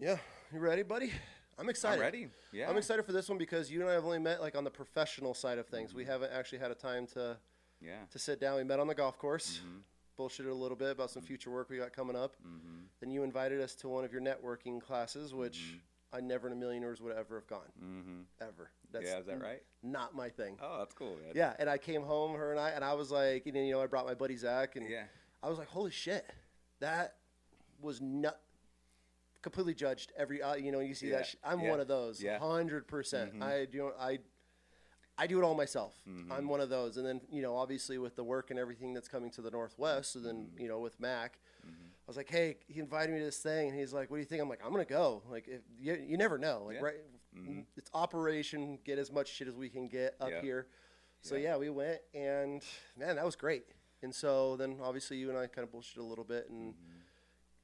Yeah, you ready, buddy? I'm excited. I'm ready. Yeah. I'm excited for this one because you and I have only met like on the professional side of things. We haven't actually had a time to Yeah. sit down. We met on the golf course, Mhm. bullshitted a little bit about some future work we got coming up. Mhm. Then you invited us to one of your networking classes, which Mhm. I never in a million years would ever have gone. Mhm. Ever. That's Yeah, is that right? not my thing. Oh, that's cool, man. Yeah, and I came home, her and I was like, and then, I brought my buddy Zach, and Yeah. I was like, holy shit, that was not completely judged every. You see Yeah. that. I'm Yeah. one of those, Yeah. 100%. Mhm. I do it all myself. Mhm. I'm one of those, and then obviously with the work and everything that's coming to the Northwest, so then with Mac, Mhm. I was like, hey, he invited me to this thing, and he's like, what do you think? I'm like, I'm gonna go. Like, if, you never know. Like, Yeah. right? Mhm. It's operation. Get as much shit as we can get up Yeah. here. So Yeah. yeah, we went, and man, that was great. And so then obviously you and I kind of bullshit a little bit and Mhm.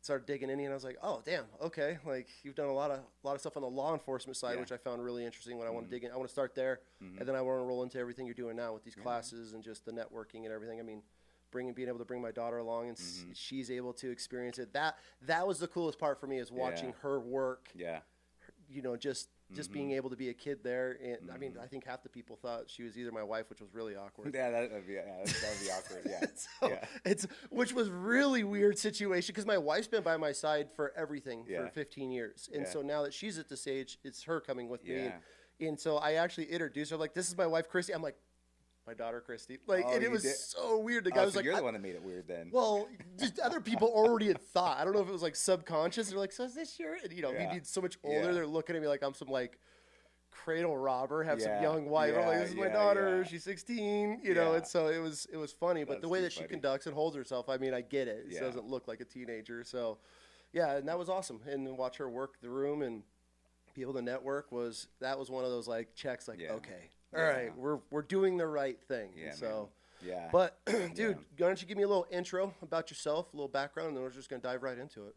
started digging in, and I was like, oh damn, okay, like you've done a lot of stuff on the law enforcement side, Yeah. which I found really interesting. When I want Mhm. to dig in, I want to start there, Mhm. and then I want to roll into everything you're doing now with these Yeah. classes and just the networking and everything. I mean, being able to bring my daughter along and Mhm. she's able to experience it. That was the coolest part for me, is watching Yeah. her work. Yeah. Just being Mhm. able to be a kid there, and I mean, Mhm. I think half the people thought she was either my wife, which was really awkward. Yeah, that would be awkward. Yeah. So Yeah. which was really weird situation, because my wife's been by my side for everything Yeah. for 15 years, and Yeah. so now that she's at this age, it's her coming with me, Yeah. and so I actually introduced her, like, this is my wife Christy. I'm like, my daughter Christy, like, Oh, and it you was did? so weird. The guy Oh, was so like, you're the one that made it weird then. well, just other people already had thought. I don't know if it was like subconscious. They're like, so is this your? And, Yeah. he'd be so much older. Yeah. They're looking at me like I'm some like cradle robber, have some Yeah. young wife. I'm like, this is my Yeah, daughter. yeah. She's 16. Yeah. And so it was funny. But the That's way too that she funny. conducts and holds herself, I mean, I get it. She Yeah. doesn't look like a teenager. So, yeah, and that was awesome. And then watch her work the room and be able to network was one of those like checks. Like, Yeah. okay, all Yeah. right, we're doing the right thing. Yeah, So. man. Yeah. But, dude, Yeah. why don't you give me a little intro about yourself, a little background, and then we're just going to dive right into it.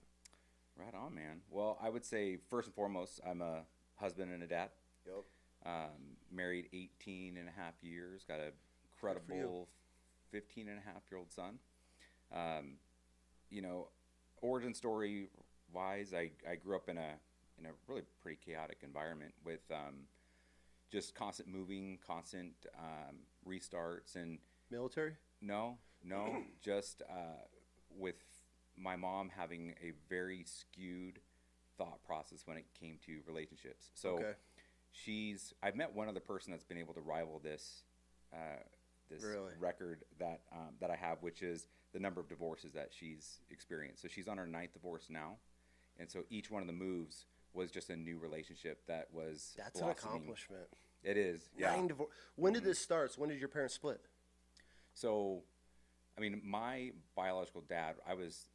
Right on, man. Well, I would say first and foremost, I'm a husband and a dad. Yep. Married 18 and a half years. Got a incredible 15 and a half year old son. Um, origin story wise, I grew up in a really pretty chaotic environment with just constant moving, constant restarts, and Military? no, just with my mom having a very skewed thought process when it came to relationships. So Okay. I've met one other person that's been able to rival this Really? record that I have, which is the number of divorces that she's experienced. So she's on her 9th divorce now, and so each one of the moves was just a new relationship that was That's an blossoming. accomplishment. It is, yeah. 9 divorce. When did this start? So when did your parents split? So, I mean, my biological dad, I was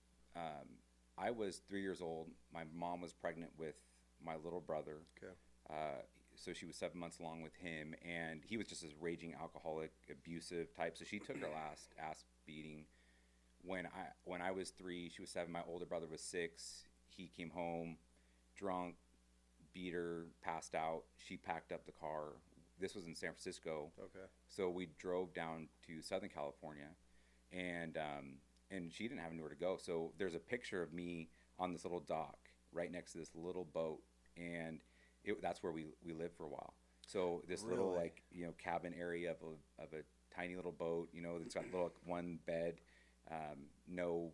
3 years old. My mom was pregnant with my little brother. Okay. So she was 7 months along with him, and he was just this raging alcoholic, abusive type. So she took her last ass beating when I was 3. She was 7. My older brother was 6. He came home drunk, beat her, passed out. She packed up the car. This was in San Francisco. Okay. So we drove down to Southern California, and she didn't have anywhere to go. So there's a picture of me on this little dock right next to this little boat, and that's where we lived for a while. So this little Really? cabin area of a tiny little boat. It's got little one bed, no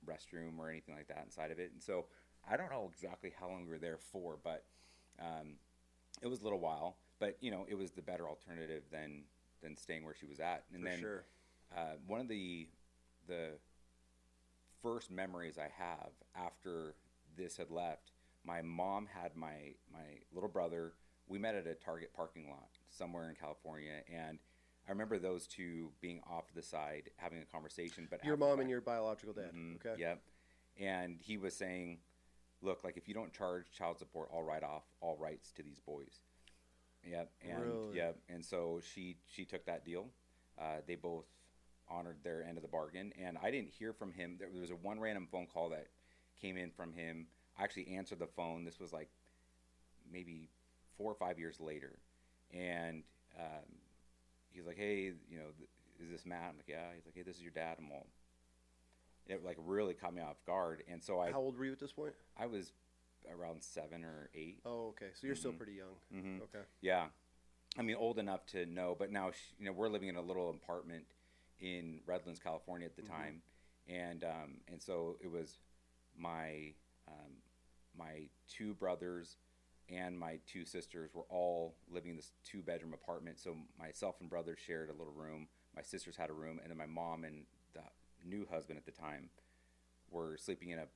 restroom or anything like that inside of it. And so I don't know exactly how long we were there for, but it was a little while. But it was the better alternative than staying where she was at. And For then sure. one of the first memories I have after this had left, my mom had my little brother. We met at a Target parking lot somewhere in California, and I remember those two being off to the side having a conversation. But Your after mom that- and your biological dad. Mhm, Okay. Yep. And he was saying, look, like, if you don't charge child support, I'll write off all rights to these boys. Yep. And Really? yep. And so she took that deal. They both honored their end of the bargain, and I didn't hear from him. There was a one random phone call that came in from him. I actually answered the phone. This was like maybe 4 or 5 years later, and he's like, "Hey, is this Matt?" I'm like, "Yeah." He's like, "Hey, this is your dad." I'm all. It like really caught me off guard, and so How old were you at this point? I was around 7 or 8. Oh, okay. So you're still pretty young. Mm-hmm. Okay. Yeah. I mean, old enough to know, but now, we're living in a little apartment in Redlands, California at the time. And so it was my, my 2 brothers and my 2 sisters were all living in this 2-bedroom apartment. So myself and brother shared a little room. My sisters had a room, and then my mom and the new husband at the time were sleeping in a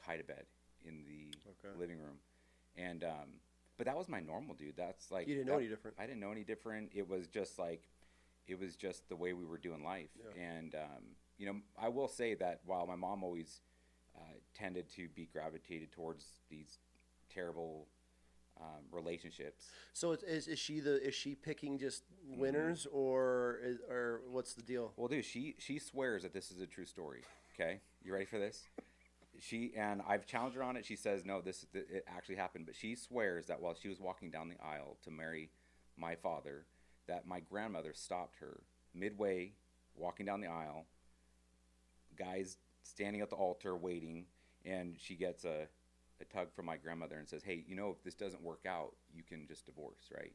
hide-a-bed in the living room. And but that was my normal, dude. That's like, you didn't know any different. I didn't know any different. It was just the way we were doing life. Yeah. And I will say that while my mom always tended to be gravitated towards these terrible relationships. So is she picking just winners, or what's the deal? Well, dude, she swears that this is a true story. Okay, you ready for this? And I've challenged her on it. She says no, it actually happened. But she swears that while she was walking down the aisle to marry my father, that my grandmother stopped her midway, walking down the aisle. Guys standing at the altar waiting, and she gets a tug from my grandmother and says, "Hey, if this doesn't work out, you can just divorce, right?"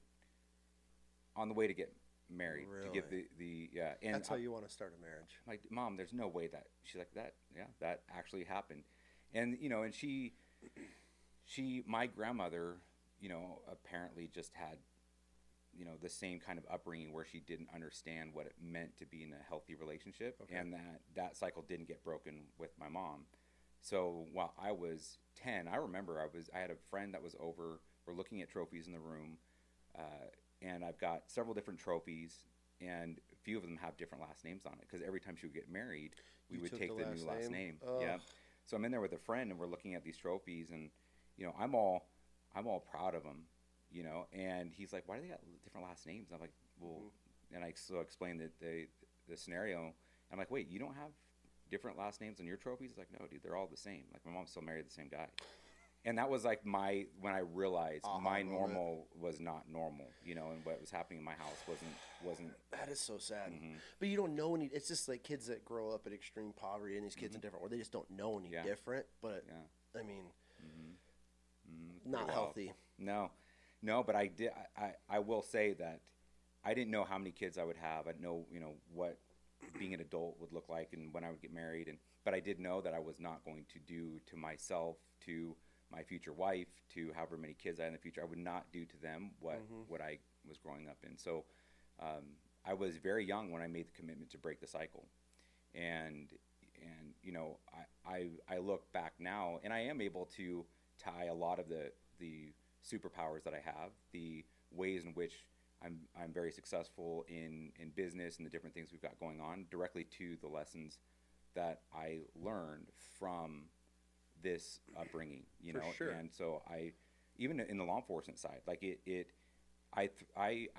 On the way to get married, really? To give the yeah. And that's how you want to start a marriage. Like, Mom, there's no way that. She's like, that. Yeah, that actually happened, and and she, my grandmother, apparently just had, the same kind of upbringing where she didn't understand what it meant to be in a healthy relationship, and that cycle didn't get broken with my mom. So while I was 10, I remember I had a friend that was over. We're looking at trophies in the room, and I've got several different trophies, and a few of them have different last names on it, because every time she would get married, we would take the new last name. Yeah. So I'm in there with a friend, and we're looking at these trophies, and I'm all proud of them, and he's like, "Why do they have different last names?" I'm like, "Well," and I explained the scenario. I'm like, "Wait, you don't have different last names on your trophies?" He's like, "No, dude, they're all the same. Like, my mom still married the same guy." And that was like when I realized my normal was not normal, and what was happening in my house wasn't. That is so sad. But you don't know any. It's just like kids that grow up in extreme poverty, and these kids in different, or they just don't know any different. But I mean, not healthy. No, but I will say that I didn't know how many kids I would have. I didn't know, what being an adult would look like, and when I would get married, but I did know that I was not going to do to myself, to my future wife, to however many kids I had in the future, I would not do to them what I was growing up in. So I was very young when I made the commitment to break the cycle, and I look back now, and I am able to tie a lot of the superpowers that I have, the ways in which I'm very successful in business and the different things we've got going on, directly to the lessons that I learned from this upbringing, For sure. And so even in the law enforcement side, like I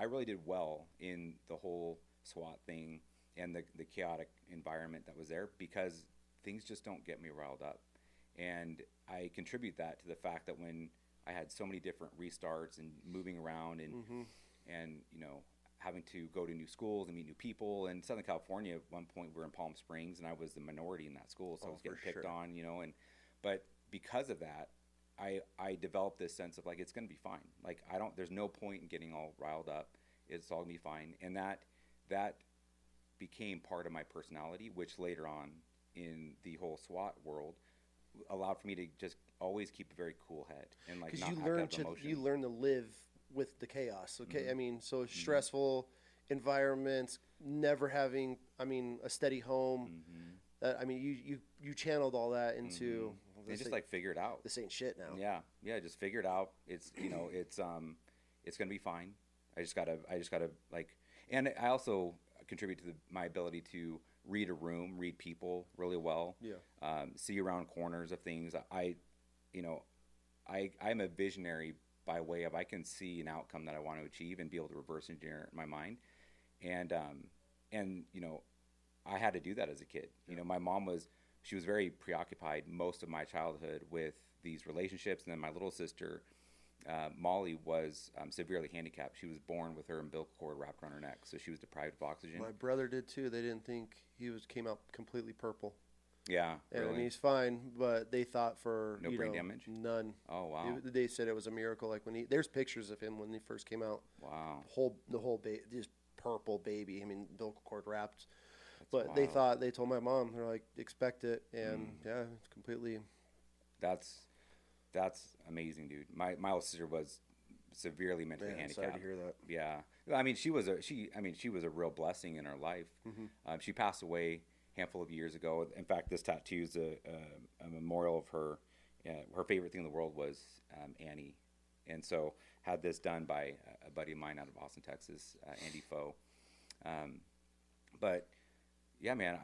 really did well in the whole SWAT thing and the chaotic environment that was there, because things just don't get me riled up. And I contribute that to the fact that when I had so many different restarts and moving around and having to go to new schools and meet new people. In Southern California, at one point we were in Palm Springs, and I was the minority in that school, so I was getting picked on, but because of that, I developed this sense of like, it's going to be fine. Like, there's no point in getting all riled up. It's all going to be fine. And that became part of my personality, which later on in the whole SWAT world allowed for me to just always keep a very cool head and like not have to have emotion. You learn to live with the chaos. Okay, I mean, so stressful environments, never having, a steady home. I mean, you channeled all that into. They just like figure it out. This ain't shit now. Yeah, just figure it out. It's it's gonna be fine. I just gotta like, and I also contribute to my ability to read a room, read people really well. Yeah. See around corners of things. I'm a visionary by way of I can see an outcome that I want to achieve and be able to reverse engineer it in my mind, and I had to do that as a kid. My mom was very preoccupied most of my childhood with these relationships, and then my little sister, Molly, was severely handicapped. She was born with her umbilical cord wrapped around her neck, so she was deprived of oxygen. My brother did too. They didn't think came out completely purple. Yeah, and really? he's fine. But they thought for No brain damage? none. Oh, wow. They said it was a miracle. Like there's pictures of him when he first came out. Wow. The whole just purple baby. I mean, umbilical cord wrapped. That's But wild. they told my mom, they're like, expect it, and yeah, it's completely. That's that's amazing, dude. My little sister was severely mentally Man, handicapped. sorry to hear that. Yeah, I mean, she was a real blessing in her life. She passed away a handful of years ago. In fact, this tattoo is a memorial of her. Her favorite thing in the world was Annie, and so had this done by a buddy of mine out of Austin, Texas, Andy Foe. But yeah, man,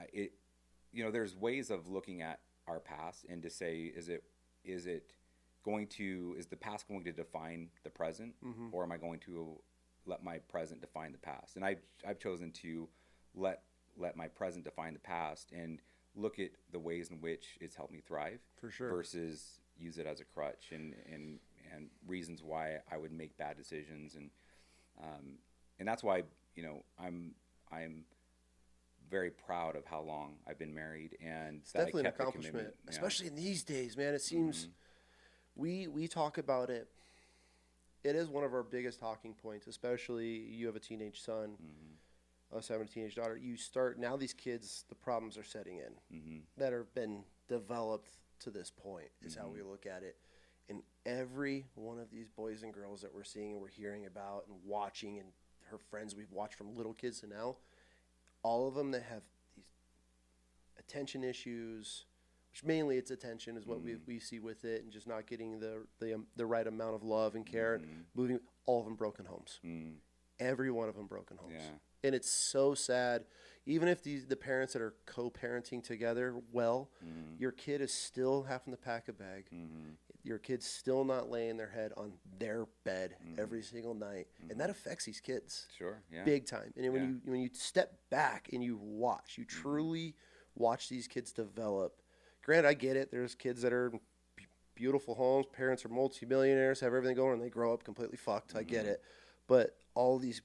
there's ways of looking at our past and to say, is the past going to define the present, or am I going to let my present define the past? And I've chosen to let my present define the past and look at the ways in which it's helped me thrive, For sure. versus use it as a crutch and reasons why I would make bad decisions, and that's why I'm very proud of how long I've been married, and It's that I definitely an kept the accomplishment, commitment. Yeah. especially in these days, man. It seems we talk about it. It is one of our biggest talking points, especially you have a teenage son, us having a teenage daughter. You start now; these kids, the problems are setting in that have been developed to this point. Is how we look at it. And every one of these boys and girls that we're seeing and we're hearing about and watching, and her friends we've watched from little kids to now, all of them that have these attention issues, which mainly it's attention is what we see with it, and just not getting the right amount of love and care, and moving, all of them broken homes. Every one of them broken homes. Yeah. And it's so sad. Even if the parents that are co-parenting together, your kid is still having to pack a bag. Your kid's still not laying their head on their bed every single night, and that affects these kids. Sure, yeah. Big time. And when you step back and you watch, you truly watch these kids develop. Granted, I get it. There's kids that are in beautiful homes, parents are multimillionaires, have everything going, and they grow up completely fucked. I get it. But all these,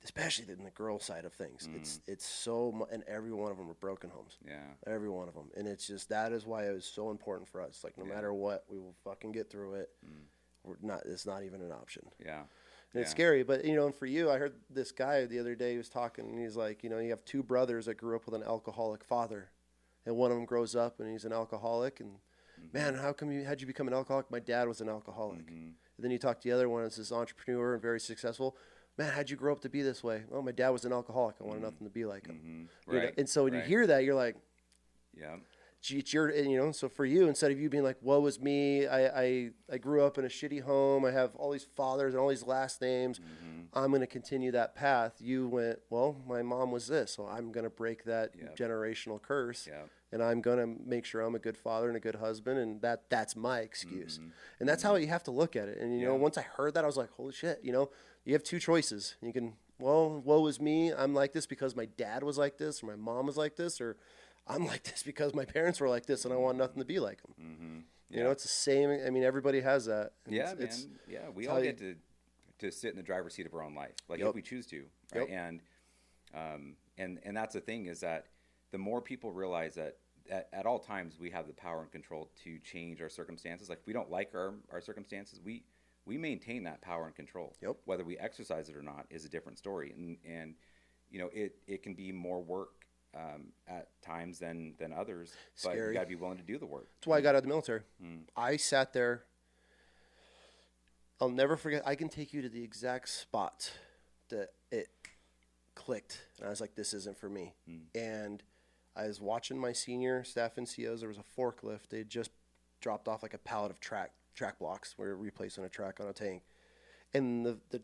especially in the girl side of things, it's so much, and every one of them are broken homes. Yeah. Every one of them. And it's just, that is why it was so important for us. Like, no matter what, we will fucking get through it. It's not even an option. Yeah. And it's scary, but and for you, I heard this guy the other day, he was talking, and he's like, you have two brothers that grew up with an alcoholic father, and one of them grows up and he's an alcoholic, and man, how'd you become an alcoholic? My dad was an alcoholic. And then you talk to the other one, it's this entrepreneur and very successful. Man, how'd you grow up to be this way? Oh, my dad was an alcoholic. I wanted nothing to be like him. Right. And so when you hear that, you're like, yeah. It's your, so for you, instead of you being like, woe is me, I grew up in a shitty home, I have all these fathers and all these last names, I'm going to continue that path. You went, well, my mom was this, so I'm going to break that generational curse, and I'm going to make sure I'm a good father and a good husband, and that's my excuse. And that's how you have to look at it. And, once I heard that, I was like, holy shit, you have two choices. You can, well, woe is me, I'm like this because my dad was like this, or my mom was like this, or I'm like this because my parents were like this and I want nothing to be like them. It's the same. I mean, everybody has that. And man. Yeah, we all get to sit in the driver's seat of our own life, like if we choose to. Right? And that's the thing, is that the more people realize that at all times we have the power and control to change our circumstances. Like, if we don't like our circumstances, we maintain that power and control. Whether we exercise it or not is a different story. And it can be more work at times than others, but you got to be willing to do the work. That's why I got out of the military. I sat there. I'll never forget. I can take you to the exact spot that it clicked, and I was like, "This isn't for me." And I was watching my senior staff NCOs. There was a forklift. They had just dropped off like a pallet of track blocks. We were replacing a track on a tank. And the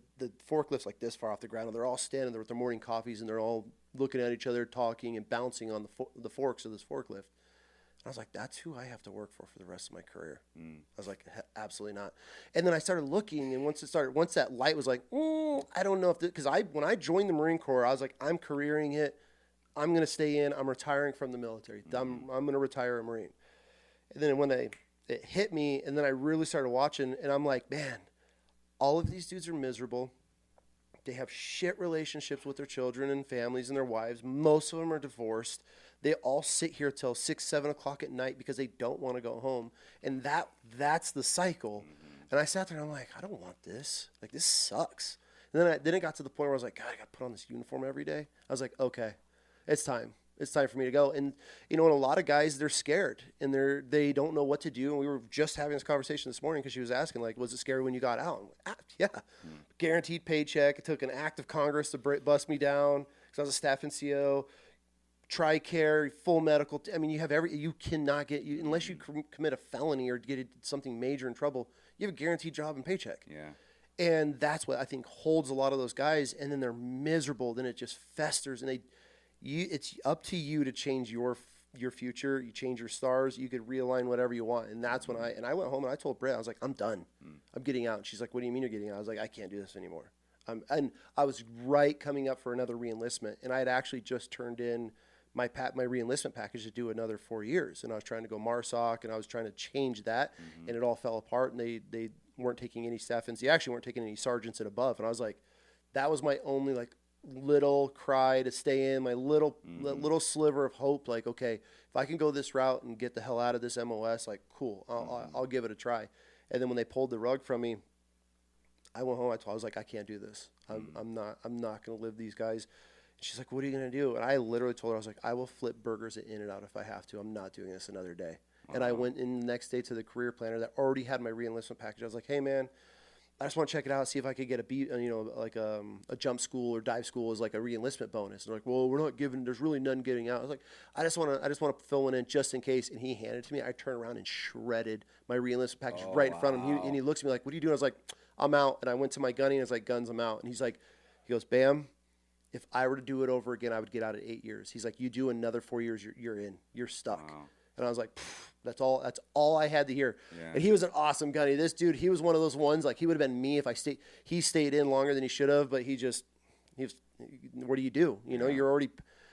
forklift's like this far off the ground, and they're all standing there with their morning coffees, and they're all looking at each other, talking and bouncing on the forks of this forklift. And I was like, that's who I have to work for the rest of my career. I was like, absolutely not. And then I started looking, and once that light was like, I don't know if, because when I joined the Marine Corps, I was like, I'm careering it. I'm going to stay in. I'm retiring from the military. I'm going to retire a Marine. And then when it hit me, and then I really started watching, and I'm like, man, all of these dudes are miserable. They have shit relationships with their children and families and their wives. Most of them are divorced. They all sit here till 6, 7 o'clock at night because they don't want to go home. And that's the cycle. And I sat there and I'm like, I don't want this. Like, this sucks. And then it got to the point where I was like, God, I got to put on this uniform every day. I was like, okay, it's time. It's time for me to go. And, you know, and a lot of guys, they're scared and they don't know what to do. And we were just having this conversation this morning because she was asking, like, was it scary when you got out? I'm like, yeah. Guaranteed paycheck. It took an act of Congress to bust me down because I was a staff NCO. TRICARE, full medical. I mean, you cannot get, unless you commit a felony or get something major in trouble, you have a guaranteed job and paycheck. Yeah. And that's what I think holds a lot of those guys. And then they're miserable. Then it just festers. And it's up to you to change your future. You change your stars. You could realign whatever you want. And that's when I went home and I told Britt, I was like, I'm done. I'm getting out. And she's like, what do you mean you're getting out? I was like, I can't do this anymore. And I was coming up for another reenlistment. And I had actually just turned in my reenlistment package to do another 4 years. And I was trying to go MARSOC and I was trying to change that. And it all fell apart. And they weren't taking any staff NC. They actually weren't taking any sergeants and above. And I was like, that was my only like little cry to stay in, my little sliver of hope. Like, okay, if I can go this route and get the hell out of this MOS, like, cool, I'll give it a try. And then when they pulled the rug from me, I went home. I was like, I can't do this. I'm not going to live these guys. And she's like, what are you going to do? And I literally told her, I was like, I will flip burgers at In-N-Out if I have to. I'm not doing this another day. And I went in the next day to the career planner that already had my reenlistment package. I was like, hey, man, I just want to check it out, see if I could get a jump school or dive school as like a reenlistment bonus. And they're like, well, we're not giving, there's really none getting out. I was like, I just want to fill one in just in case. And he handed it to me. I turned around and shredded my reenlistment package in front of him. And he looks at me like, what are you doing? I was like, I'm out. And I went to my gunny and I was like, guns, I'm out. And he goes, Bam, if I were to do it over again, I would get out at 8 years. He's like, you do another 4 years, you're in, you're stuck. Wow. And I was like, that's all I had to hear. Yeah. And he was an awesome gunny. This dude, he was one of those ones, like he would have been me if he stayed in longer than he should have, but he was, what do you do? You know, you're already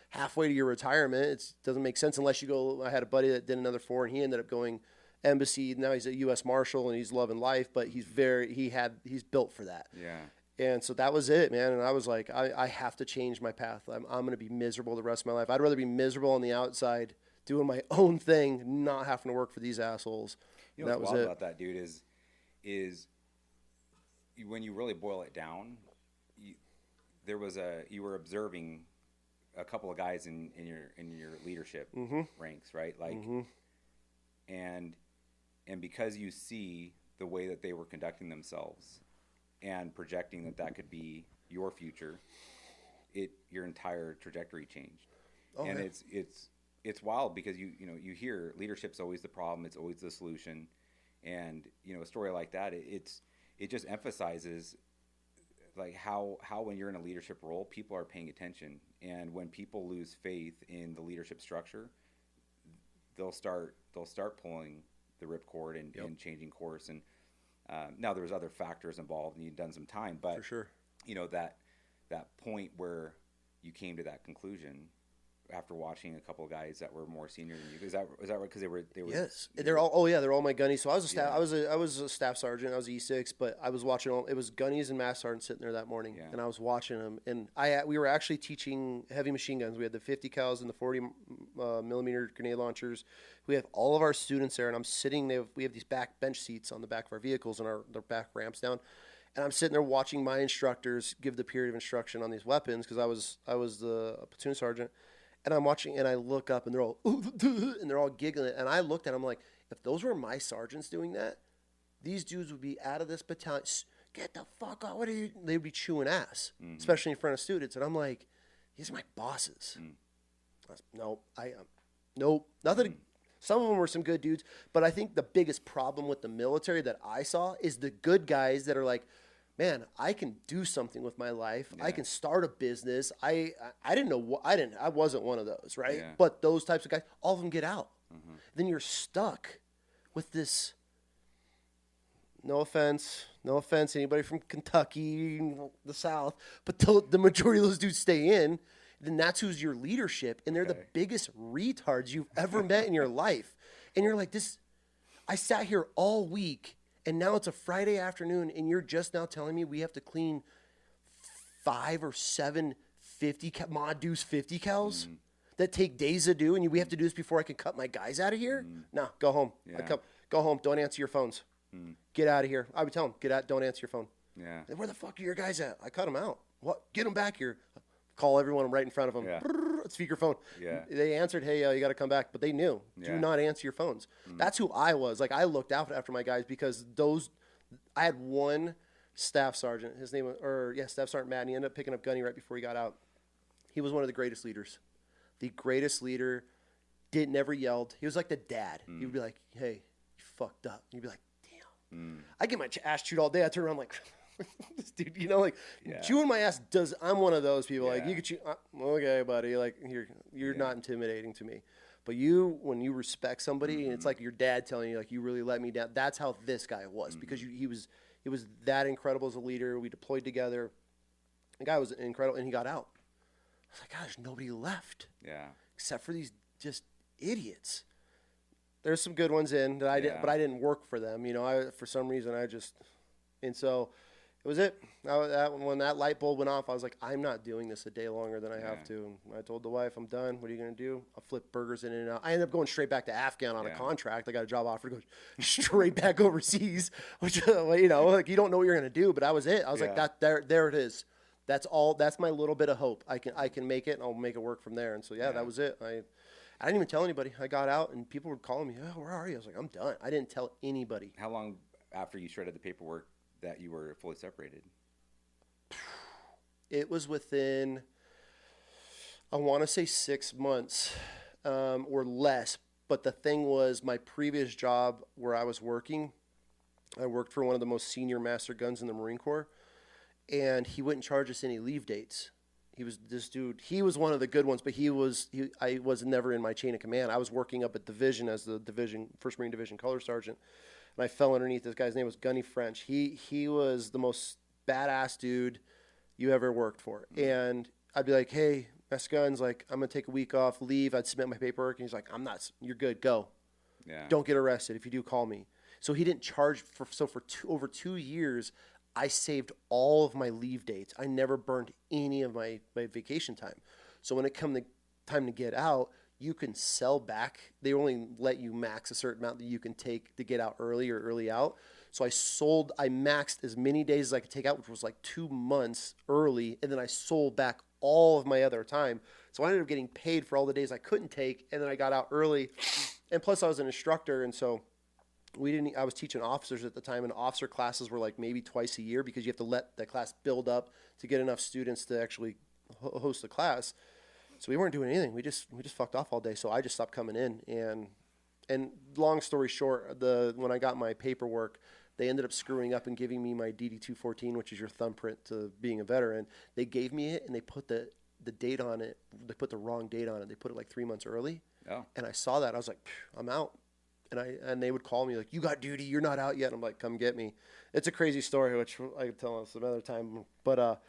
halfway to your retirement. It doesn't make sense unless you go. I had a buddy that did another 4 and he ended up going embassy. Now he's a U.S. Marshal and he's loving life, but he's built for that. Yeah. And so that was it, man. And I was like, I have to change my path. I'm going to be miserable the rest of my life. I'd rather be miserable on the outside doing my own thing, not having to work for these assholes. You know what's wild about that, dude, is when you really boil it down, you were observing a couple of guys in your leadership ranks, right? Like, and because you see the way that they were conducting themselves and projecting that could be your future, your entire trajectory changed. Oh, and yeah. It's wild because you hear leadership's always the problem, it's always the solution, and a story like that, it just emphasizes like how when you're in a leadership role, people are paying attention, and when people lose faith in the leadership structure, they'll start pulling the ripcord and changing course. And now there's other factors involved, and you've done some time, but for sure, that point where you came to that conclusion after watching a couple of guys that were more senior than you. Is that right? Because they were yes, they're all my gunnies. So I was a staff. Yeah. I was a staff sergeant. I was E6, but I was watching it was gunnies and mass sergeants sitting there that morning, and I was watching them. And we were actually teaching heavy machine guns. We had the 50 cals and the 40 millimeter grenade launchers. We have all of our students there, and I'm sitting there. We have these back bench seats on the back of our vehicles and their back ramps down. And I'm sitting there watching my instructors give the period of instruction on these weapons because I was the platoon sergeant. And I'm watching, and I look up, and they're all, and they're all giggling. And I looked at them like, if those were my sergeants doing that, these dudes would be out of this battalion. Get the fuck out! What are you? They'd be chewing ass, especially in front of students. And I'm like, these are my bosses. Nope, nope, nothing. Some of them were some good dudes, but I think the biggest problem with the military that I saw is the good guys that are like, man, I can do something with my life. Yeah. I can start a business. I didn't know I wasn't one of those, right? Yeah. But those types of guys, all of them get out. Then you're stuck with this. No offense, anybody from Kentucky, the South, but the majority of those dudes stay in. Then that's who's your leadership, and they're the biggest retards you've ever met in your life. And you're like, this. I sat here all week. And now it's a Friday afternoon, and you're just now telling me we have to clean 5 or 7 mod deuce 50 cals that take days to do, and we have to do this before I can cut my guys out of here? No, go home. Yeah. Go home. Don't answer your phones. Get out of here. I would tell them, get out. Don't answer your phone. Yeah. Where the fuck are your guys at? I cut them out. What? Get them back here. Call everyone right in front of them. Yeah. Speakerphone. Yeah. They answered, hey, you got to come back. But they knew. Do not answer your phones. That's who I was. Like, I looked out after my guys because I had one staff sergeant. His name was, Staff Sergeant Matt. And he ended up picking up Gunny right before he got out. He was one of the greatest leaders. The greatest leader. Never yelled. He was like the dad. He would be like, hey, you fucked up. And you'd be like, damn. I get my ass chewed all day. I turn around like, this dude, chewing my ass I'm one of those people. Like, you could chew, okay, buddy. Like, you're not intimidating to me. But when you respect somebody, and it's like your dad telling you, like, you really let me down. That's how this guy was, because he was that incredible as a leader. We deployed together. The guy was incredible, and he got out. I was like, God, there's nobody left. Yeah. Except for these just idiots. There's some good ones in that I did, but I didn't work for them. For some reason and so it was it. When that light bulb went off, I was like, I'm not doing this a day longer than I have to. And I told the wife, I'm done. What are you going to do? I'll flip burgers in and out. I ended up going straight back to Afghan on a contract. I got a job offer to go straight back overseas, which, like, you don't know what you're going to do, but that was it. I was like, there it is. That's all. That's my little bit of hope. I can make it, and I'll make it work from there. And so, that was it. I didn't even tell anybody. I got out, and people were calling me, oh, where are you? I was like, I'm done. I didn't tell anybody. How long after you shredded the paperwork that you were fully separated? It was within, I want to say 6 months or less. But the thing was, my previous job where I was working, I worked for one of the most senior master guns in the Marine Corps, and he wouldn't charge us any leave dates. He was one of the good ones, but I was never in my chain of command. I was working up at division as the division, 1st Marine Division color sergeant, and I fell underneath this guy's name was Gunny French. He was the most badass dude you ever worked for. And I'd be like, hey, Master Guns, like, I'm going to take a week off, leave. I'd submit my paperwork, and he's like, I'm not, you're good, go. Yeah. Don't get arrested. If you do, call me. So he didn't charge for over 2 years, I saved all of my leave dates. I never burned any of my vacation time. So when it come the time to get out, you can sell back. They only let you max a certain amount that you can take to get out early or early out. So I maxed as many days as I could take out, which was like 2 months early. And then I sold back all of my other time. So I ended up getting paid for all the days I couldn't take. And then I got out early. And plus I was an instructor. And so I was teaching officers at the time, and officer classes were like maybe twice a year because you have to let the class build up to get enough students to actually host the class. So we weren't doing anything. We just fucked off all day. So I just stopped coming in. And long story short, when I got my paperwork, they ended up screwing up and giving me my DD-214, which is your thumbprint to being a veteran. They gave me it, and they put the date on it. They put the wrong date on it. They put it like 3 months early. Oh. And I saw that. I was like, I'm out. And they would call me like, you got duty, you're not out yet. And I'm like, come get me. It's a crazy story, which I could tell us another time. But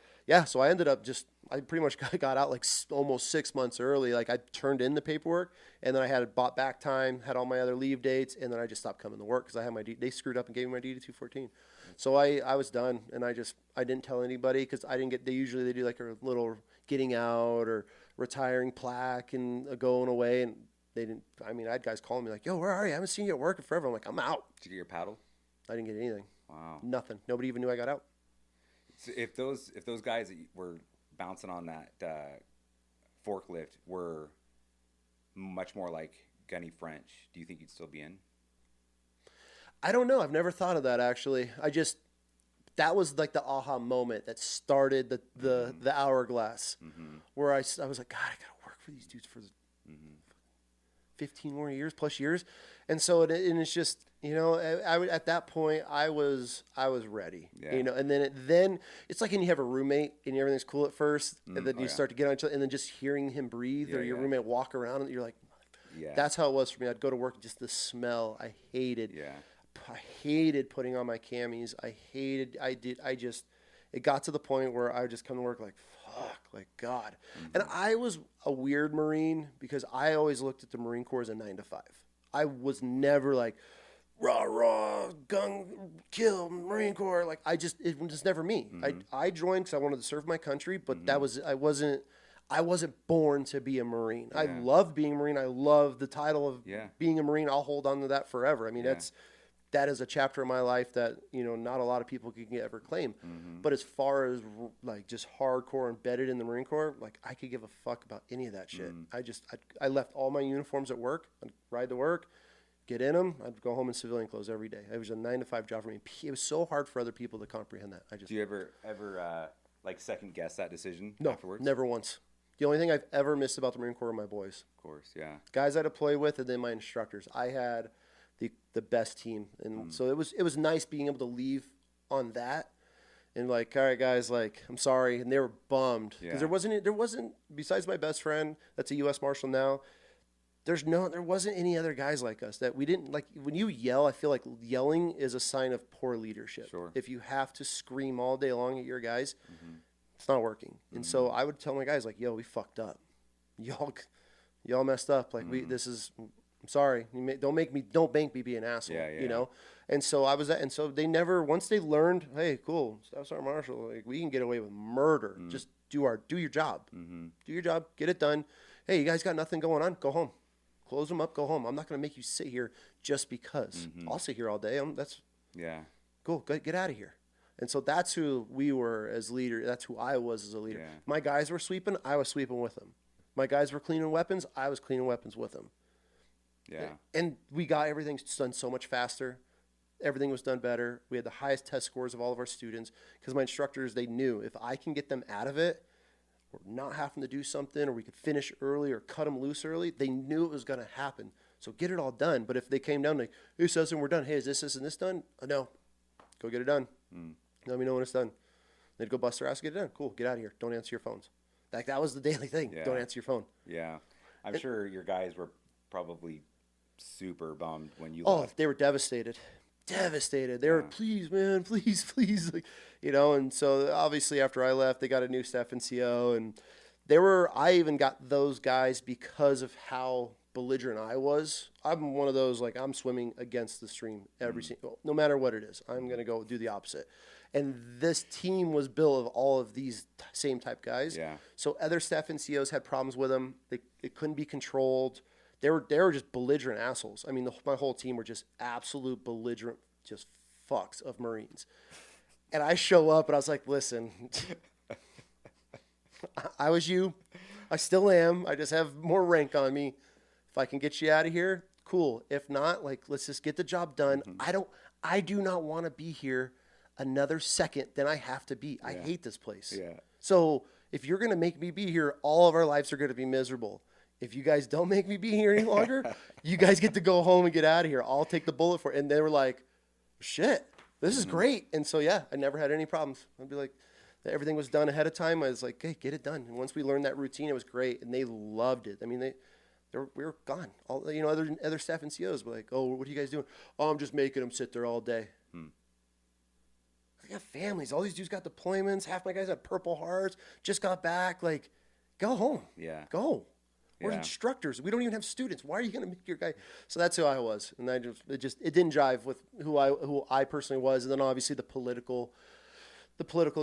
so I ended up I pretty much got out like almost 6 months early. Like, I turned in the paperwork, and then I had bought back time, had all my other leave dates, and then I just stopped coming to work because I had they screwed up and gave me my DD-214. So I was done, and I didn't tell anybody because I didn't get. They do like a little getting out or retiring plaque and going away, and they didn't. I mean, I had guys calling me like, "Yo, where are you? I haven't seen you at work in forever." I'm like, "I'm out." Did you get your paddle? I didn't get anything. Wow. Nothing. Nobody even knew I got out. So if those guys that were bouncing on that forklift were much more like Gunny French, do you think you'd still be in? I don't know. I've never thought of that, actually. That was like the aha moment that started the hourglass, where I was like, God, I gotta work for these dudes for 15 more years, plus years. And so it's just, at that point I was ready, and then it's like when you have a roommate and everything's cool at first, and then you start to get on each other, and then just hearing him breathe or your roommate walk around, and you're like, that's how it was for me. I'd go to work, just the smell I hated. I hated putting on my camis. It got to the point where I would just come to work like, fuck, like, God. And I was a weird Marine because I always looked at the Marine Corps as a 9 to 5. I was never like, rah rah, gun, kill, Marine Corps. Like it was never me. I joined because I wanted to serve my country, but I wasn't born to be a Marine. I loved being a Marine. I love the title of being a Marine. I'll hold on to that forever. I mean, that is a chapter of my life that, not a lot of people can ever claim. But as far as like just hardcore embedded in the Marine Corps, like I could give a fuck about any of that shit. I left all my uniforms at work. I'd ride to work, get in them. I'd go home in civilian clothes every day. It was a 9-to-5 job for me. It was so hard for other people to comprehend that. Do you ever like second guess that decision afterwards? Never once. The only thing I've ever missed about the Marine Corps are my boys. Of course, yeah. Guys I deploy with, and then my instructors. I had the best team, and so it was nice being able to leave on that, and like, all right, guys, like, I'm sorry, and they were bummed because there wasn't besides my best friend that's a U.S. Marshal now. There wasn't any other guys like us that we didn't like. When you yell, I feel like yelling is a sign of poor leadership. Sure. If you have to scream all day long at your guys, it's not working. And so I would tell my guys like, "Yo, we fucked up. Y'all messed up. Like I'm sorry. Don't make me be an asshole. Yeah. And so and so they never, once they learned, hey, cool, Staff Sergeant Marshal, like we can get away with murder. Just do your job. Do your job. Get it done. Hey, you guys got nothing going on? Go home. Close them up. Go home. I'm not going to make you sit here just because. I'll sit here all day. Cool. Get out of here. And so that's who we were as leaders. That's who I was as a leader. Yeah. My guys were sweeping. I was sweeping with them. My guys were cleaning weapons. I was cleaning weapons with them. Yeah. And we got everything done so much faster. Everything was done better. We had the highest test scores of all of our students because my instructors, they knew if I can get them out of it or not having to do something, or we could finish early or cut them loose early, they knew it was going to happen. So get it all done. But if they came down like, hey, Susan, we're done. Hey, is this and this done? No. Go get it done. Let me know when it's done. They'd go bust their ass, get it done. Cool. Get out of here. Don't answer your phones. Like that was the daily thing. Don't answer your phone. Yeah. I'm sure your guys were probably super bummed when you left. They were devastated. They were, please, man, please. Like, and so obviously after I left, they got a new staff NCO, and I even got those guys because of how belligerent I was. I'm one of those, like, I'm swimming against the stream no matter what it is. I'm going to go do the opposite. And this team was built of all of these same type guys. Yeah. So other staff NCOs had problems with them. It couldn't be controlled. They were just belligerent assholes. I mean, my whole team were just absolute belligerent, just fucks of Marines. And I show up and I was like, listen, I was you. I still am. I just have more rank on me. If I can get you out of here, cool. If not, like, let's just get the job done. I do not want to be here another second than I have to be. I hate this place. Yeah. So if you're going to make me be here, all of our lives are going to be miserable. If you guys don't make me be here any longer, you guys get to go home and get out of here. I'll take the bullet for it. And they were like, shit, this is great. And so, I never had any problems. I'd be like, everything was done ahead of time. I was like, hey, get it done. And once we learned that routine, it was great. And they loved it. I mean, we were gone. All, other staff NCOs were like, oh, what are you guys doing? Oh, I'm just making them sit there all day. They got families. All these dudes got deployments. Half my guys have Purple Hearts. Just got back. Like, go home. Yeah. Go. We're instructors. We don't even have students. Why are you going to make your guy? So that's who I was, and it didn't jive with who I personally was. And then obviously the political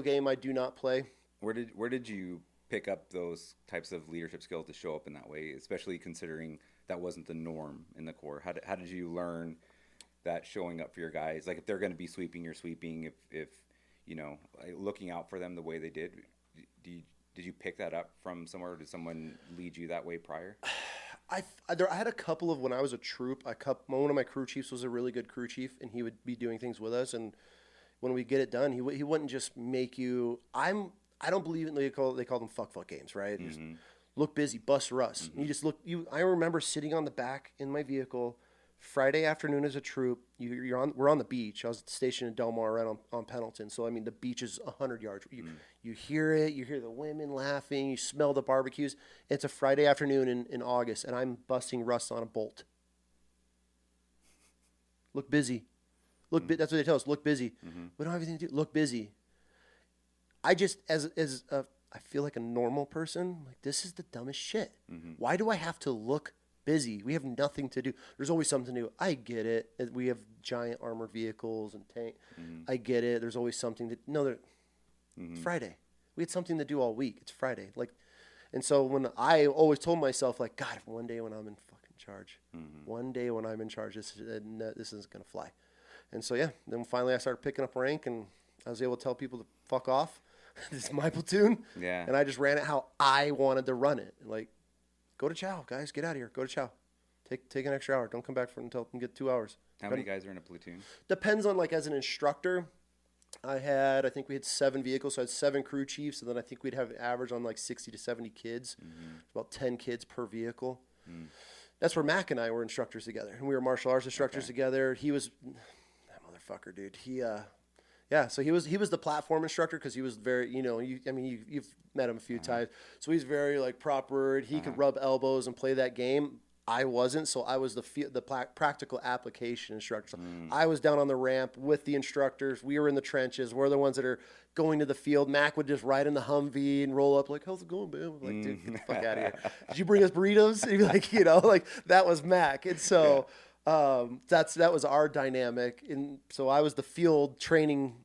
game I do not play. Where did you pick up those types of leadership skills to show up in that way, especially considering that wasn't the norm in the Corps? How did you learn that showing up for your guys? Like if they're going to be sweeping, you're sweeping. If like looking out for them the way they did. Did you pick that up from somewhere? Or did someone lead you that way prior? I had a couple of, when I was a troop, one of my crew chiefs was a really good crew chief, and he would be doing things with us. And when we get it done, he wouldn't just make you. I don't believe in they call them fuck games, right? Just look busy, bust Russ. You just look. I remember sitting on the back in my vehicle Friday afternoon as a troop. We're on the beach. I was stationed in Del Mar, right on Pendleton. So I mean, the beach is 100 yards. You hear it. You hear the women laughing. You smell the barbecues. It's a Friday afternoon in August, and I'm busting rust on a bolt. Look busy. That's what they tell us. Look busy. We don't have anything to do. Look busy. I just I feel like a normal person. Like, this is the dumbest shit. Why do I have to look busy. We have nothing to do. There's always something to do. I get it. We have giant armored vehicles and tank. I get it. There's always something to no. It's Friday. We had something to do all week. It's Friday. Like, and so when I always told myself, like, God, one day when I'm in fucking charge, one day when I'm in charge, this isn't gonna fly. And so yeah, then finally I started picking up rank, and I was able to tell people to fuck off. This is my platoon. Yeah. And I just ran it how I wanted to run it. Like, go to chow, guys. Get out of here. Go to chow. Take an extra hour. Don't come back until you get 2 hours. How many guys are in a platoon? Depends on, like, as an instructor, I think we had 7 vehicles, so I had 7 crew chiefs, and then I think we'd have an average on like 60 to 70 kids, about 10 kids per vehicle. That's where Mac and I were instructors together, and we were martial arts instructors together. He was, that motherfucker, dude. So he was the platform instructor because he was very, you've met him a few times. So he's very like proper. He could rub elbows and play that game. I wasn't, so I was the practical application instructor. So I was down on the ramp with the instructors. We were in the trenches. We're the ones that are going to the field. Mac would just ride in the Humvee and roll up like, "How's it going, man?" I'm like, dude, get the fuck out of here. Did you bring us burritos? And he'd be like, like that was Mac. And so that was our dynamic. And so I was the field training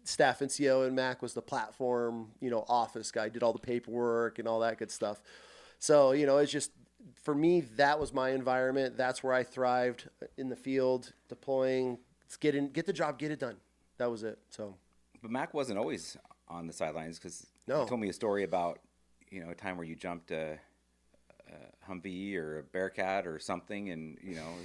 staff NCO, and Mac was the platform, office guy, did all the paperwork and all that good stuff. So, it's just, for me, that was my environment. That's where I thrived, in the field, deploying, get the job, get it done. That was it. So, but Mac wasn't always on the sidelines, because No. he told me a story about, a time where you jumped a Humvee or a Bearcat or something, and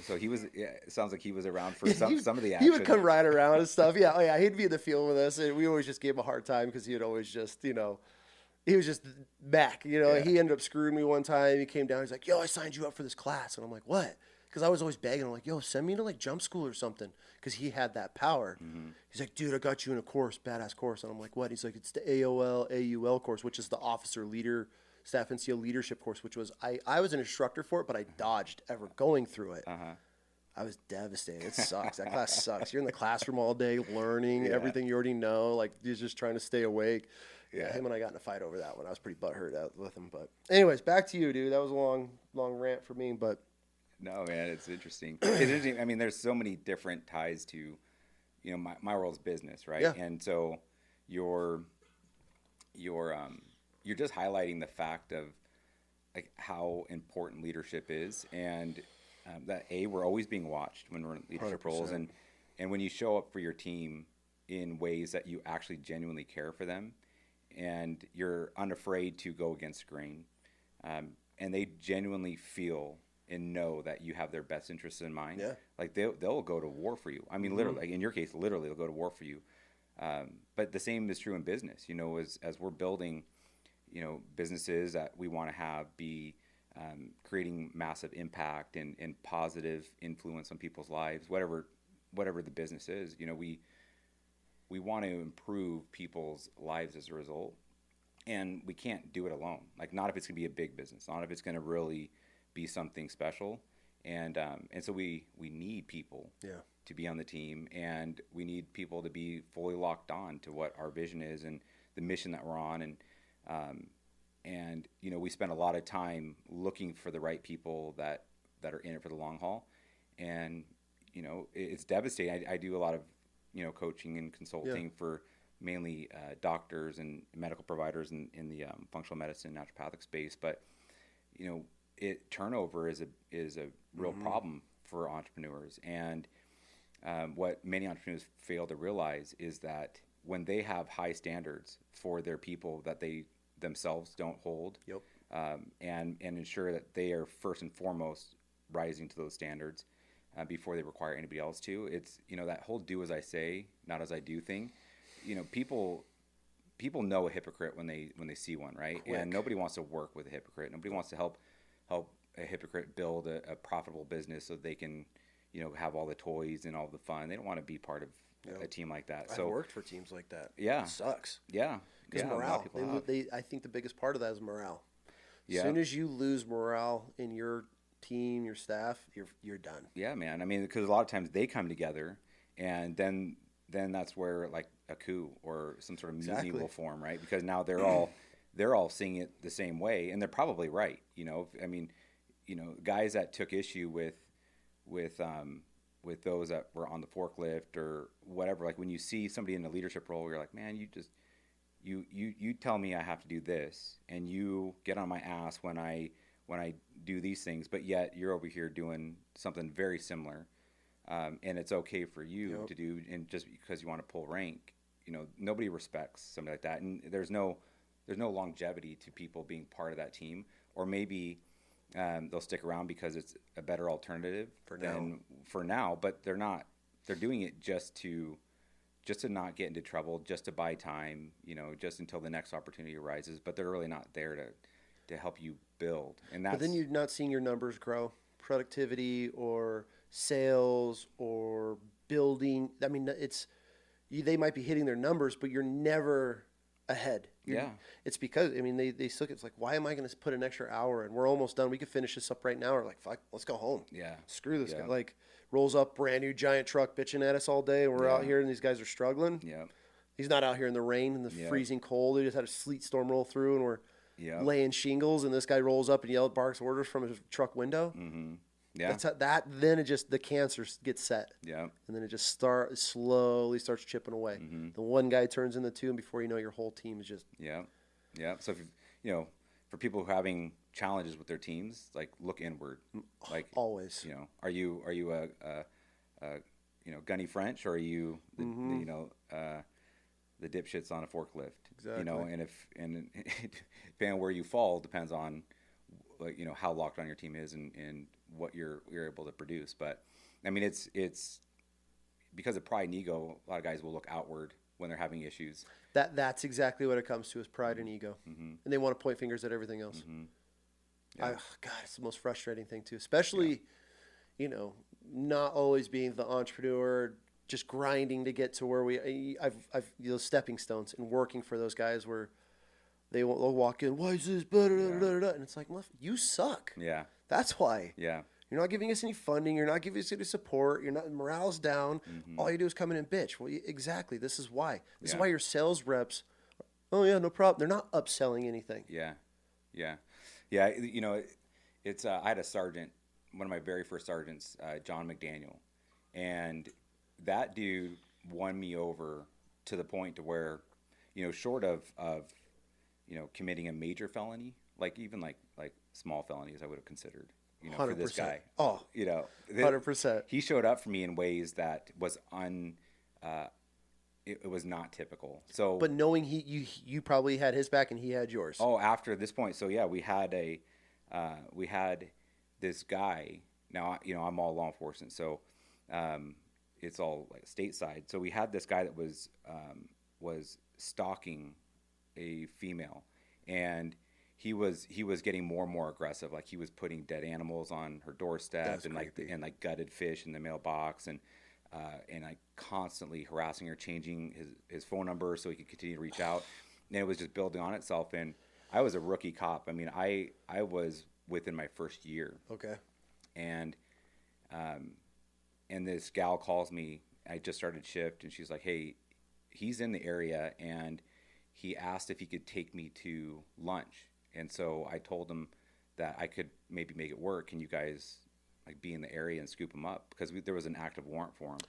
so he was. Yeah, it sounds like he was around for some of the action. He would come right around and stuff. Yeah, he'd be in the field with us, and we always just gave him a hard time because he would always just, he was just Mac. He ended up screwing me one time. He came down. He's like, "Yo, I signed you up for this class," and I'm like, "What?" Because I was always begging. I'm like, "Yo, send me to like jump school or something," because he had that power. He's like, "Dude, I got you in a course, badass course," and I'm like, "What?" He's like, "It's the AUL course, which is the officer leader." Staff NCO leadership course, which was I was an instructor for it, but I dodged ever going through it. I was devastated. It sucks. That class sucks. You're in the classroom all day learning everything you already know. Like, you're just trying to stay awake. Yeah, him and I got in a fight over that one. I was pretty butthurt out with him. But anyways, back to you, dude. That was a long rant for me. But no, man, it's interesting. It's interesting. I mean, there's so many different ties to, my world's business, right? Yeah. And so you're just highlighting the fact of like how important leadership is, and that we're always being watched when we're in leadership 100%. roles, and when you show up for your team in ways that you actually genuinely care for them, and you're unafraid to go against grain, and they genuinely feel and know that you have their best interests in mind. Yeah. Like they'll go to war for you. I mean, literally, like in your case, literally, they'll go to war for you. But the same is true in business. As we're building, businesses that we want to have be creating massive impact and positive influence on people's lives, whatever the business is. We want to improve people's lives as a result, and we can't do it alone. Like, not if it's going to be a big business, not if it's going to really be something special. And so we need people to be on the team, and we need people to be fully locked on to what our vision is and the mission that we're on. And we spend a lot of time looking for the right people that are in it for the long haul. And it's devastating. I do a lot of coaching and consulting for mainly doctors and medical providers in the functional medicine, naturopathic space. But turnover is a real problem for entrepreneurs. And what many entrepreneurs fail to realize is that when they have high standards for their people that they themselves don't hold, and ensure that they are first and foremost rising to those standards before they require anybody else to. It's that whole "do as I say, not as I do" thing. People know a hypocrite when they see one, right? Quick. And nobody wants to work with a hypocrite. Nobody wants to help a hypocrite build a profitable business so they can have all the toys and all the fun. They don't want to be part of a team like that. So I've worked for teams like that. Yeah. It sucks. Yeah. Because morale. I think the biggest part of that is morale. As soon as you lose morale in your team, your staff, you're done. Yeah, man. I mean, because a lot of times they come together, and then that's where like a coup or some sort of mutiny will form, right? Because now they're all seeing it the same way, and they're probably right. guys that took issue with those that were on the forklift or whatever. Like when you see somebody in a leadership role, you're like, man, you tell me I have to do this, and you get on my ass when I do these things, but yet you're over here doing something very similar, and it's okay for you to do, and just because you want to pull rank, nobody respects somebody like that, and there's no longevity to people being part of that team, or maybe they'll stick around because it's a better alternative for now, but they're not. They're doing it just to not get into trouble, just to buy time, just until the next opportunity arises. But they're really not there to help you build. And that's, but then you're not seeing your numbers grow, productivity or sales or building. I mean, they might be hitting their numbers, but you're never ahead. It's because, they still, it's like, why am I going to put an extra hour in? We're almost done. We could finish this up right now. Or like, fuck, let's go home. Yeah. Screw this guy. Like, rolls up, brand new giant truck bitching at us all day. And we're out here and these guys are struggling. Yeah. He's not out here in the rain and the freezing cold. They just had a sleet storm roll through and we're laying shingles. And this guy rolls up and barks orders from his truck window. Mm-hmm. Yeah. Then the cancer gets set. Yeah. And then it just slowly starts chipping away. Mm-hmm. The one guy turns into two, and before you know, your whole team is just. Yeah. Yeah. So if for people who are having challenges with their teams, like, look inward. Like, always. Are you a Gunny French, or are you the dipshits on a forklift? Exactly. And depending on where you fall depends on, like, how locked on your team is and what you're able to produce. But I mean, it's because of pride and ego. A lot of guys will look outward when they're having issues. That's exactly what it comes to, is pride and ego. Mm-hmm. And they want to point fingers at everything else. Mm-hmm. Yeah. God, it's the most frustrating thing too, especially, not always being the entrepreneur, just grinding to get to where I've those stepping stones and working for those guys where they'll walk in, why is this, and it's like, well, you suck. Yeah. That's why. Yeah. You're not giving us any funding. You're not giving us any support. Morale's down. Mm-hmm. All you do is come in and bitch. Well, exactly. This is why. This is Yeah. why your sales reps, oh yeah, no problem. They're not upselling anything. Yeah. Yeah. Yeah. It's I had a sergeant, one of my very first sergeants, John McDaniel, and that dude won me over to the point to where, short of committing a major felony, like even like small felonies, I would have considered, for this 100%. guy. Oh, 100%. He showed up for me in ways that was it was not typical. So, but knowing you probably had his back and he had yours. Oh, after this point, so yeah, we had this guy. Now, I'm all law enforcement, so it's all like stateside. So we had this guy that was stalking a female, and he was getting more and more aggressive. Like, he was putting dead animals on her doorstep, and like gutted fish in the mailbox, and like constantly harassing her, changing his phone number so he could continue to reach out. And it was just building on itself. And I was a rookie cop. I mean, I was within my first year. Okay. And this gal calls me. I just started shift, and she's like, "Hey, he's in the area, and he asked if he could take me to lunch." And so I told him that I could maybe make it work. Can you guys like be in the area and scoop him up? Because there was an active warrant for him.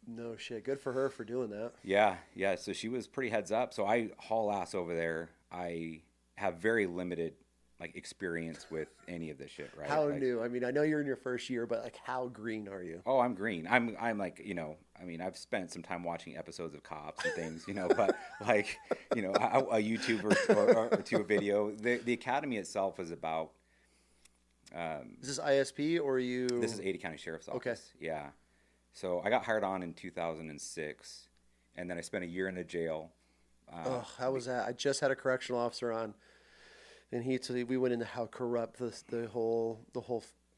No shit. Good for her for doing that. Yeah. So she was pretty heads up. So I haul ass over there. I have very limited like experience with any of this shit, right? How new? I mean, I know you're in your first year, but like, how green are you? Oh, I'm green. I'm like, I mean, I've spent some time watching episodes of Cops and things, but like, a YouTube or to a video. The academy itself is about. Is this ISP or you? This is Ada County Sheriff's Office. Okay. Yeah. So I got hired on in 2006, and then I spent a year in a jail. How was that? I just had a correctional officer on, and we went into how corrupt the whole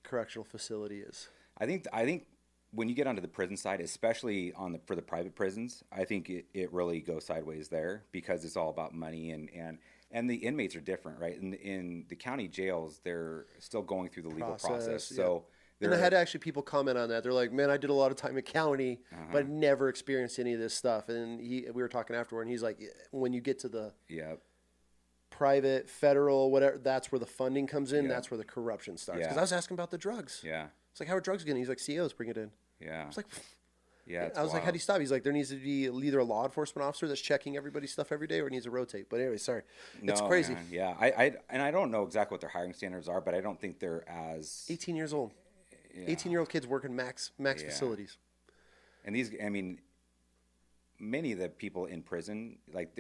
correctional facility is. I think when you get onto the prison side, especially for the private prisons, I think it really goes sideways there, because it's all about money and the inmates are different, right? In the county jails, they're still going through the legal process. Yeah. So and I had actually people comment on that. They're like, "Man, I did a lot of time in county, but never experienced any of this stuff." And we were talking afterward, and he's like, "When you get to the private, federal, whatever, that's where the funding comes in. Yeah. That's where the corruption starts. Yeah. Because I was asking about the drugs. Yeah. It's like, how are drugs getting? He's like, CEOs bring it in. Yeah. I was like, yeah. I was like, how do you stop? He's like, there needs to be either a law enforcement officer that's checking everybody's stuff every day, or it needs to rotate. But anyway, sorry, it's crazy. Man, yeah, I don't know exactly what their hiring standards are, but I don't think they're as 18 years old. Yeah. 18-year-old kids working max facilities. And these, I mean, many of the people in prison, like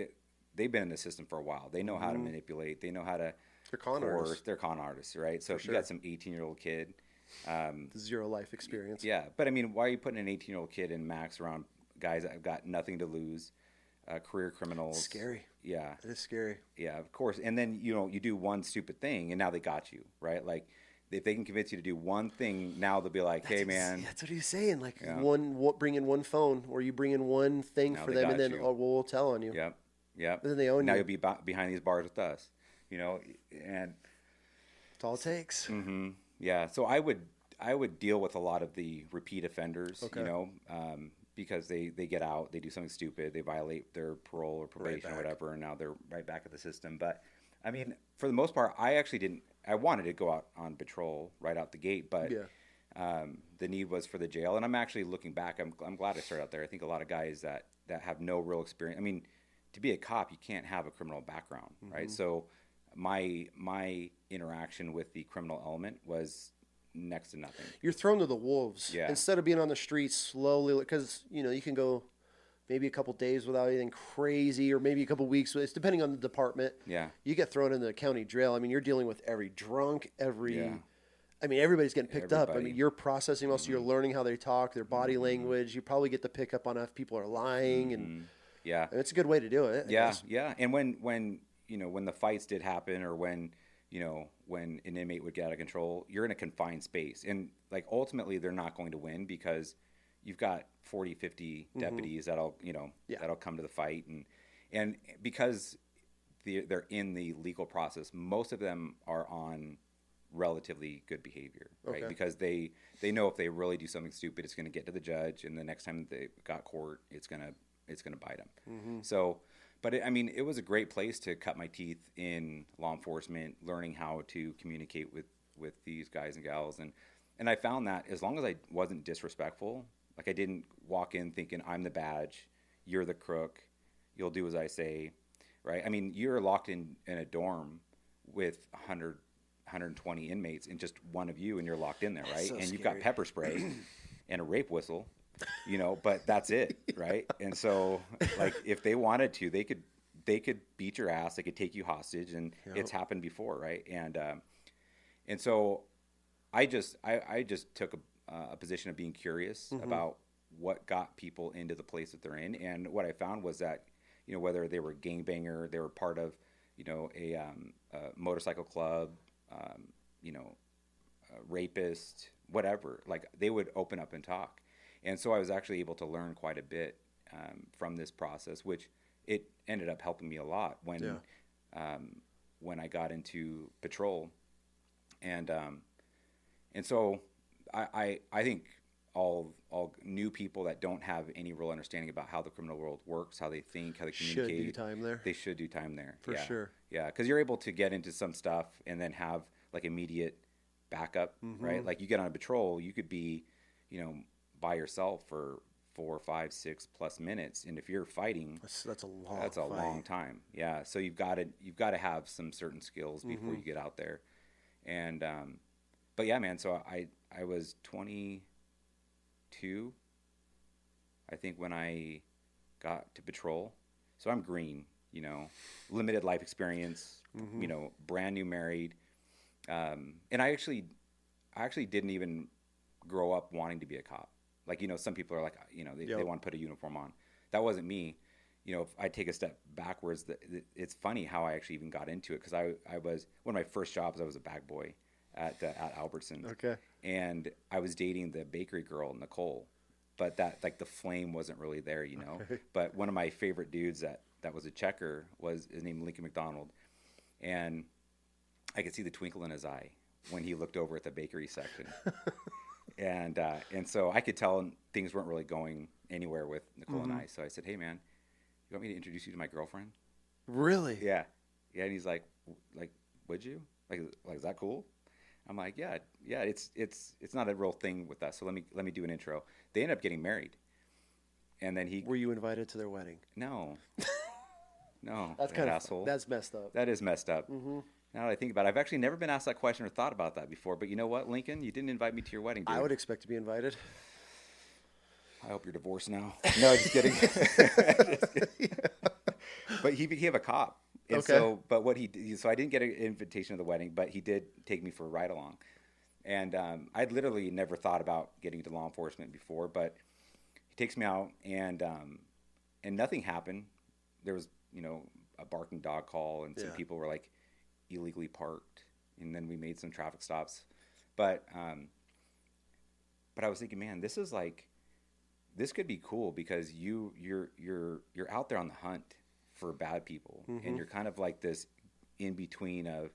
they've been in the system for a while. They know how to manipulate. They know how to. They're con artists. They're con artists, right? So if you got some 18-year-old kid. Zero life experience. Yeah, but I mean, why are you putting an 18-year-old kid in max around guys that have got nothing to lose, career criminals? Scary. Yeah, it is scary. Yeah, of course. And then you do one stupid thing, and now they got you, right? Like if they can convince you to do one thing, now they'll be like, "Hey, man." That's what he's saying. Like bring in one phone, or you bring in one thing now for them, and then we'll tell on you. Yep. Yep. And then they own now you. You'll be behind these bars with us, and that's all it takes. Mm-hmm. Yeah. So I would deal with a lot of the repeat offenders, because they get out, they do something stupid, they violate their parole or probation or whatever, and now they're right back at the system. But I mean, for the most part, I wanted to go out on patrol right out the gate, but the need was for the jail. And I'm actually looking back, I'm glad I started out there. I think a lot of guys that have no real experience. I mean, to be a cop, you can't have a criminal background, right? So my interaction with the criminal element was next to nothing. You're thrown to the wolves. Yeah. Instead of being on the streets slowly, because you can go maybe a couple days without anything crazy, or maybe a couple weeks. It's depending on the department. Yeah. You get thrown into the county jail. I mean, you're dealing with every drunk, I mean, everybody's getting picked up. I mean, you're processing most. You're learning how they talk, their body language. You probably get to pick up on if people are lying, and it's a good way to do it. I guess. Yeah. And when the fights did happen, or when an inmate would get out of control, you're in a confined space. And like ultimately they're not going to win, because you've got 40, 50 deputies that'll come to the fight. And because they're in the legal process, most of them are on relatively good behavior, right? Okay. Because they know if they really do something stupid, it's going to get to the judge, and the next time they got court, it's going to bite them. So, but it was a great place to cut my teeth in law enforcement, learning how to communicate with these guys and gals. And I found that as long as I wasn't disrespectful, like I didn't walk in thinking I'm the badge, you're the crook, you'll do as I say, right? I mean, you're locked in a dorm with 100, 120 inmates and just one of you, and you're locked in there, right? So and you've got pepper spray and a rape whistle. But that's it, right? And so, like, if they wanted to, they could beat your ass. They could take you hostage, and it's happened before, right? And so, I just took a position of being curious about what got people into the place that they're in. And what I found was that, whether they were a gangbanger, they were part of, a motorcycle club, a rapist, whatever, like they would open up and talk. And so I was actually able to learn quite a bit from this process, which it ended up helping me a lot when I got into patrol. And so I think all new people that don't have any real understanding about how the criminal world works, how they think, how they communicate, should do time there. They should do time there. For sure. Yeah, because you're able to get into some stuff and then have like immediate backup, right? Like you get on a patrol, you could be, by yourself for 4, 5, 6+ minutes, and if you're fighting, that's a long time. Yeah, so you've got to have some certain skills before you get out there. And but yeah, man. So I was 22, I think, when I got to patrol. So I'm green, limited life experience, brand new married, and I actually didn't even grow up wanting to be a cop. Like, some people are like, they want to put a uniform on. That wasn't me. If I take a step backwards, it's funny how I actually even got into it, because I was, one of my first jobs, I was a bag boy at Albertsons. Okay. And I was dating the bakery girl, Nicole, but that, like, the flame wasn't really there, Okay. But one of my favorite dudes that was a checker was his name, Lincoln McDonald. And I could see the twinkle in his eye when he looked over at the bakery section. And so I could tell things weren't really going anywhere with Nicole and I. So I said, "Hey, man, you want me to introduce you to my girlfriend?" Really? Yeah. Yeah, and he's like, would you? Like, is that cool? I'm like, yeah. It's not a real thing with us. So let me do an intro. They ended up getting married, and then Were you invited to their wedding? No, no. That's kind of asshole. That's messed up. That is messed up. Mm-hmm. Now that I think about it, I've actually never been asked that question or thought about that before. But you know what, Lincoln? You didn't invite me to your wedding, dude. I would expect to be invited. I hope you're divorced now. No, just kidding. Just kidding. But he became a cop. And okay. So I didn't get an invitation to the wedding, but he did take me for a ride along. And I'd literally never thought about getting into law enforcement before, but he takes me out, and nothing happened. There was, a barking dog call, and some people were like illegally parked, and then we made some traffic stops. But I was thinking, man, this could be cool because you're out there on the hunt for bad people, mm-hmm. and you're kind of like this in between of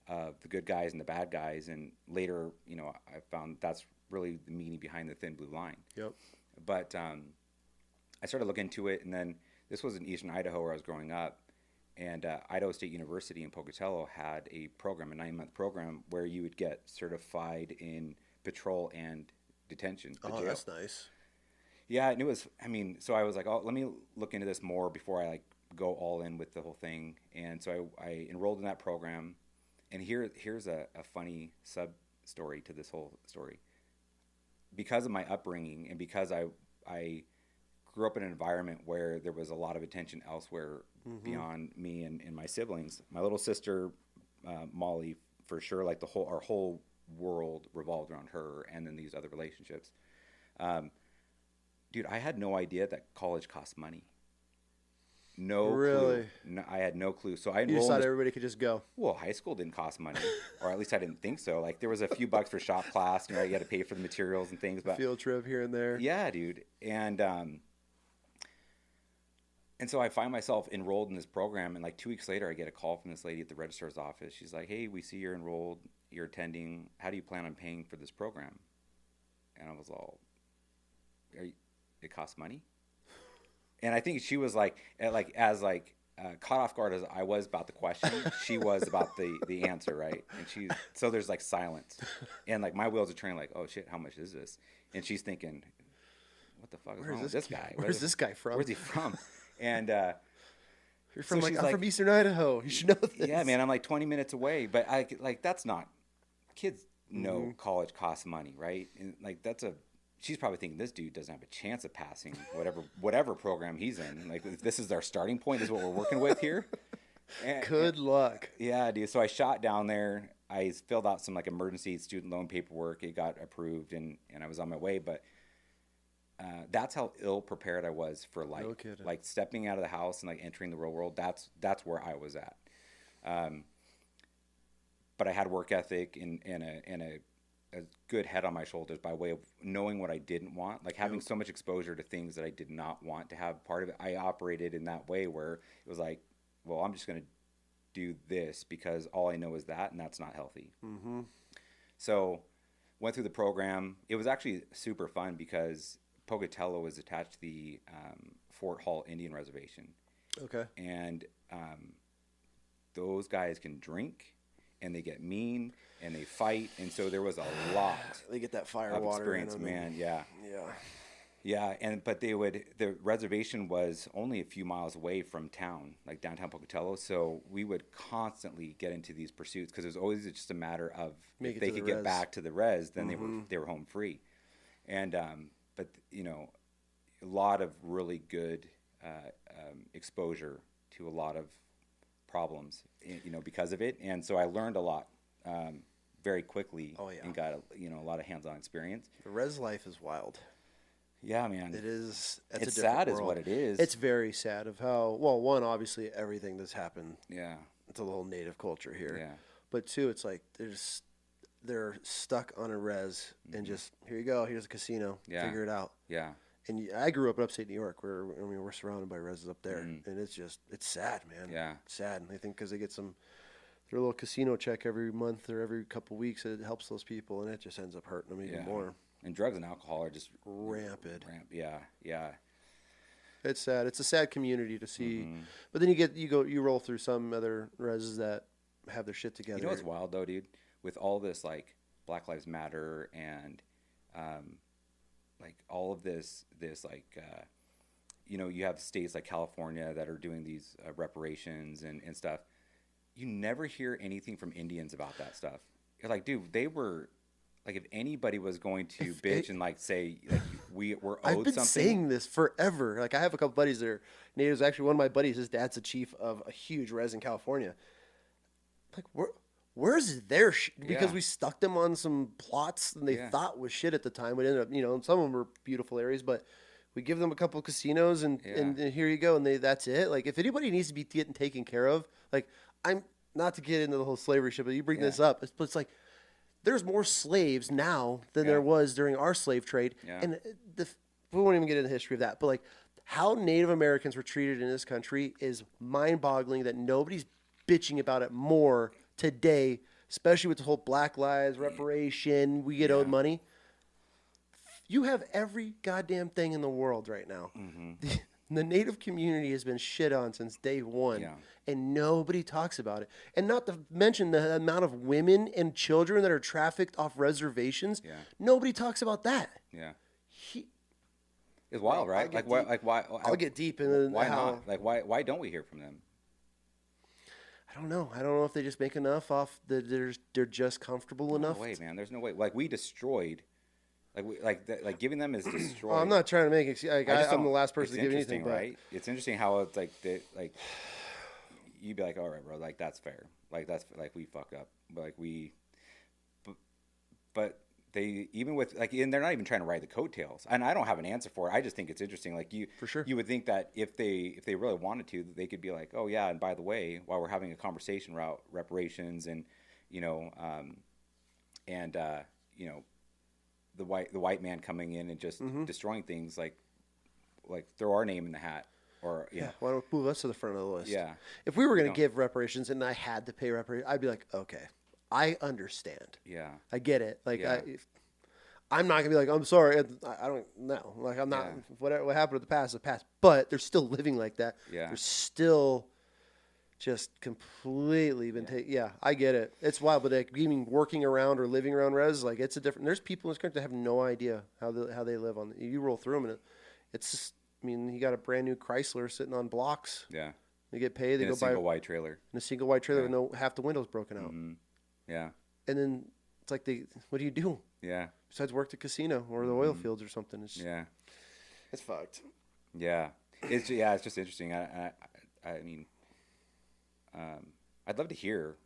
the good guys and the bad guys. And later, I found that's really the meaning behind the thin blue line. Yep. But I started looking into it, and then this was in Eastern Idaho where I was growing up, and Idaho State University in Pocatello had a 9-month program where you would get certified in patrol and detention. Oh, jail. That's nice. Yeah, and it was. So I was like, oh, let me look into this more before I go all in with the whole thing. And so I enrolled in that program. And here's a funny sub story to this whole story. Because of my upbringing, and because I grew up in an environment where there was a lot of attention elsewhere, mm-hmm. beyond me and my siblings. My little sister, Molly, for sure, like our whole world revolved around her, and then these other relationships. Dude, I had no idea that college costs money. No really? Clue. No, I had no clue. So I enrolled. You just thought everybody could just go. Well, high school didn't cost money, or at least I didn't think so. Like there was a few bucks for shop class, you had to pay for the materials and things. But field trip here and there. Yeah, dude. And so I find myself enrolled in this program, and like 2 weeks later, I get a call from this lady at the registrar's office. She's like, "Hey, we see you're enrolled. You're attending. How do you plan on paying for this program?" And I was all, "It costs money." And I think she was like caught off guard as I was about the question, she was about the answer, right? And so there's like silence, and like my wheels are turning, like, oh shit, how much is this? And she's thinking, what the fuck is wrong with this guy? Where's this guy from? Where's he from? And you're from I'm from Eastern Idaho. You should know this. Yeah, man, I'm like 20 minutes away, but that's not. Kids know mm-hmm. college costs money, right? And like she's probably thinking this dude doesn't have a chance of passing whatever program he's in. Like if this is our starting point, this is what we're working with here. Good luck. Yeah, dude. So I shot down there. I filled out some like emergency student loan paperwork. It got approved, and I was on my way. But that's how ill prepared I was for life. No kidding. Like stepping out of the house and like entering the real world. That's where I was at. But I had work ethic and a good head on my shoulders by way of knowing what I didn't want, like having so much exposure to things that I did not want to have part of it. I operated in that way where it was like, well, I'm just going to do this because all I know is that, and that's not healthy. Mm-hmm. So went through the program. It was actually super fun because Pocatello is attached to the Fort Hall Indian Reservation. Okay. And those guys can drink, and they get mean, and they fight, and so there was a lot. They get that fire of water experience, in them. man. Yeah. Yeah. But the reservation was only a few miles away from town, like downtown Pocatello. So we would constantly get into these pursuits because it was always just a matter of if they could get back to the res, then mm-hmm. they were home free. And but a lot of really good exposure to a lot of problems, because of it. And so I learned a lot very quickly. Oh, yeah. And got a lot of hands-on experience. The res life is wild. Yeah, man. It is. It's sad is what it is. It's very sad of how, well, one, obviously everything that's happened. Yeah. To the whole native culture here. Yeah. But two, it's like they're stuck on a res and just, here you go, here's a casino. Yeah. Figure it out. Yeah. And I grew up in upstate New York where, we're surrounded by reses up there. Mm. And it's sad, man. Yeah. It's sad. And I think because they get their little casino check every month or every couple of weeks, it helps those people, and it just ends up hurting them even more. And drugs and alcohol are just rampant. Yeah. It's sad. It's a sad community to see. Mm-hmm. But then you roll through some other reses that have their shit together. You know what's wild though, dude? With all this like Black Lives Matter and like all of this like you have states like California that are doing these reparations and stuff. You never hear anything from Indians about that stuff. You're like, dude, they were like, if anybody was going to bitch and like say like we're owed I've been something. saying this forever. Like I have a couple buddies that are natives. Actually, one of my buddies, his dad's a chief of a huge res in California. Like where's their shit? Because we stuck them on some plots and they thought was shit at the time. It ended up, some of them were beautiful areas, but we give them a couple of casinos and here you go. And that's it. Like if anybody needs to be getting taken care of, like I'm not to get into the whole slavery shit, but you bring this up. It's like there's more slaves now than there was during our slave trade. Yeah. And we won't even get into the history of that. But like how Native Americans were treated in this country is mind-boggling that nobody's bitching about it more today, especially with the whole Black Lives, reparation, we get owed money. You have every goddamn thing in the world right now. Mm-hmm. The Native community has been shit on since day one, and nobody talks about it. And not to mention the amount of women and children that are trafficked off reservations. Yeah. Nobody talks about that. Yeah. It's wild, right? Like why? I'll get deep in why not? Like why don't we hear from them? I don't know. I don't know if they just make enough off they're just comfortable enough. No way, man. There's no way. Like we destroyed. Like giving them is destroyed. I'm not trying to make it. I'm the last person to give anything, right? It's interesting how it's like you'd be like, all right, bro, like that's fair. Like that's like we fuck up, but they even with like, and they're not even trying to ride the coattails. And I don't have an answer for it. I just think it's interesting. Like for sure, you would think that if they really wanted to, they could be like, oh yeah, and by the way, while we're having a conversation about reparations and the white man coming in and just destroying things, like throw our name in the hat, or why don't we move us to the front of the list? Yeah, if we were going to give reparations and I had to pay reparations, I'd be like, okay, I understand. Yeah, I get it. Like I'm not gonna be like, I'm sorry, I don't know. Like I'm not. What happened to the past is the past, but they're still living like that. Yeah, they're still just completely been taken. Yeah, I get it. It's wild, but like even working around or living around res, like it's a different. There's people in this country that have no idea how they live on. You roll through them, and it's just. I mean, you got a brand new Chrysler sitting on blocks. Yeah, they get paid. They go buy a single white trailer. In a single white trailer, with half the windows broken out. Mm-hmm. Yeah, and then it's like what do you do? Yeah, besides work the casino or the oil fields or something. It's fucked. Yeah, it's just interesting. I mean. I'd love to hear.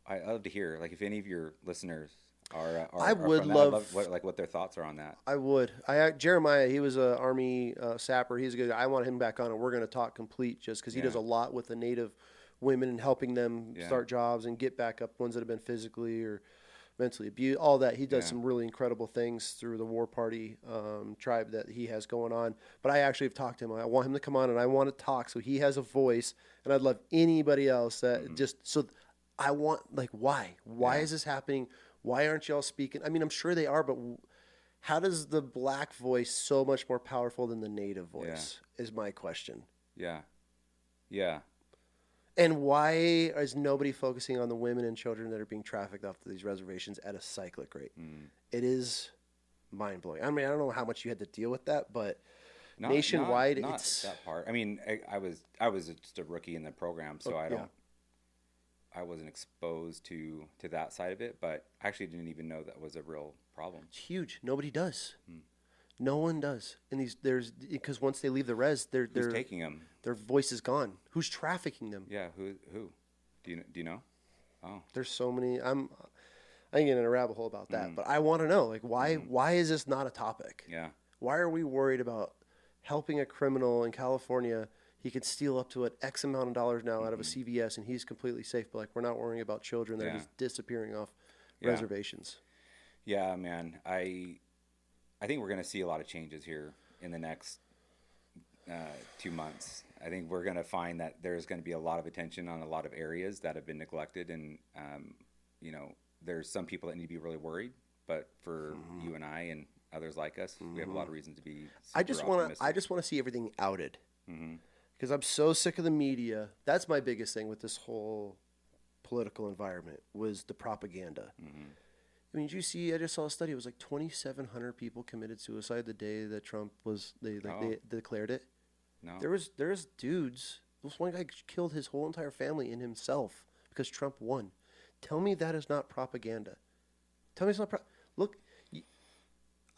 Like if any of your listeners are I would love what their thoughts are on that. I would. Jeremiah, he was a Army sapper. He's a good guy. I want him back on, and we're going to talk complete just because he does a lot with the Native women and helping them start jobs and get back up, ones that have been physically or mentally abused, all that. He does some really incredible things through the War Party tribe that he has going on. But I actually have talked to him. I want him to come on, and I want to talk so he has a voice. And I'd love anybody else that just so I want why is this happening? Why aren't y'all speaking? I mean, I'm sure they are, but how does the black voice so much more powerful than the Native voice? Is my question. Yeah, yeah. And why is nobody focusing on the women and children that are being trafficked off to these reservations at a cyclic rate? It is mind-blowing. I mean, I don't know how much you had to deal with that, but nationwide, not it's that part. I mean, I was just a rookie in the program, so I wasn't exposed to that side of it, but I actually didn't even know that was a real problem. It's huge. Nobody does. No one does. And because once they leave the res, they're taking them. Their voice is gone. Who's trafficking them? Yeah, who? Do you know? Oh, there's so many. I ain't getting in a rabbit hole about that, but I want to know why is this not a topic? Yeah. Why are we worried about helping a criminal in California? He could steal up to an X amount of dollars now out of a CVS, and he's completely safe. But we're not worrying about children that are just disappearing off reservations. Yeah, man. I think we're going to see a lot of changes here in the next 2 months. I think we're going to find that there's going to be a lot of attention on a lot of areas that have been neglected, and there's some people that need to be really worried. But for you and I and others like us. We have a lot of reasons to be. I just want to see everything outed. Because I'm so sick of the media. That's my biggest thing with this whole political environment was the propaganda. I mean, did you see? I just saw a study. It was like 2,700 people committed suicide the day that Trump was they declared it. No, there's dudes. This one guy killed his whole entire family and himself because Trump won. Tell me that is not propaganda. Tell me it's not. Look,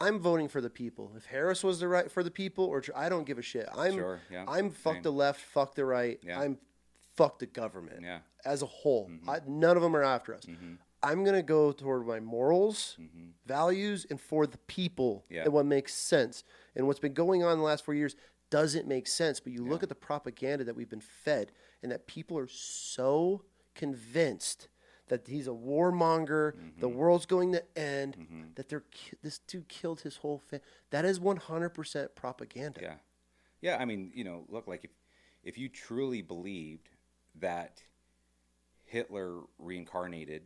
I'm voting for the people. If Harris was the right for the people, or I don't give a shit. I'm fuck the left, fuck the right. Yeah. I'm fuck the government as a whole. None of them are after us. I'm going to go toward my morals, values, and for the people and what makes sense. And what's been going on in the last 4 years doesn't make sense. But you look at the propaganda that we've been fed and that people are so convinced that he's a warmonger, the world's going to end, that this dude killed his whole family. That is 100% propaganda. Yeah. Yeah, I mean, look, like if you truly believed that Hitler reincarnated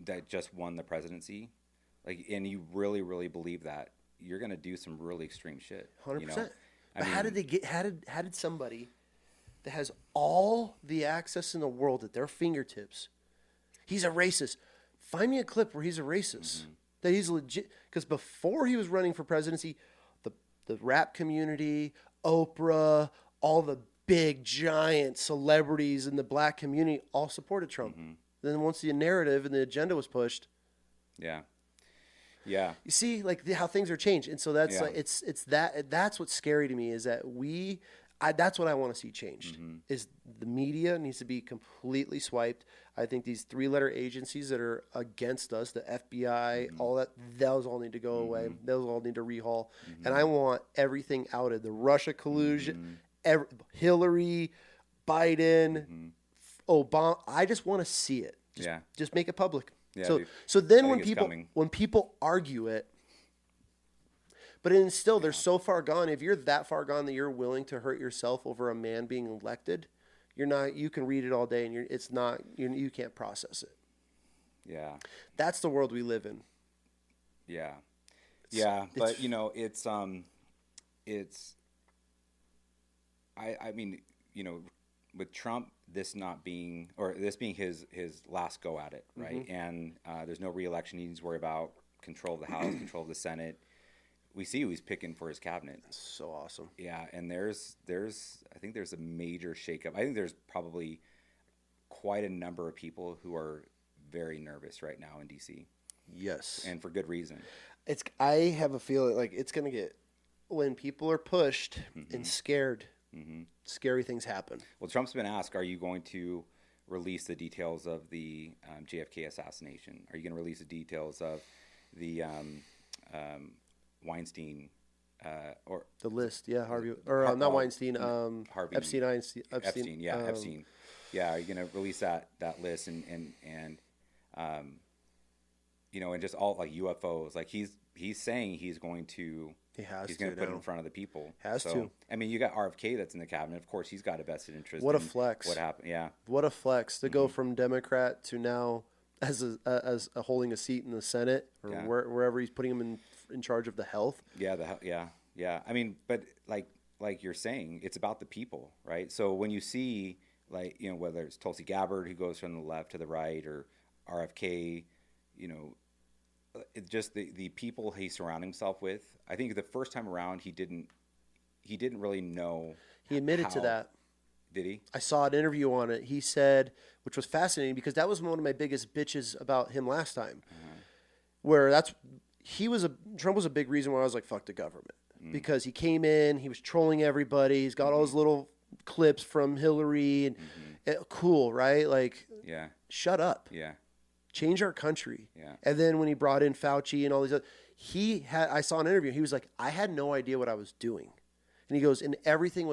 that just won the presidency, like, and you really, really believe that, you're going to do some really extreme shit. 100%. But how did somebody that has all the access in the world at their fingertips, he's a racist. Find me a clip where he's a racist. That he's legit. Because before he was running for presidency, the rap community, Oprah, all the big, giant celebrities in the black community all supported Trump. Then once the narrative and the agenda was pushed. Yeah. Yeah. You see, like, how things are changed. And so that's like, that's what's scary to me is that that's what I want to see changed is the media needs to be completely swiped. I think these 3-letter agencies that are against us, the FBI, all that, those all need to go away. Those all need to rehaul. And I want everything outed. The Russia collusion, Hillary, Biden, Obama. I just want to see it. Just make it public. Yeah, so then when people argue it, but still they're so far gone. If you're that far gone that you're willing to hurt yourself over a man being elected, you're not. You can read it all day, and it's not. You can't process it. Yeah, that's the world we live in. Yeah, but it's. I mean, with Trump, this being his last go at it, right? And there's no re-election he needs to worry about. Control of the House, control of the Senate. We see who he's picking for his cabinet. So awesome. Yeah, and I think there's a major shakeup. I think there's probably quite a number of people who are very nervous right now in DC. Yes, and for good reason. I have a feeling like it's gonna get when people are pushed and scared. Scary things happen. Well, Trump's been asked, are you going to release the details of the JFK assassination? Are you going to release the details of the Weinstein or the list? Yeah, Harvey or not Weinstein. Harvey Epstein. Yeah, Epstein. Yeah, are you going to release that list and and just all like UFOs? Like he's saying he's going to. He's going to put it in front of the people. Has to. I mean, you got RFK that's in the cabinet. Of course, he's got a vested interest. What a flex! What happened? Yeah. What a flex to go from Democrat to now as holding a seat in the Senate or wherever he's putting him in charge of the health. Yeah. I mean, but like you're saying, it's about the people, right? So when you see whether it's Tulsi Gabbard who goes from the left to the right or RFK, it's just the people he surrounded himself with. I think the first time around he didn't really know. He admitted to that. Did he? I saw an interview on it. He said, which was fascinating because that was one of my biggest bitches about him last time. Where Trump was a big reason why I was like, fuck the government. Because he came in, he was trolling everybody. He's got all his little clips from Hillary and cool, right? Like, shut up. Yeah. Change our country. Yeah. And then when he brought in Fauci and all these other, I saw an interview. He was like, I had no idea what I was doing. And he goes, and everything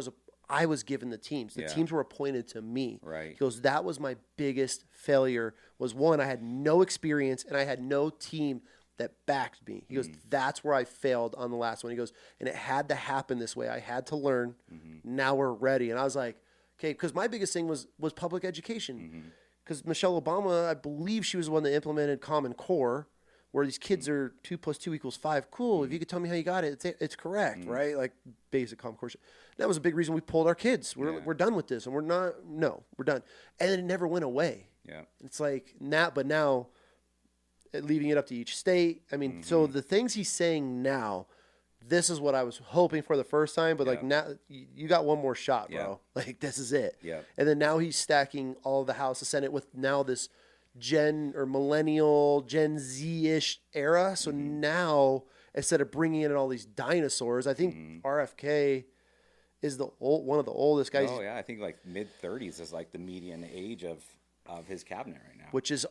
I was given the teams. The teams were appointed to me. Right. He goes, that was my biggest failure was one, I had no experience and I had no team that backed me. He goes, that's where I failed on the last one. He goes, and it had to happen this way. I had to learn. Now we're ready. And I was like, okay, because my biggest thing was public education. Because Michelle Obama, I believe she was the one that implemented Common Core, where these kids are 2 + 2 = 5. Cool. If you could tell me how you got it, it's correct, right? Like basic common core shit. That was a big reason we pulled our kids. We're done with this, and we're done. And then it never went away. Yeah. It's like now, leaving it up to each state. I mean, so the things he's saying now, this is what I was hoping for the first time, but like now you got one more shot, bro. Like this is it. Yeah. And then now he's stacking all of the House, the Senate with now this Gen or millennial, Gen Z-ish era. So now instead of bringing in all these dinosaurs, I think RFK is one of the oldest guys. Oh yeah, I think like mid-30s is like the median age of his cabinet right now. Which is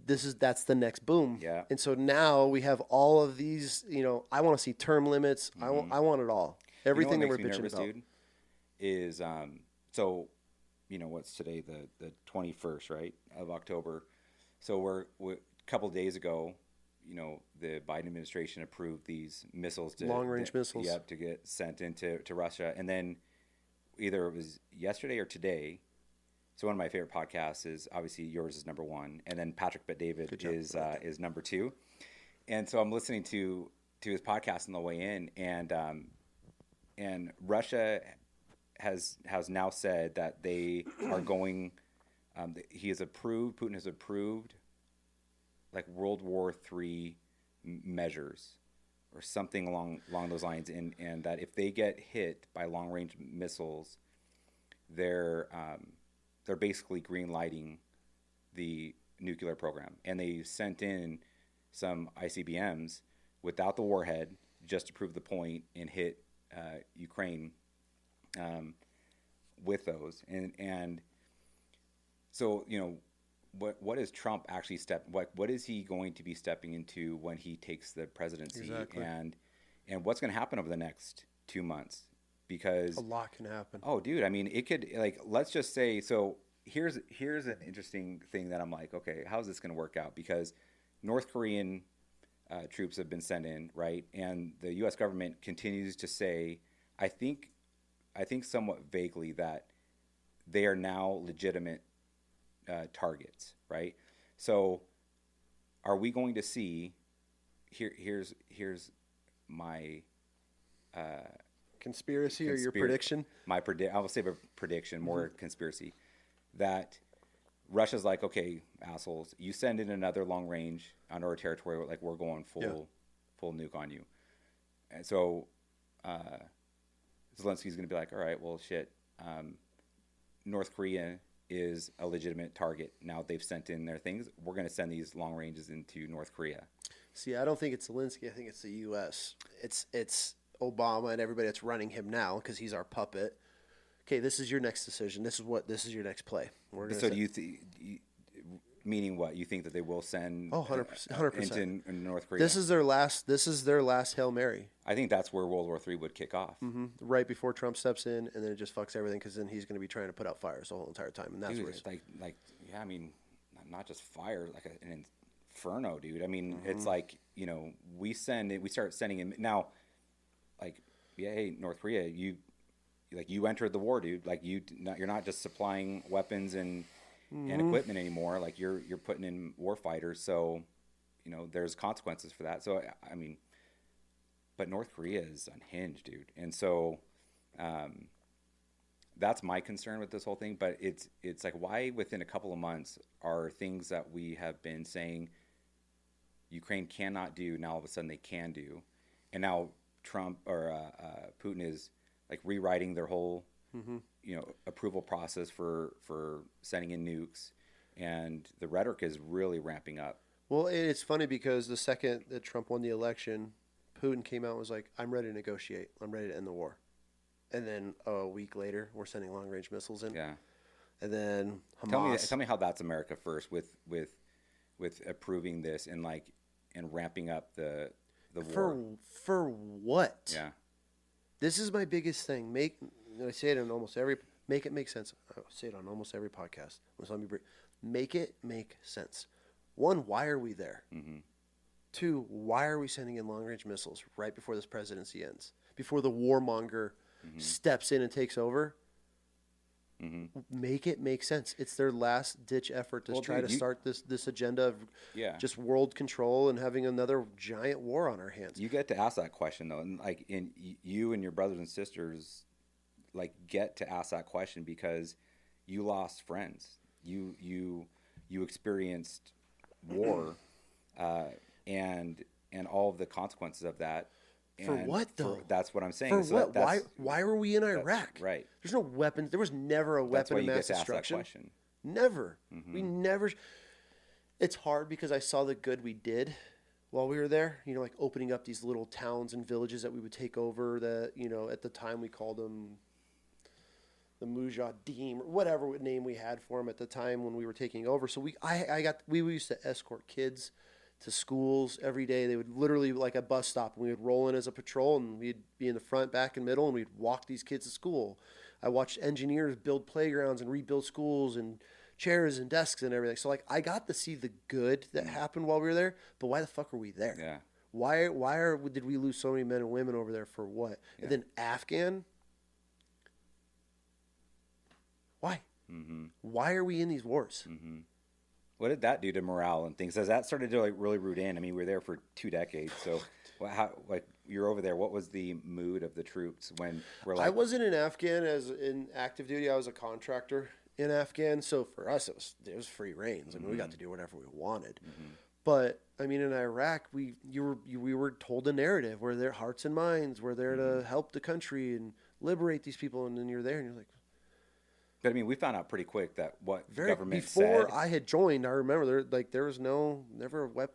that's the next boom. Yeah. And so now we have all of these, I want to see term limits. I want it all. Everything that we're bitching about. Dude, is so what's today, the 21st, right, of October. So we're a couple of days ago, the Biden administration approved these missiles long-range missiles. Yep, to get sent into Russia. And then either it was yesterday or today. So one of my favorite podcasts is obviously yours is number 1, and then Patrick Bet-David is number 2. And so I'm listening to his podcast on the way in, and Russia has now said that they are going. Putin has approved like World War III measures or something along those lines, and that if they get hit by long range missiles, they're basically green lighting the nuclear program. And they sent in some ICBMs without the warhead just to prove the point and hit Ukraine with those. And so, what is Trump actually what is he going to be stepping into when he takes the presidency? Exactly. And what's going to happen over the next 2 months? Because a lot can happen. Oh, dude, I mean, it could, like, let's just say, so here's an interesting thing that I'm like, okay, how's this going to work out? Because North Korean troops have been sent in, right? And the U.S. government continues to say, I think somewhat vaguely, that they are now legitimate targets, right? So are we going to see, here's my conspiracy or your prediction? I will say a prediction, more conspiracy, that Russia's like, okay, assholes, you send in another long range onto our territory, like we're going full nuke on you. And so Zelensky's going to be like, all right, well, shit, North Korea is a legitimate target. Now they've sent in their things. We're going to send these long ranges into North Korea. See, I don't think it's Zelensky. I think it's the U.S. It's Obama and everybody that's running him now, because he's our puppet. Okay, this is your next decision. This is your next play. So do you meaning what? You think that they will send 100% into North Korea? This is their last Hail Mary. I think that's where World War III would kick off. Mm-hmm. Right before Trump steps in, and then it just fucks everything, because then he's going to be trying to put out fires the whole entire time, and that's dude, where it's I mean, not just fire, like an inferno, dude. I mean, it's like, we start sending in now, like, yeah, hey, North Korea, you entered the war, dude. Like you're not just supplying weapons and equipment anymore. Like you're putting in war fighters. So, there's consequences for that. So, I mean, but North Korea is unhinged, dude. And so, that's my concern with this whole thing. But it's like, why within a couple of months are things that we have been saying Ukraine cannot do, now all of a sudden they can do. And now Trump or Putin is like rewriting their whole, approval process for sending in nukes, and the rhetoric is really ramping up. Well, it's funny because the second that Trump won the election, Putin came out and was like, "I'm ready to negotiate. I'm ready to end the war." And then a week later, we're sending long-range missiles in. Yeah. And then Hamas. Tell me how that's America first with approving this and ramping up the war. For what? Yeah. This is my biggest thing. I say it on almost every. Make it make sense. I say it on almost every podcast. Make it make sense. One, why are we there? Mm-hmm. Two, why are we sending in long-range missiles right before this presidency ends? Before the warmonger steps in and takes over? Make it make sense. It's their last ditch effort to try to start this agenda of just world control and having another giant war on our hands. You get to ask that question though, and like you and your brothers and sisters like get to ask that question because you lost friends. You experienced war, and all of the consequences of that. For what though? That's what I'm saying. For what? Why were we in Iraq? Right. There's no weapons. There was never a weapon of mass destruction. Never. We never. It's hard because I saw the good we did while we were there. You know, like opening up these little towns and villages that we would take over. That, you know, at the time we called them the Mujahideen or whatever name we had for them at the time when we were taking over. So we used to escort kids to schools every day. They would literally, like a bus stop, and we would roll in as a patrol, and we'd be in the front, back, and middle, and we'd walk these kids to school. I watched engineers build playgrounds and rebuild schools and chairs and desks and everything. So like I got to see the good that happened while we were there, but why the fuck are we there? Yeah. Why did we lose so many men and women over there for what? Yeah. And then Afghan. Why? Why are we in these wars? What did that do to morale and things? As that started to like really root in, I mean, we were there for 2 decades. So, how like you're over there? What was the mood of the troops when we're like? I wasn't in Afghan as in active duty. I was a contractor in Afghan. So for us, it was free reins. I mean, we got to do whatever we wanted. But I mean, in Iraq, we were told a narrative. We're their hearts and minds. We're there to help the country and liberate these people. And then you're there, and you're like. But I mean, we found out pretty quick that what government before said. I had joined, I remember there was never a weapon.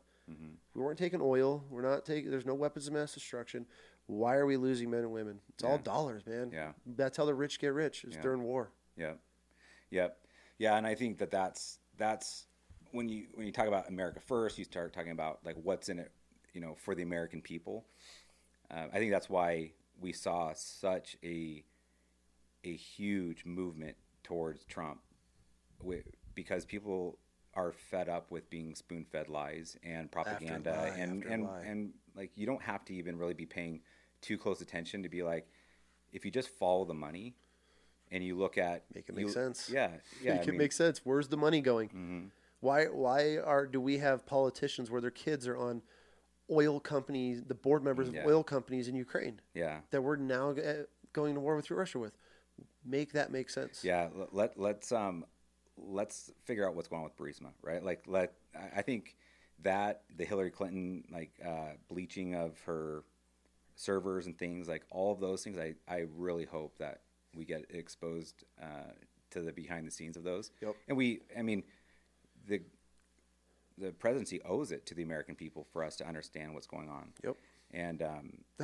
We weren't taking oil. We're not taking. There's no weapons of mass destruction. Why are we losing men and women? It's all dollars, man. Yeah, that's how the rich get rich. It's during war. Yeah. And I think that's when you talk about America first, you start talking about like what's in it, you know, for the American people. I think that's why we saw such a huge movement towards Trump, because people are fed up with being spoon-fed lies and propaganda, and like you don't have to even really be paying too close attention to be like, if you just follow the money and you look at make it make sense. Make it make sense. Where's the money going? Why do we have politicians where their kids are on oil companies, the board members of oil companies in Ukraine? That we're now going to war with Russia with. Make that make sense. Yeah, let's figure out what's going on with Burisma, right? Like I think that the Hillary Clinton bleaching of her servers and things, like all of those things, I really hope that we get exposed to the behind the scenes of those. Yep. And the presidency owes it to the American people for us to understand what's going on. Yep. And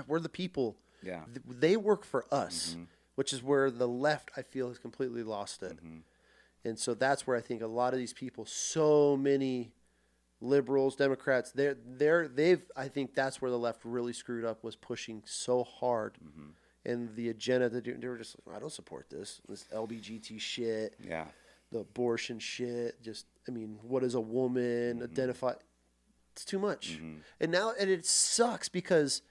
we're the people. Yeah. They work for us. Which is where the left, I feel, has completely lost it. And so that's where I think a lot of these people, so many liberals, Democrats, I think that's where the left really screwed up, was pushing so hard. And the agenda, they were just like, I don't support this LBGT shit, the abortion shit. Just, I mean, what is a woman identify? It's too much. And it sucks because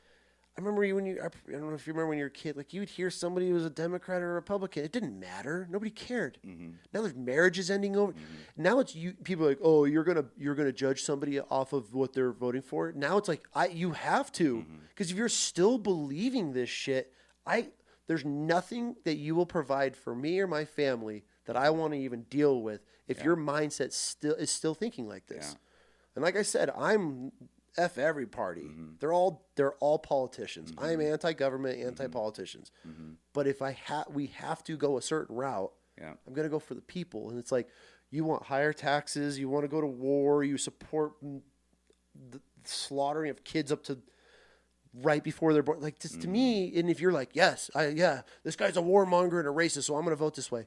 I remember I don't know if you remember when you were a kid, like you would hear somebody who was a Democrat or a Republican. It didn't matter. Nobody cared. Now there's marriages ending over. Now it's you. People are like, oh, you're gonna judge somebody off of what they're voting for. Now it's like you have to, because if you're still believing this shit, there's nothing that you will provide for me or my family that I want to even deal with if your mindset is still thinking like this. And like I said, I'm F every party. They're all politicians. I am anti-government, anti-politicians. But if we have to go a certain route, I'm going to go for the people. And it's like, you want higher taxes, you want to go to war, you support the slaughtering of kids up to right before they're born. Like, just to me, and if you're like, yes, this guy's a warmonger and a racist, so I'm going to vote this way.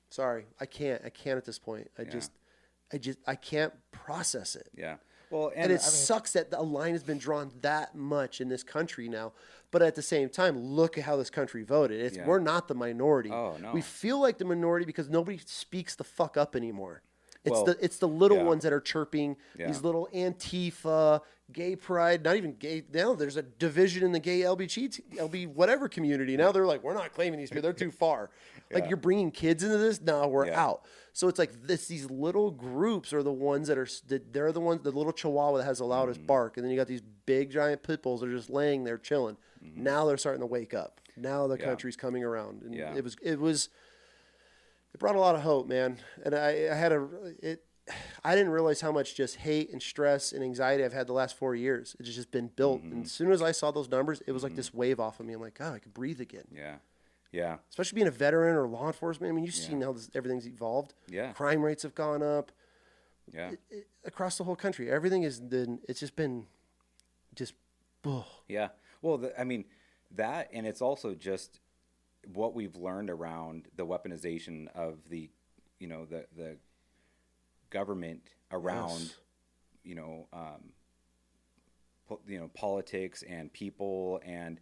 Sorry, I can't at this point. I can't process it. Well, and it sucks that a line has been drawn that much in this country now. But at the same time, look at how this country voted. We're not the minority. Oh, no. We feel like the minority because nobody speaks the fuck up anymore. It's the little yeah. ones that are chirping these little Antifa, gay pride, not even gay. Now there's a division in the gay LB whatever community. Now they're like, we're not claiming these people. They're too far. Like you're bringing kids into this. No, we're out. So it's like these little groups are the ones they're the ones, the little Chihuahua that has the loudest bark. And then you got these big giant pit bulls that are just laying there chilling. Now they're starting to wake up. Now the country's coming around. And it brought a lot of hope, man. And I didn't realize how much just hate and stress and anxiety I've had the last 4 years. It's just been built. And as soon as I saw those numbers, it was like this wave off of me. I'm like, God, I can breathe again. Yeah. Yeah. Especially being a veteran or law enforcement. I mean, you've seen how everything's evolved. Yeah. Crime rates have gone up. Yeah. Across the whole country. Everything it's just been ugh. Yeah. Well, I mean, that, and it's also just what we've learned around the weaponization of the government around, politics and people, and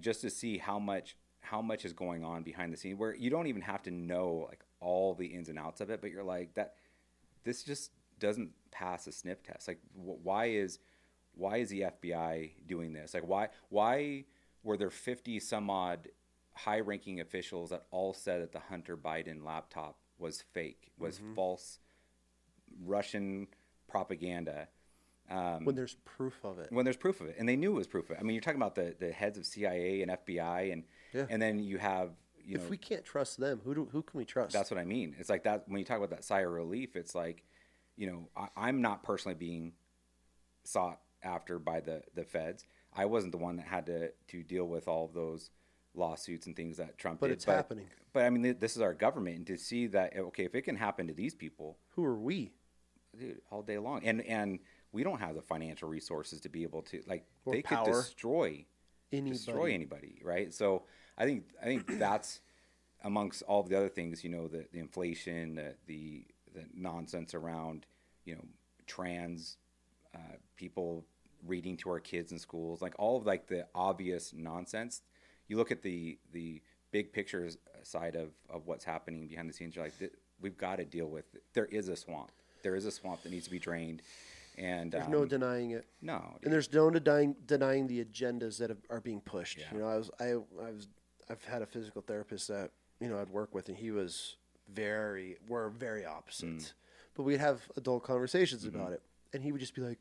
just to see how much is going on behind the scenes, where you don't even have to know like all the ins and outs of it, but you're like, this just doesn't pass a sniff test. Like, why is the FBI doing this? Like, why were there 50 some odd high-ranking officials that all said that the Hunter Biden laptop was fake, was false Russian propaganda? When there's proof of it. When there's proof of it. And they knew it was proof of it. I mean, you're talking about the heads of CIA and FBI, and then you have, if we can't trust them, who can we trust? That's what I mean. It's like that, when you talk about that sigh of relief, it's like, I'm not personally being sought after by the feds. I wasn't the one that had to deal with all of those lawsuits and things that Trump did. But it's happening. But I mean, this is our government, and to see that, okay, if it can happen to these people, who are we? Dude, all day long, and we don't have the financial resources to be able to, like, or they power. could destroy anybody, right? So I think that's amongst all of the other things, the inflation, the nonsense around, trans people reading to our kids in schools, like all of like the obvious nonsense. You look at the big picture side of what's happening behind the scenes, you're like, we've got to deal with it. There is a swamp that needs to be drained, and there's no denying it. No, dude. And there's no denying the agendas that are being pushed. Yeah. I've had a physical therapist that I'd work with, and we're very opposites, but we'd have adult conversations about it, and he would just be like,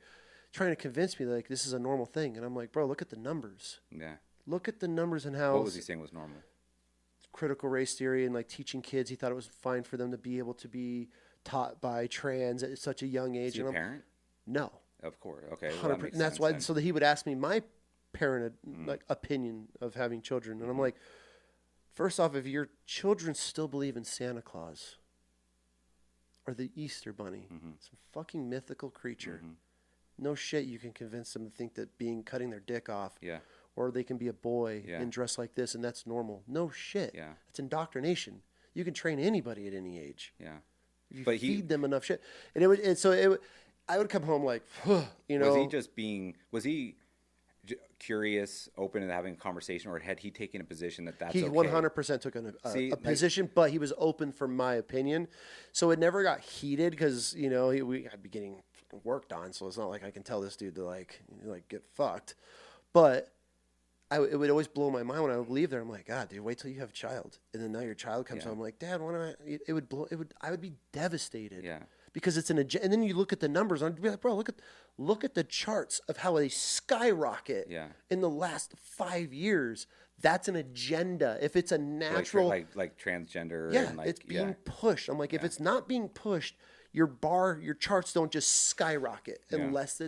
trying to convince me like this is a normal thing, and I'm like, bro, look at the numbers. Yeah. Look at the numbers and how. What was he saying was normal? Critical race theory and like teaching kids. He thought it was fine for them to be able to be taught by trans at such a young age. Is he a parent? No. Of course. Okay. Well, and that's why. So that he would ask me my parent like opinion of having children, and I'm like, first off, if your children still believe in Santa Claus or the Easter Bunny, some fucking mythical creature. No shit, you can convince them to think that cutting their dick off, or they can be a boy and dress like this, and that's normal. No shit. Yeah. It's indoctrination. You can train anybody at any age. Yeah. If you feed them enough shit, and I would come home like, Was he curious, open to having a conversation, or had he taken a position that's he okay? 100% took a position, but he was open for my opinion, so it never got heated because I'd be getting worked on, so it's not like I can tell this dude to like get fucked, but it would always blow my mind when I would leave there. I'm like, God, dude, wait till you have a child, and then now your child comes home. I'm like, Dad, I would be devastated. Yeah. Because it's and then you look at the numbers and I'd be like, bro, look at the charts of how they skyrocket in the last 5 years. That's an agenda. If it's a natural, like transgender, and it's being pushed. I'm like, if it's not being pushed, your charts don't just skyrocket unless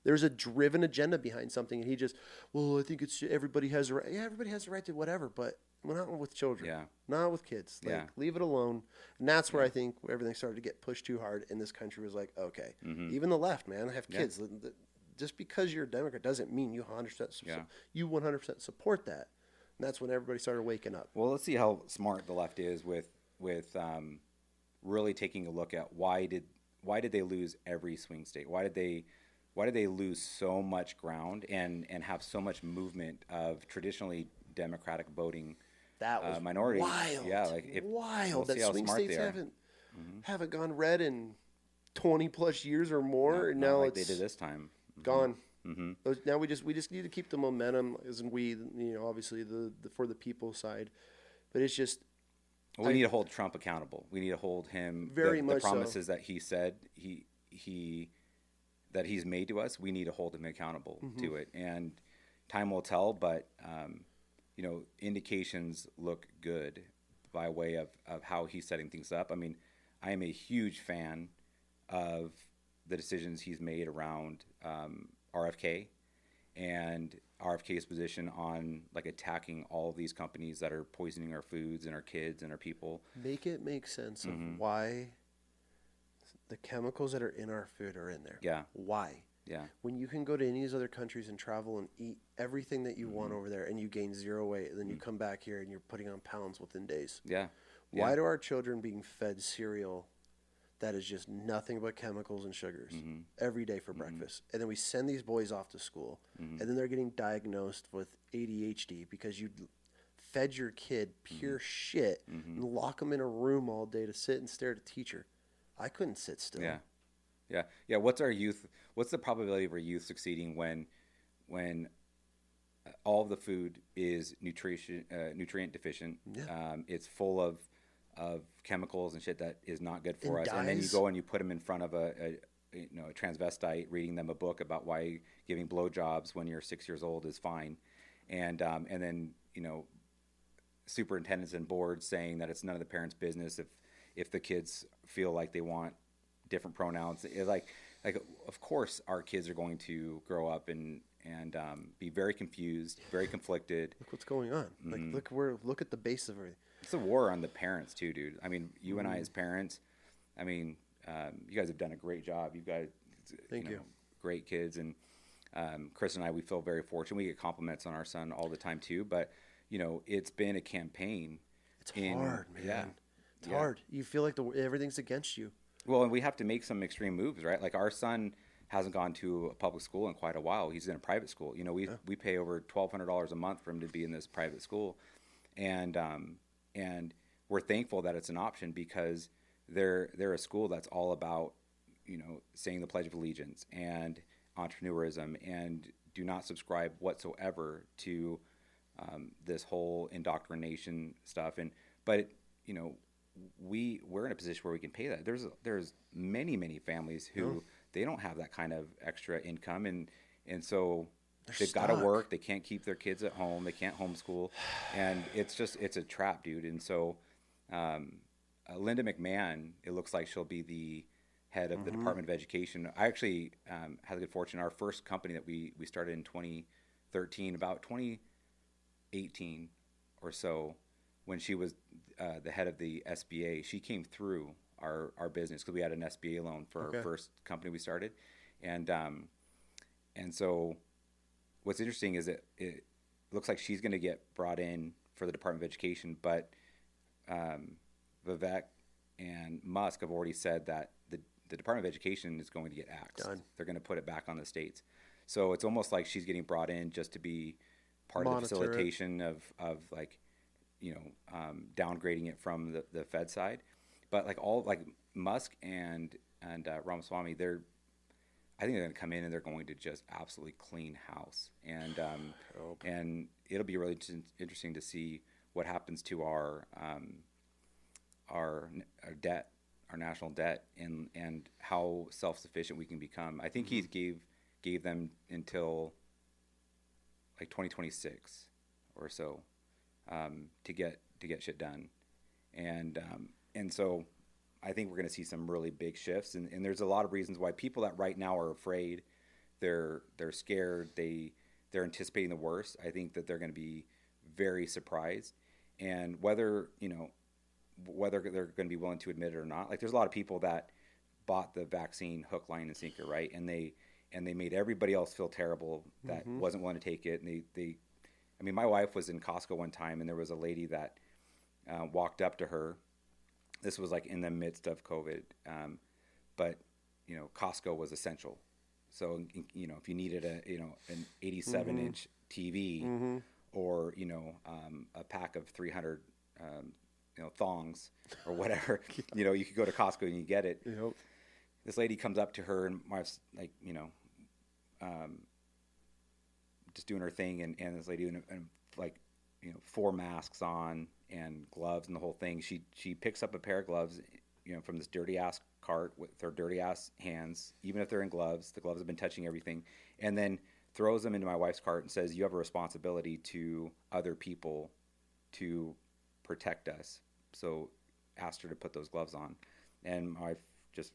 there's a driven agenda behind something. And he just, I think it's everybody has a right. Yeah, everybody has a right to whatever, but not with children. Yeah. Not with kids. Leave it alone. And that's where I think everything started to get pushed too hard in this country. Was like, okay, even the left, man, have kids. Just because you're a Democrat doesn't mean you 100% support that. And that's when everybody started waking up. Well, let's see how smart the left is with really taking a look at why did they lose every swing state? Why did they lose so much ground and have so much movement of traditionally Democratic voting that was minority? wild. Yeah, wild. That swing states haven't. haven't gone red in 20 plus years or more. And not now like it's they did this time. gone. Now we just need to keep the momentum, as in we, obviously the for the people side, but it's just. Well, we need to hold Trump accountable. We need to hold him very the much promises so. that he said that he's made to us. We need to hold him accountable to it, and time will tell. But indications look good by way of how he's setting things up. I mean, I am a huge fan of the decisions he's made around RFK and RFK's position on like attacking all of these companies that are poisoning our foods and our kids and our people. Make it make sense of why the chemicals that are in our food are in there. Yeah. Why? Yeah. When you can go to any of these other countries and travel and eat everything that you want over there and you gain 0 weight, and then you come back here and you're putting on pounds within days. Yeah. Why do our children being fed cereal that is just nothing but chemicals and sugars every day for breakfast? And then we send these boys off to school, and then they're getting diagnosed with ADHD because you fed your kid pure shit and lock them in a room all day to sit and stare at a teacher. I couldn't sit still. Yeah. What's the probability of our youth succeeding when all of the food is nutrient deficient? Yeah. It's full of chemicals and shit that is not good for And us. And then you dyes. go and you put them in front of a transvestite, reading them a book about why giving blowjobs when you're 6 years old is fine, and then superintendents and boards saying that it's none of the parents' business if the kids feel like they want different pronouns. It's like of course our kids are going to grow up and be very confused, very conflicted. Look what's going on. Like look at the base of everything. It's a war on the parents too, dude. I mean, you and I as parents, I mean, you guys have done a great job. You've got Thank you. great kids, and Chris and I, we feel very fortunate. We get compliments on our son all the time too, but it's been a campaign. It's hard, man. Yeah, it's hard. You feel like everything's against you. Well, and we have to make some extreme moves, right? Like our son hasn't gone to a public school in quite a while. He's in a private school. We pay over $1,200 a month for him to be in this private school, and we're thankful that it's an option because they're a school that's all about saying the Pledge of Allegiance and entrepreneurism, and do not subscribe whatsoever to this whole indoctrination stuff. But we're in a position where we can pay that. There's many families who they don't have that kind of extra income, and so they've got to work. They can't keep their kids at home. They can't homeschool, and it's a trap, dude. And so Linda McMahon, it looks like she'll be the head of the Department of Education. I actually had the good fortune. Our first company that we started in 2013, about 2018 or so, when she was the head of the S.W.A.T, she came through our business because we had an SBA loan for our first company we started, and so what's interesting is that it looks like she's going to get brought in for the Department of Education, but Vivek and Musk have already said that the Department of Education is going to get axed. Done. They're going to put it back on the states. So it's almost like she's getting brought in just to be part of the facilitation of like downgrading it from the Fed side. But like Musk and Ramaswamy, I think they're going to come in and they're going to just absolutely clean house, and it'll be really interesting to see what happens to our debt, our national debt, and how self-sufficient we can become. I think he gave them until like 2026 or so to get shit done, and so I think we're going to see some really big shifts, and there's a lot of reasons why people that right now are afraid, they're scared, they're anticipating the worst. I think that they're going to be very surprised, and whether they're going to be willing to admit it or not. Like there's a lot of people that bought the vaccine hook, line, and sinker, right? And they made everybody else feel terrible that wasn't willing to take it. And I mean, my wife was in Costco one time, and there was a lady that walked up to her. This was like in the midst of COVID, but Costco was essential. So if you needed an 87-inch TV or a pack of 300 thongs or whatever. You could go to Costco and you get it. Yep. This lady comes up to her and my wife's like, just doing her thing, and this lady and like 4 masks on and gloves and the whole thing. She picks up a pair of gloves, from this dirty ass cart with her dirty ass hands, even if they're in gloves. The gloves have been touching everything, and then throws them into my wife's cart and says, "You have a responsibility to other people to protect us." So asked her to put those gloves on, and my wife just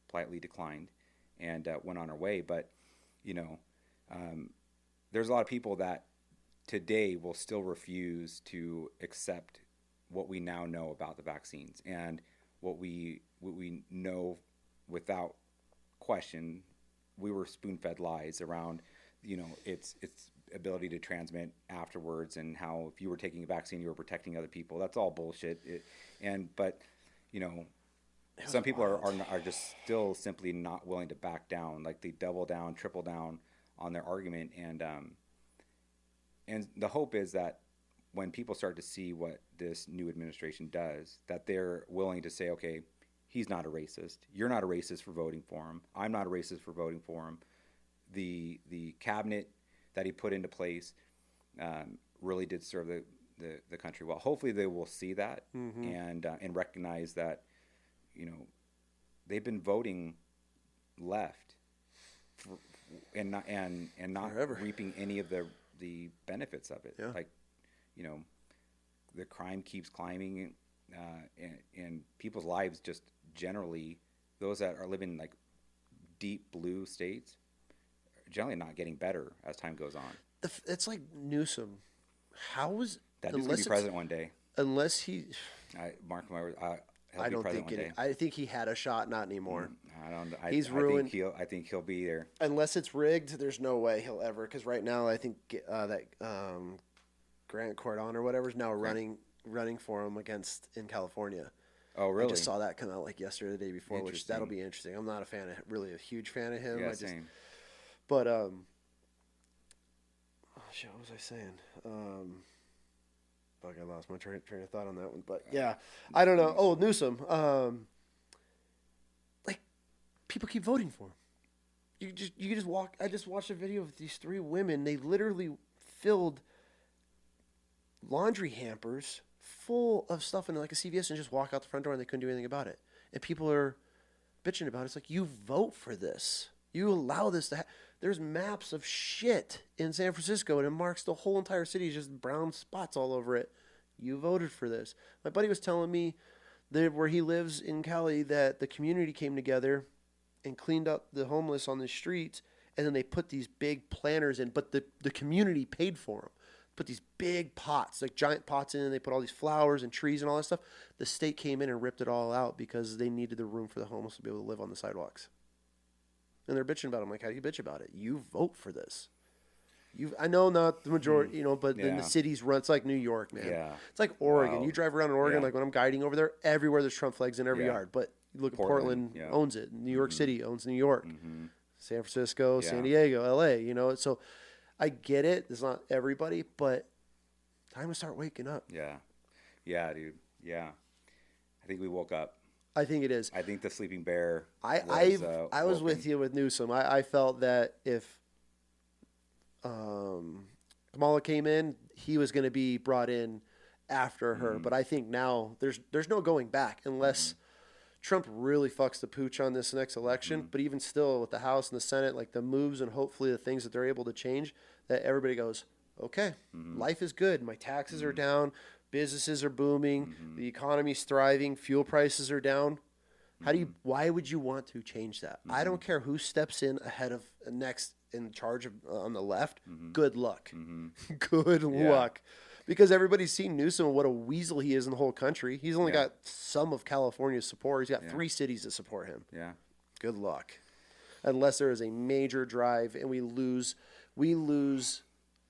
politely declined and went on her way. But there's a lot of people that today will still refuse to accept what we now know about the vaccines and what we know without question. We were spoon-fed lies around, its ability to transmit afterwards, and how if you were taking a vaccine, you were protecting other people. That's all bullshit. But some people are just still simply not willing to back down. Like they double down, triple down on their argument, and the hope is that when people start to see what this new administration does, that they're willing to say, okay, he's not a racist. You're not a racist for voting for him. I'm not a racist for voting for him. The cabinet that he put into place really did serve the country well. Hopefully they will see that and recognize that they've been voting left and not forever. Reaping any of the benefits of it. Yeah. Like the crime keeps climbing, and people's lives just generally, those that are living in like deep blue states, are generally not getting better as time goes on. It's like Newsom. How is that dude's gonna be president one day? Unless he, mark my words. I don't think it. I think he had a shot. Not anymore. He's ruined. I think he'll be there. Unless it's rigged, there's no way he'll ever. Because right now, I think that Grant Cardone or whatever is now running for him in California. Oh, really? I just saw that come out like yesterday or the day before, which that'll be interesting. I'm not really a huge fan of him. Yeah, same. But shit, what was I saying? Fuck, I lost my train of thought on that one. But yeah, I don't know. Oh, Newsom. Like people keep voting for him. You just walk. I just watched a video of these 3 women. They literally filled laundry hampers full of stuff in like a CVS and just walk out the front door, and they couldn't do anything about it. And people are bitching about it. It's like, you vote for this. You allow this to happen. There's maps of shit in San Francisco, and it marks the whole entire city, just brown spots all over it. You voted for this. My buddy was telling me that where he lives in Cali, that the community came together and cleaned up the homeless on the streets, and then they put these big planters in, but the community paid for them. Put these big pots, like giant pots in, and they put all these flowers and trees and all that stuff. The state came in and ripped it all out because they needed the room for the homeless to be able to live on the sidewalks. And they're bitching about it. I'm like, how do you bitch about it? You vote for this. I know not the majority, but then the cities run. It's like New York, man. Yeah. It's like Oregon. Wow. You drive around in Oregon, like when I'm guiding over there, everywhere there's Trump flags in every yard. But you look at Portland owns it. New York City owns New York. San Francisco, San Diego, LA, so I get it. It's not everybody, but time to start waking up. Yeah. Yeah, dude. Yeah. I think we woke up. I think it is. I think the sleeping bear I was with you with Newsom. I felt that if Kamala came in, he was going to be brought in after her. But I think now there's no going back unless Trump really fucks the pooch on this next election. But even still, with the House and the Senate, like the moves and hopefully the things that they're able to change, that everybody goes, okay, life is good. My taxes are down. Businesses are booming. The economy's thriving. Fuel prices are down. Why would you want to change that? I don't care who steps in ahead of next in charge of on the left. Good luck. Good luck. Because everybody's seen Newsom and what a weasel he is in the whole country. He's only got some of California's support. He's got 3 cities that support him. Yeah. Good luck. Unless there is a major drive and we lose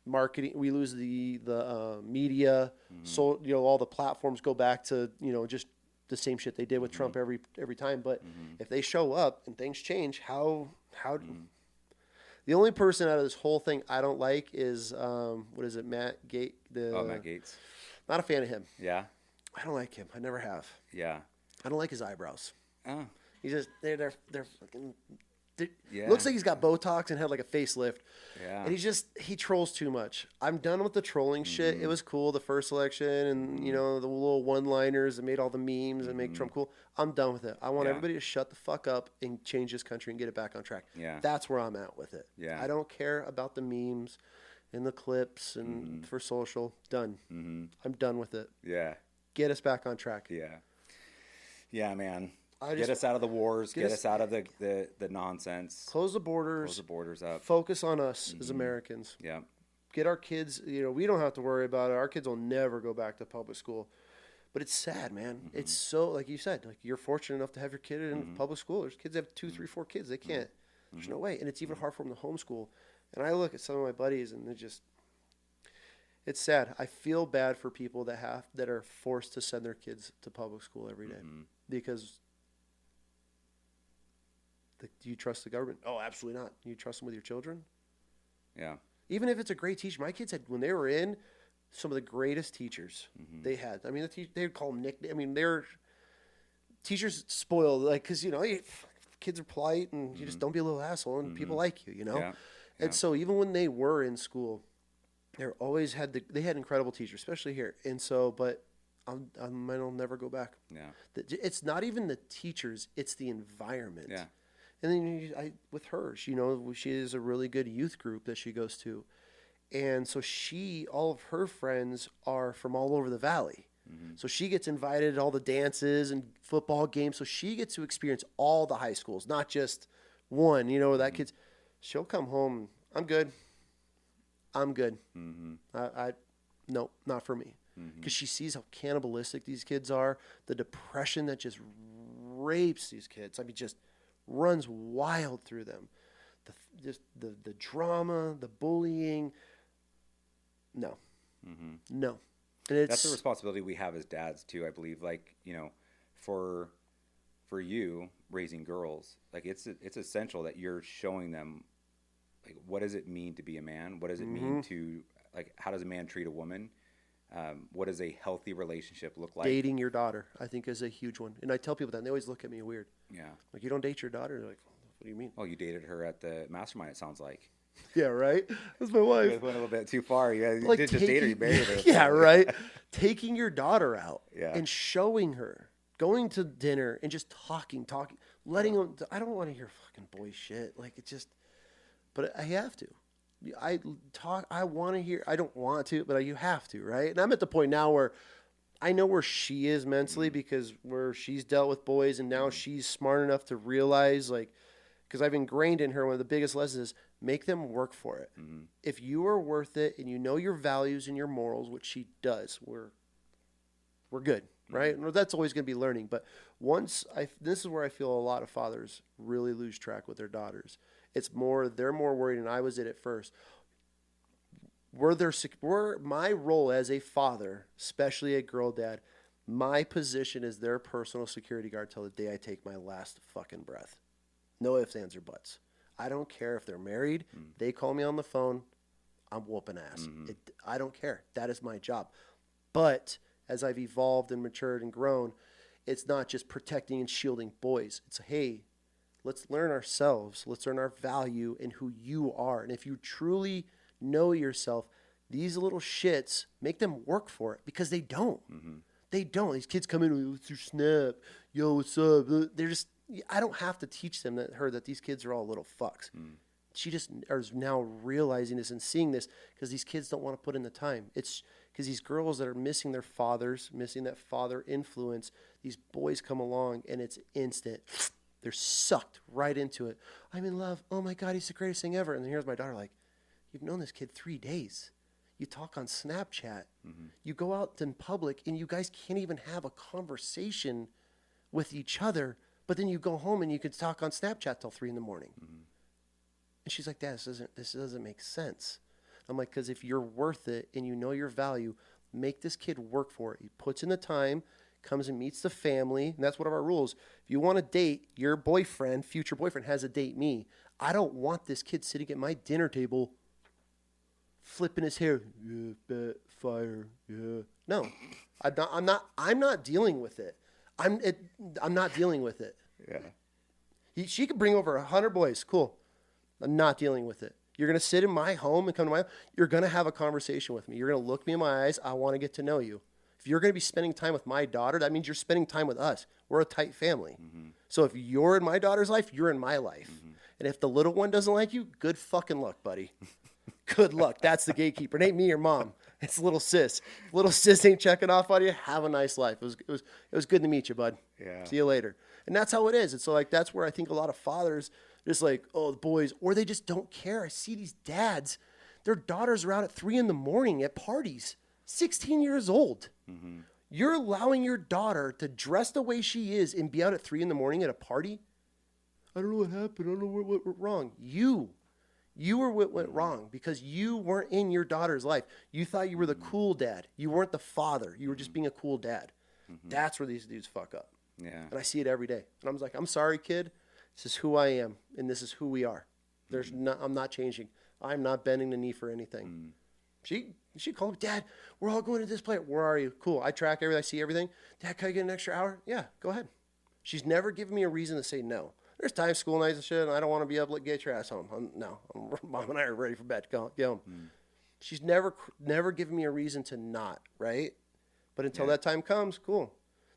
marketing, we lose the media, so all the platforms go back to just the same shit they did with Trump every time. But if they show up and things change, how the only person out of this whole thing I don't like is Matt Gaetz. Matt Gaetz. Not a fan of him. Yeah. I don't like him. I never have. Yeah. I don't like his eyebrows. Oh. He's just they're fucking. Yeah. Looks like he's got Botox and had like a facelift. Yeah. And he trolls too much. I'm done with the trolling shit. It was cool the first election, and you know the little one-liners that made all the memes and make Trump cool. I'm done with it. I want everybody to shut the fuck up and change this country and get it back on track. Yeah. That's where I'm at with it. Yeah. I don't care about the memes and the clips and for social. Done. I'm done with it. Yeah. Get us back on track. Yeah. Yeah, man. Get us out of the wars. Get us out of the nonsense. Close the borders. Close the borders up. Focus on us as Americans. Yeah. Get our kids, you know, we don't have to worry about it. Our kids will never go back to public school. But it's sad, man. It's so, like you said, like you're fortunate enough to have your kid in public school. There's kids that have 2, 3, 4 kids. They can't. There's no way. And it's even hard for them to homeschool. And I look at some of my buddies and it's sad. I feel bad for people that are forced to send their kids to public school every day because do you trust the government? Oh, absolutely not. You trust them with your children? Yeah. Even if it's a great teacher. My kids had, when they were in, some of the greatest teachers they had. I mean, they would call them Nick. I mean, they're teachers spoiled, like, because, you know, kids are polite and you just don't be a little asshole and people like you, you know? Yeah. And so even when they were in school, they had incredible teachers, especially here. And so, but I'll never go back. Yeah. It's not even the teachers, it's the environment. Yeah. And then with her, she has a really good youth group that she goes to. And so all of her friends are from all over the valley. So she gets invited to all the dances and football games. So she gets to experience all the high schools, not just one, you know, she'll come home. I'm good. No, not for me. Because she sees how cannibalistic these kids are. The depression that just rapes these kids. I mean, just runs wild through them. The drama, the bullying. No. No. And that's the responsibility we have as dads too, I believe. Like, you know, for you raising girls, like it's essential that you're showing them, like, what does it mean to be a man? What does it mean to, like, how does a man treat a woman? What does a healthy relationship look like? Dating your daughter, I think, is a huge one. And I tell people that, and they always look at me weird. Yeah. Like, you don't date your daughter? They're like, what do you mean? Oh, you dated her at the mastermind, it sounds like. Yeah, right? That's my wife. You guys went a little bit too far. You like did just date her, you married her. Yeah, right? Taking your daughter out Yeah. and showing her, going to dinner and just talking, letting them, I don't want to hear fucking boy shit. Like, it just, but I have to. I want to hear, I don't want to, but you have to, right? And I'm at the point now where I know where she is mentally because where she's dealt with boys and now she's smart enough to realize, like, because I've ingrained in her one of the biggest lessons is make them work for it. If you are worth it and you know your values and your morals, which she does, we're good, right? And that's always going to be learning. But this is where I feel a lot of fathers really lose track with their daughters. They're more worried, and I was at first. My role as a father, especially a girl dad, my position is their personal security guard till the day I take my last fucking breath. No ifs, ands, or buts. I don't care if they're married. They call me on the phone. I'm whooping ass. I don't care. That is my job. But as I've evolved and matured and grown, it's not just protecting and shielding boys. It's, hey, let's learn ourselves. Let's learn our value and who you are. And if you truly know yourself, these little shits, make them work for it because they don't. They don't. These kids come in, what's your snap? Yo, what's up? They're just, I don't have to teach them that these kids are all little fucks. She just is now realizing this and seeing this because these kids don't want to put in the time. It's because these girls that are missing their fathers, missing that father influence, these boys come along and it's instant. They're sucked right into it. I'm in love. Oh my God, he's the greatest thing ever. And then here's my daughter like, you've known this kid 3 days. You talk on Snapchat. You go out in public and you guys can't even have a conversation with each other. But then you go home and you could talk on Snapchat till 3 a.m. And she's like, Dad, this doesn't make sense. I'm like, because if you're worth it and you know your value, make this kid work for it. He puts in the time, comes and meets the family. And that's one of our rules. If you want to date, your boyfriend, future boyfriend, has to date me. I don't want this kid sitting at my dinner table flipping his hair. Yeah, bet, fire, yeah. No. I'm not dealing with it. I'm not dealing with it. Yeah. She could bring over 100 boys. Cool. I'm not dealing with it. You're going to sit in my home and come to my home. You're going to have a conversation with me. You're going to look me in my eyes. I want to get to know you. If you're going to be spending time with my daughter, that means you're spending time with us. We're a tight family. So if you're in my daughter's life, you're in my life. And if the little one doesn't like you, good fucking luck, buddy. Good luck. That's the gatekeeper. It ain't me or mom. It's little sis. Little sis ain't checking off on you. Have a nice life. It was good to meet you, bud. Yeah. See you later. And that's how it is. It's so like that's where I think a lot of fathers just like, oh, the boys, or they just don't care. I see these dads, their daughters are out at 3 a.m. at parties, 16 years old. You're allowing your daughter to dress the way she is and be out at 3 a.m. at a party? I don't know what happened. I don't know what went wrong. You were what went wrong because you weren't in your daughter's life. You thought you were the cool dad. You weren't the father. You were just being a cool dad. That's where these dudes fuck up. Yeah. And I see it every day. And I'm like, I'm sorry, kid. This is who I am, and this is who we are. I'm not changing. I'm not bending the knee for anything. She called me, Dad, we're all going to this place. Where are you? Cool. I track everything. I see everything. Dad, can I get an extra hour? Yeah, go ahead. She's never given me a reason to say no. There's times school nights and shit, and I don't want to be up to get your ass home. Mom and I are ready for bed. Go home. She's never given me a reason to not, right? But until that time comes, cool.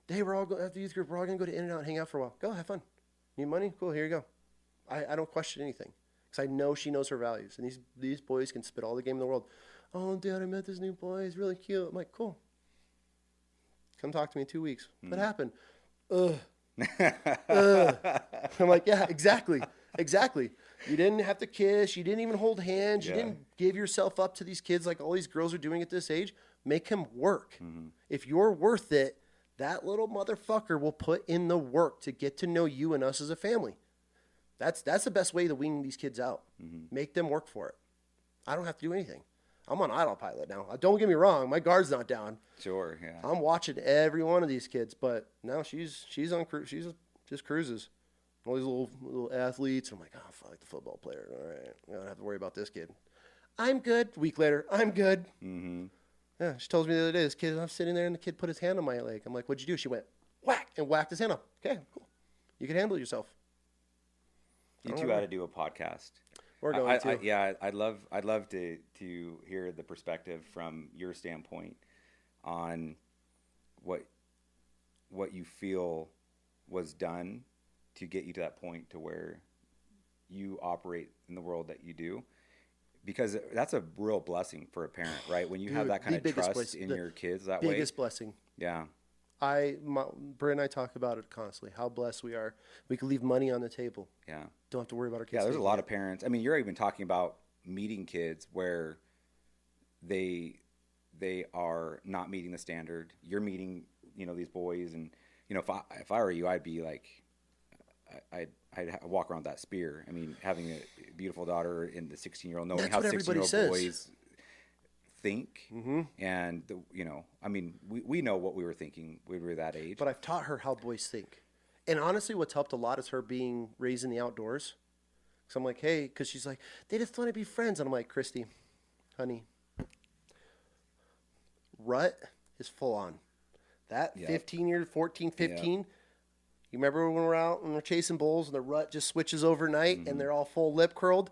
Hey, we're all going after youth group. We're all going to go to In-N-Out and hang out for a while. Go, have fun. Need money? Cool, here you go. I don't question anything because I know she knows her values. And these boys can spit all the game in the world. Oh, Dad, I met this new boy. He's really cute. I'm like, cool. Come talk to me in 2 weeks. What happened? Ugh. I'm like, yeah, exactly. You didn't have to kiss. You didn't even hold hands. You didn't give yourself up to these kids like all these girls are doing at this age. Make him work. If you're worth it, that little motherfucker will put in the work to get to know you and us as a family. That's the best way to wean these kids out. Make them work for it. I don't have to do anything. I'm on autopilot now. Don't get me wrong. My guard's not down. Sure, yeah. I'm watching every one of these kids, but now she's on she's just cruises. All these little athletes. I'm like, oh, fuck the football player. All right. I don't have to worry about this kid. I'm good. A week later, I'm good. Yeah, she told me the other day, this kid, I'm sitting there and the kid put his hand on my leg. I'm like, what'd you do? She went, whack, and whacked his hand up. Okay, cool. You can handle yourself. You two ought to do a podcast. We're going to. Yeah, I'd love to hear the perspective from your standpoint on what you feel was done to get you to that point to where you operate in the world that you do. Because that's a real blessing for a parent, right? When you have that kind of trust in your kids that way. Biggest blessing. Yeah. Britt and I talk about it constantly, how blessed we are. We can leave money on the table. Yeah. Don't have to worry about our kids. Yeah, there's a lot of parents. I mean, you're even talking about meeting kids where they are not meeting the standard. You're meeting, these boys. And, if I were you, I'd be like, I'd walk around with that spear. I mean, having a beautiful daughter and the 16-year-old, knowing how 16-year-old boys think. And, I mean, we know what we were thinking when we were that age. But I've taught her how boys think. And honestly, what's helped a lot is her being raised in the outdoors. So I'm like, hey, because she's like, they just want to be friends. And I'm like, Christy, honey, rut is full on. That 14, 15, you remember when we're out and we're chasing bulls and the rut just switches overnight and they're all full lip curled?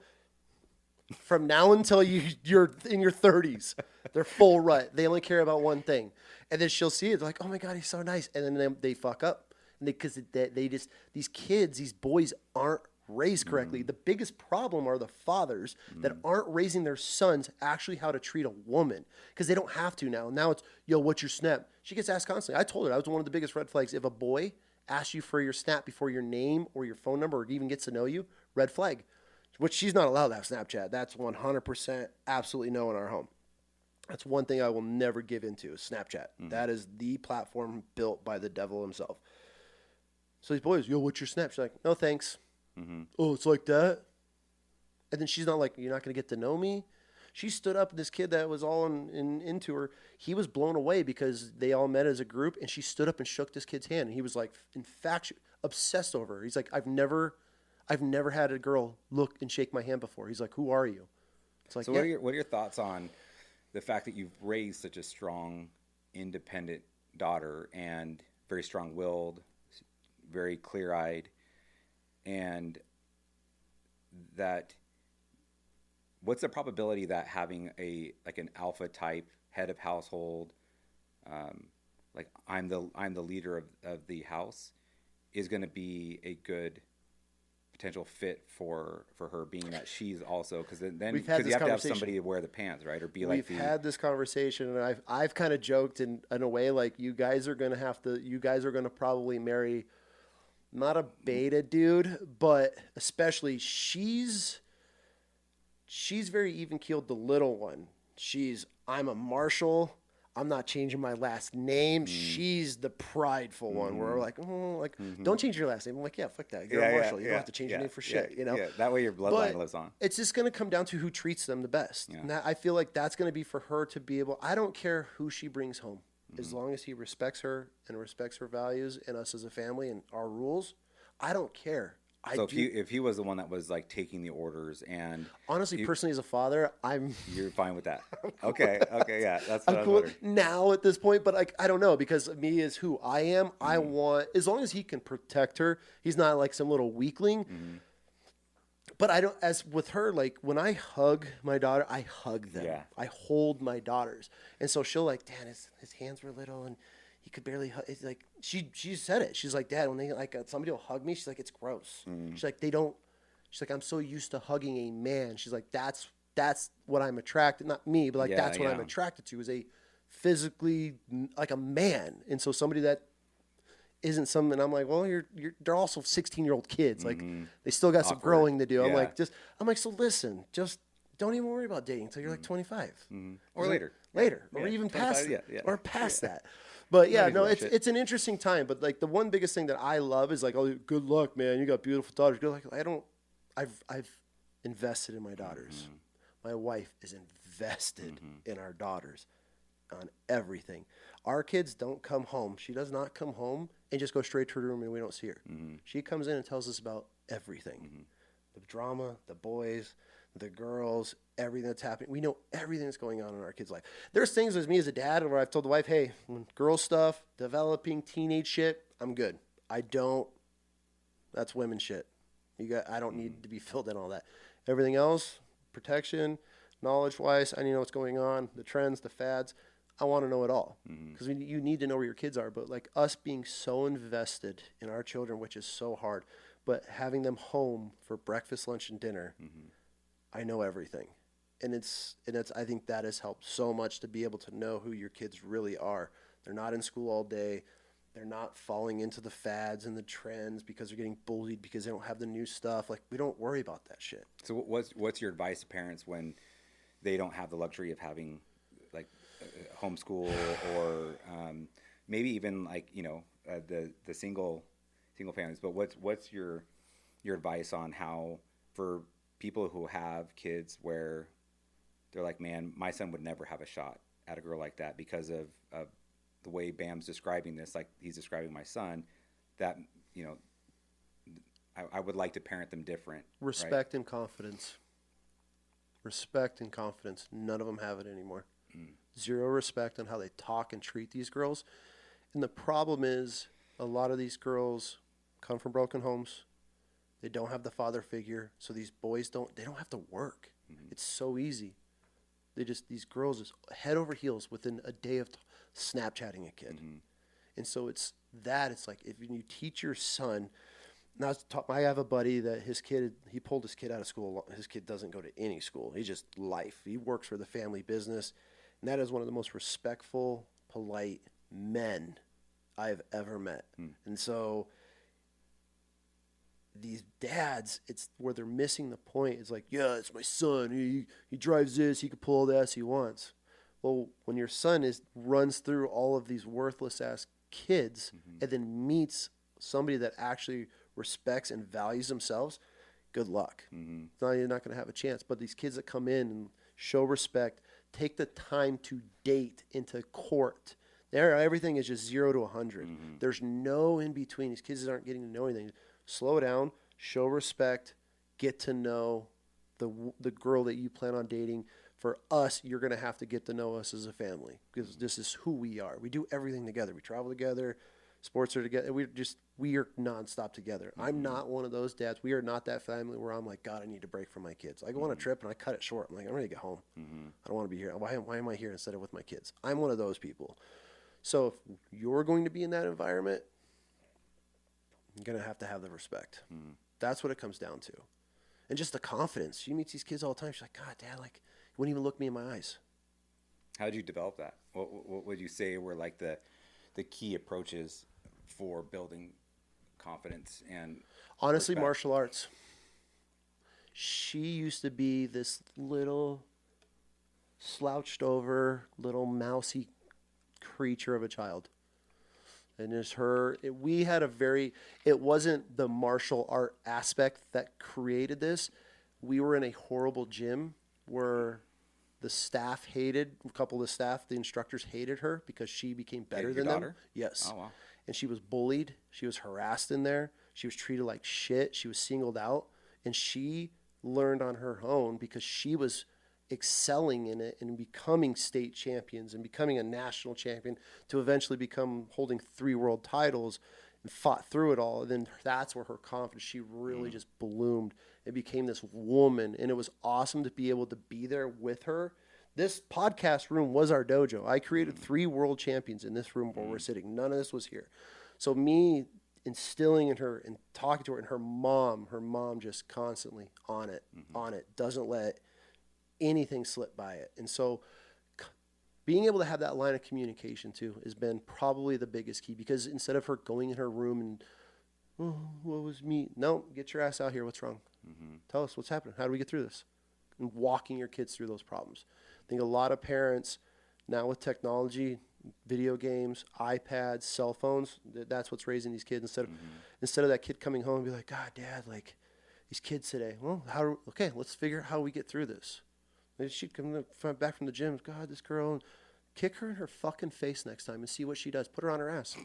From now until you're in your 30s, they're full rut. They only care about one thing. And then she'll see it. They're like, oh, my God, he's so nice. And then they fuck up. Because they just, these kids, these boys aren't raised correctly. The biggest problem are the fathers that aren't raising their sons actually how to treat a woman because they don't have to now. Now it's, yo, what's your snap? She gets asked constantly. I told her that was one of the biggest red flags. If a boy asks you for your snap before your name or your phone number or even gets to know you, red flag. Which she's not allowed to have Snapchat. That's 100% absolutely no in our home. That's one thing I will never give into is Snapchat. That is the platform built by the devil himself. So these boys, yo, what's your snap? She's like, no, thanks. Oh, it's like that? And then she's not like, you're not going to get to know me? She stood up, and this kid that was all into her, he was blown away because they all met as a group, and she stood up and shook this kid's hand. And he was like, obsessed over her. He's like, I've never had a girl look and shake my hand before. He's like, who are you? It's like, so what are your thoughts on the fact that you've raised such a strong, independent daughter and very strong-willed, very clear-eyed, and that what's the probability that having an alpha type head of household, like I'm the leader of the house, is going to be a good potential fit for her, being that she's also, because then because you have to have somebody to wear the pants, right, or be like we've had this conversation, and I've kind of joked in a way, like, you guys are going to probably marry not a beta dude, but especially she's very even keeled, the little one. I'm a Marshall. I'm not changing my last name. She's the prideful one, where we're like, don't change your last name. I'm like, yeah, fuck that. You're a Marshall. You don't have to change your name for shit, you know? Yeah, that way your bloodline lives on. It's just going to come down to who treats them the best. Yeah. And I feel like that's going to be for her to be able, I don't care who she brings home. As long as he respects her and respects her values and us as a family and our rules, I don't care. So if he was the one that was like taking the orders, and honestly, personally, as a father, you're fine with that. Okay, yeah, that's what I'm cool now at this point. But like, I don't know, because me is who I am. I want, as long as he can protect her, he's not like some little weakling. But I don't. As with her, like when I hug my daughter, I hug them. Yeah. I hold my daughters, and so she'll like, Dad, his hands were little and he could barely hug. It's like she said it. She's like, Dad, when they like somebody will hug me, she's like, it's gross. She's like, they don't. She's like, I'm so used to hugging a man. She's like, that's what I'm attracted. Not me, but like that's what I'm attracted to, is a physically like a man. And so somebody that isn't something. I'm like, well, they're also 16-year-old kids. Like they still got some growing to do. I'm like, so listen, just don't even worry about dating until you're like 25 or later, or even past or past that. But yeah, no, it's an interesting time. But like the one biggest thing that I love is like, oh, good luck, man. You got beautiful daughters. Good luck. I've invested in my daughters. My wife is invested in our daughters on everything. Our kids don't come home. She does not come home and just go straight to her room and we don't see her. She comes in and tells us about everything. The drama, the boys, the girls, everything that's happening. We know everything that's going on in our kids' life. There's things as me as a dad where I've told the wife, hey, when girl stuff, developing, teenage shit, I'm good. That's women shit. I don't need to be filled in all that. Everything else, protection, knowledge-wise, I need to know what's going on, the trends, the fads. I want to know it all, because you need to know where your kids are. But like us being so invested in our children, which is so hard, but having them home for breakfast, lunch, and dinner, I know everything. And it's I think that has helped so much to be able to know who your kids really are. They're not in school all day. They're not falling into the fads and the trends because they're getting bullied because they don't have the new stuff. Like, we don't worry about that shit. So what's your advice to parents when they don't have the luxury of having like homeschool or maybe even like, the single families, but what's your advice on how, for people who have kids where they're like, man, my son would never have a shot at a girl like that because of the way Bam's describing this, like he's describing my son, that, I would like to parent them different. Respect and confidence. Respect and confidence. None of them have it anymore. Zero respect on how they talk and treat these girls. And the problem is, a lot of these girls come from broken homes. They don't have the father figure, so these boys don't have to work. It's so easy. These girls is head over heels within a day of Snapchatting a kid. And so it's like, if you teach your son, now I have a buddy that he pulled his kid out of school. His kid doesn't go to any school. He's just life. He works for the family business. And that is one of the most respectful, polite men I've ever met. And so these dads, it's where they're missing the point. It's like, yeah, it's my son. He drives this. He can pull all the ass he wants. Well, when your son runs through all of these worthless ass kids and then meets somebody that actually respects and values themselves, good luck. You're not going to have a chance. But these kids that come in and show respect, take the time to date into court. Everything is just 0 to 100. There's no in between. These kids aren't getting to know anything. Slow down, show respect, get to know. the girl that you plan on dating, for us, you're going to have to get to know us as a family because this is who we are. We do everything together. We travel together. Sports are together. We are nonstop together. I'm not one of those dads. We are not that family where I'm like, God, I need a break from my kids. I go on a trip and I cut it short. I'm like, I'm ready to get home. I don't want to be here. Why am I here instead of with my kids? I'm one of those people. So if you're going to be in that environment, you're going to have the respect. That's what it comes down to. And just the confidence. She meets these kids all the time. She's like, God, Dad, like, you wouldn't even look me in my eyes. How did you develop that? What would you say were like the key approaches for building confidence and honestly respect? Martial arts. She used to be this little slouched over little mousy creature of a child, and it wasn't the martial art aspect that created this. We were in a horrible gym where the staff the instructors hated her because she became better than them. Yes. Oh, wow. And she was bullied. She was harassed in there. She was treated like shit. She was singled out. And she learned on her own because she was excelling in it and becoming state champions and becoming a national champion to eventually become holding 3 world titles and fought through it all. And then that's where her confidence, she really just bloomed and became this woman. And it was awesome to be able to be there with her. This podcast room was our dojo. I created 3 world champions in this room where we're sitting. None of this was here. So me instilling in her and talking to her, and her mom just constantly on it, doesn't let anything slip by it. And so being able to have that line of communication too has been probably the biggest key, because instead of her going in her room and, oh, what was me? No, get your ass out here. What's wrong? Tell us what's happening. How do we get through this? And walking your kids through those problems. I think a lot of parents now with technology, video games, iPads, cell phones, that's what's raising these kids instead of that kid coming home and be like, God, Dad, like these kids today. Well, let's figure out how we get through this. Maybe she'd come back from the gym. God, this girl, and kick her in her fucking face next time and see what she does. Put her on her ass.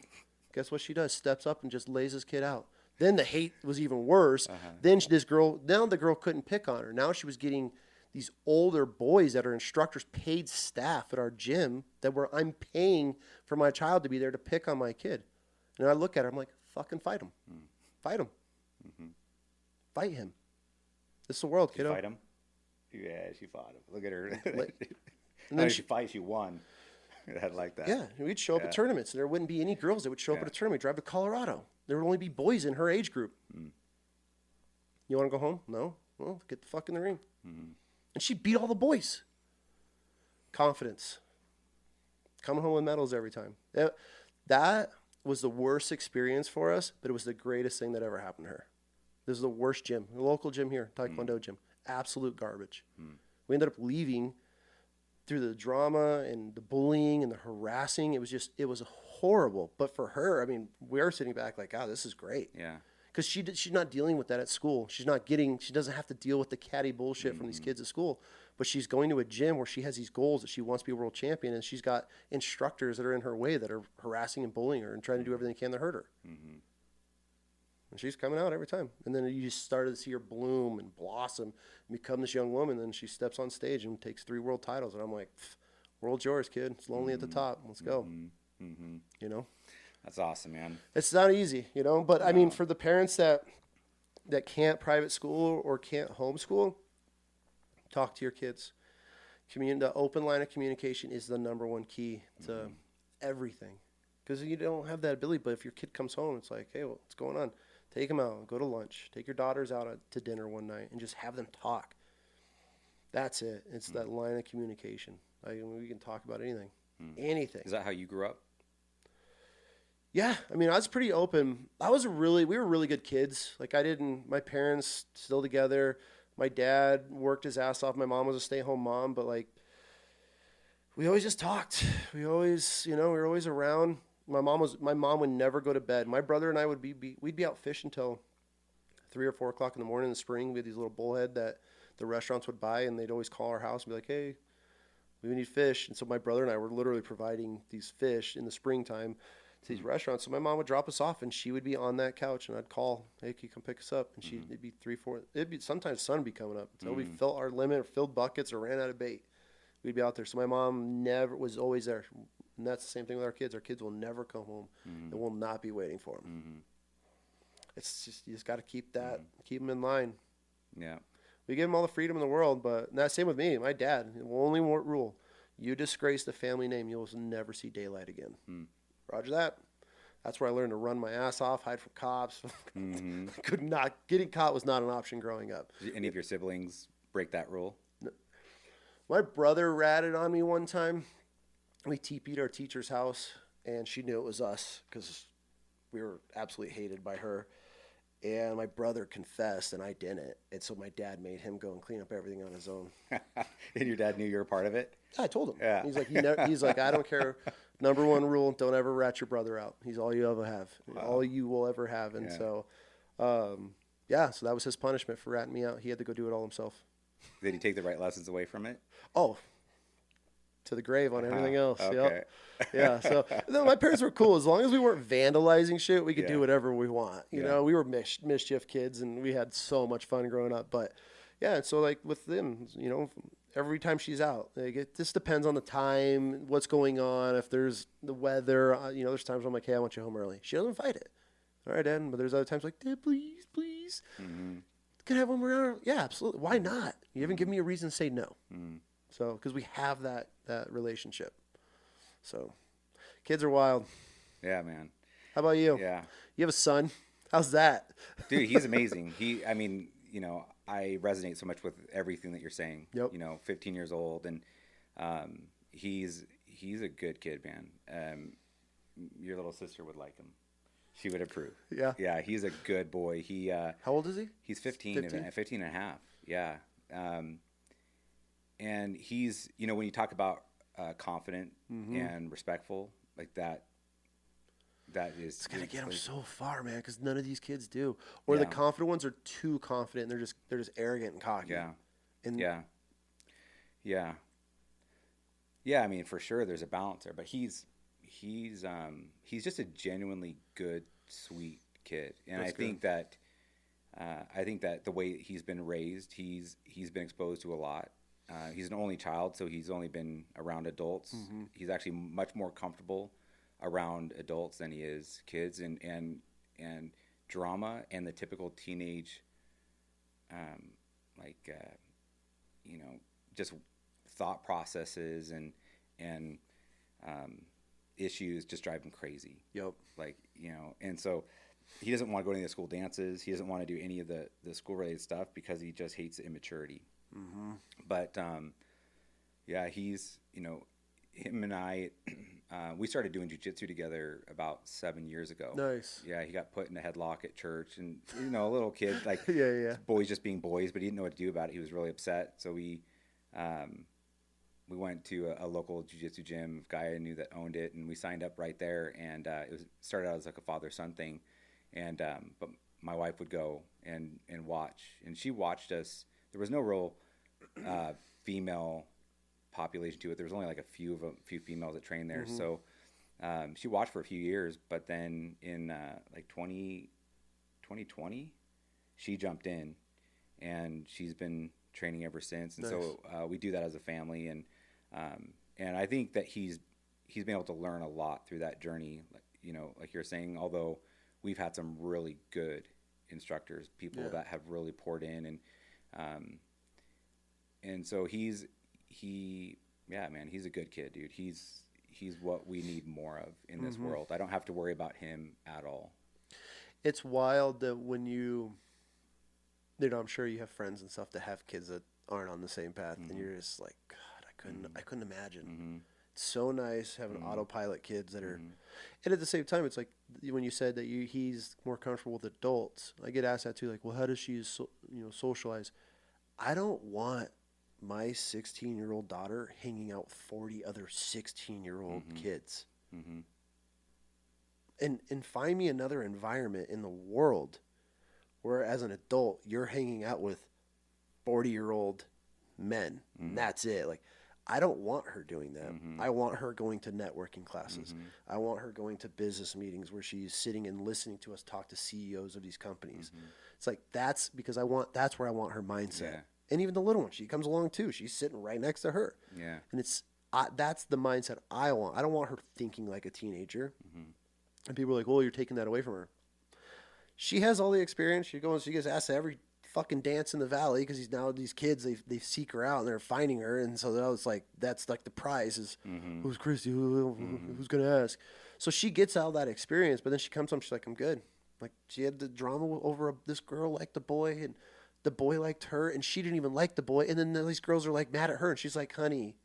Guess what she does? Steps up and just lays this kid out. Then the hate was even worse. Then the girl couldn't pick on her. Now she was getting these older boys that are instructors, paid staff at our gym I'm paying for my child to be there to pick on my kid. And I look at her, I'm like, fucking fight him. Fight him. Fight him. This is the world, kiddo. Fight him? Yeah, she fought him. Look at her. And then she won. I'd like that. Yeah, we'd show up at tournaments, and there wouldn't be any girls that would show up at a tournament. Drive to Colorado. There would only be boys in her age group. You want to go home? No? Well, get the fuck in the ring. And she beat all the boys. Confidence. Coming home with medals every time. That was the worst experience for us, but it was the greatest thing that ever happened to her. This is the worst gym. The local gym here, Taekwondo gym. Absolute garbage. We ended up leaving through the drama and the bullying and the harassing. It was horrible. But for her, I mean, we're sitting back like, God, this is great. Yeah. Because she's not dealing with that at school. She doesn't have to deal with the catty bullshit from these kids at school. But she's going to a gym where she has these goals that she wants to be a world champion, and she's got instructors that are in her way that are harassing and bullying her and trying to do everything they can to hurt her. And she's coming out every time. And then you just started to see her bloom and blossom and become this young woman. And then she steps on stage and takes 3 world titles. And I'm like, world's yours, kid. It's lonely at the top. Let's go. You know? That's awesome, man. It's not easy, you know? But, I mean, for the parents that can't private school or can't homeschool, talk to your kids. The open line of communication is the number one key to everything. Because you don't have that ability. But if your kid comes home, it's like, hey, what's going on? Take them out. Go to lunch. Take your daughters out to dinner one night and just have them talk. That's it. It's that line of communication. We can talk about anything. Anything. Is that how you grew up? Yeah. I mean, I was pretty open. We were really good kids. Like my parents still together. My dad worked his ass off. My mom was a stay-at-home mom, but like, we always just talked. We were always around. My mom would never go to bed. My brother and I we'd be out fishing until 3 or 4 o'clock in the morning in the spring. We had these little bullhead that the restaurants would buy, and they'd always call our house and be like, hey, we need fish. And so my brother and I were literally providing these fish in the springtime to these restaurants. So my mom would drop us off, and she would be on that couch, and I'd call, "Hey, can you come pick us up?" And it'd be 3, 4. It'd be sometimes sun would be coming up until we filled our limit, or filled buckets, or ran out of bait. We'd be out there. So my mom was always there, and that's the same thing with our kids. Our kids will never come home, and will not be waiting for them. It's just you just got to keep keep them in line. Yeah. We give them all the freedom in the world, but that's same with me. My dad, only rule: you disgrace the family name, you'll never see daylight again. Roger that. That's where I learned to run my ass off, hide from cops. Could not getting caught was not an option growing up. Did any of your siblings break that rule? No. My brother ratted on me one time. We TP'd our teacher's house, and she knew it was us because we were absolutely hated by her. And my brother confessed, and I didn't. And so my dad made him go and clean up everything on his own. And your dad knew you were part of it? I told him. Yeah. He's like, I don't care. Number one rule: don't ever rat your brother out. He's all you ever have, all you will ever have. And so that was his punishment for ratting me out. He had to go do it all himself. Did he take the right lessons away from it? Oh, to the grave on everything else. Okay. Yep. Yeah. So my parents were cool. As long as we weren't vandalizing shit, we could do whatever we want. You know, we were mischief kids, and we had so much fun growing up. But yeah, so like with them, you know, every time she's out, like it just depends on the time, what's going on. If there's the weather, you know, there's times where I'm like, hey, I want you home early. She doesn't fight it. All right, Dad. But there's other times like, Dad, please. Can I have one more hour? Yeah, absolutely. Why not? You haven't given me a reason to say no. So, because we have that relationship. So, kids are wild. Yeah, man. How about you? Yeah. You have a son. How's that? Dude, he's amazing. I resonate so much with everything that you're saying. Yep. 15 years old, and he's a good kid, man. Your little sister would like him. She would approve. Yeah. Yeah, he's a good boy. How old is he? He's 15 and a half. Yeah. And he's, when you talk about confident and respectful, like that is... It's going to get him so far, man, because none of these kids do. Or the confident ones are too confident, and they're just arrogant and cocky. Yeah. And Yeah, I mean, for sure there's a balance there, but he's just a genuinely good, sweet kid. And I think that the way he's been raised, he's been exposed to a lot. He's an only child, so he's only been around adults. He's actually much more comfortable around adults than he is kids, and drama and the typical teenage, just thought processes and issues just drive him crazy. Yep. And so he doesn't want to go to any of the school dances. He doesn't want to do any of the school related stuff because he just hates the immaturity. But he's, him and I, we started doing jiu-jitsu together about 7 years ago. Nice. Yeah, he got put in a headlock at church, and a little kid, like boys just being boys, but he didn't know what to do about it. He was really upset, so we went to a local jiu-jitsu gym, guy I knew that owned it, and we signed up right there. And it started out as like a father-son thing, and but my wife would go and watch, and she watched us. There was no real female population to it. There was only like a few females that trained there. So she watched for a few years, but then in 2020, she jumped in, and she's been training ever since. And Nice. So we do that as a family, and I think that he's been able to learn a lot through that journey. Like you're saying, although we've had some really good instructors, people that have really poured in, and so he's a good kid, dude. He's what we need more of in this world. I don't have to worry about him at all. It's wild that when I'm sure you have friends and stuff that have kids that aren't on the same path, and you're just like, God, I couldn't imagine. It's so nice having autopilot kids that are, and at the same time, it's like when you said that he's more comfortable with adults. I get asked that too, like, well, how does she, socialize? I don't want my 16-year-old daughter hanging out with 40 other 16-year-old kids. And find me another environment in the world where, as an adult, you're hanging out with 40-year-old men. And that's it. Like, I don't want her doing that. Mm-hmm. I want her going to networking classes. Mm-hmm. I want her going to business meetings where she's sitting and listening to us talk to CEOs of these companies. Mm-hmm. It's like, that's because that's where I want her mindset. Yeah. And even the little one, she comes along too. She's sitting right next to her. Yeah. And that's the mindset I want. I don't want her thinking like a teenager. Mm-hmm. And people are like, well, you're taking that away from her. She has all the experience. She gets asked to every fucking dance in the valley because these kids they seek her out and they're finding her, and so that was like that's like the prize is who's Christy, who's gonna ask. So she gets all that experience, but then she comes home, she's like, I'm good. Like she had the drama over this girl liked the boy and the boy liked her and she didn't even like the boy, and then these girls are like mad at her and she's like, honey.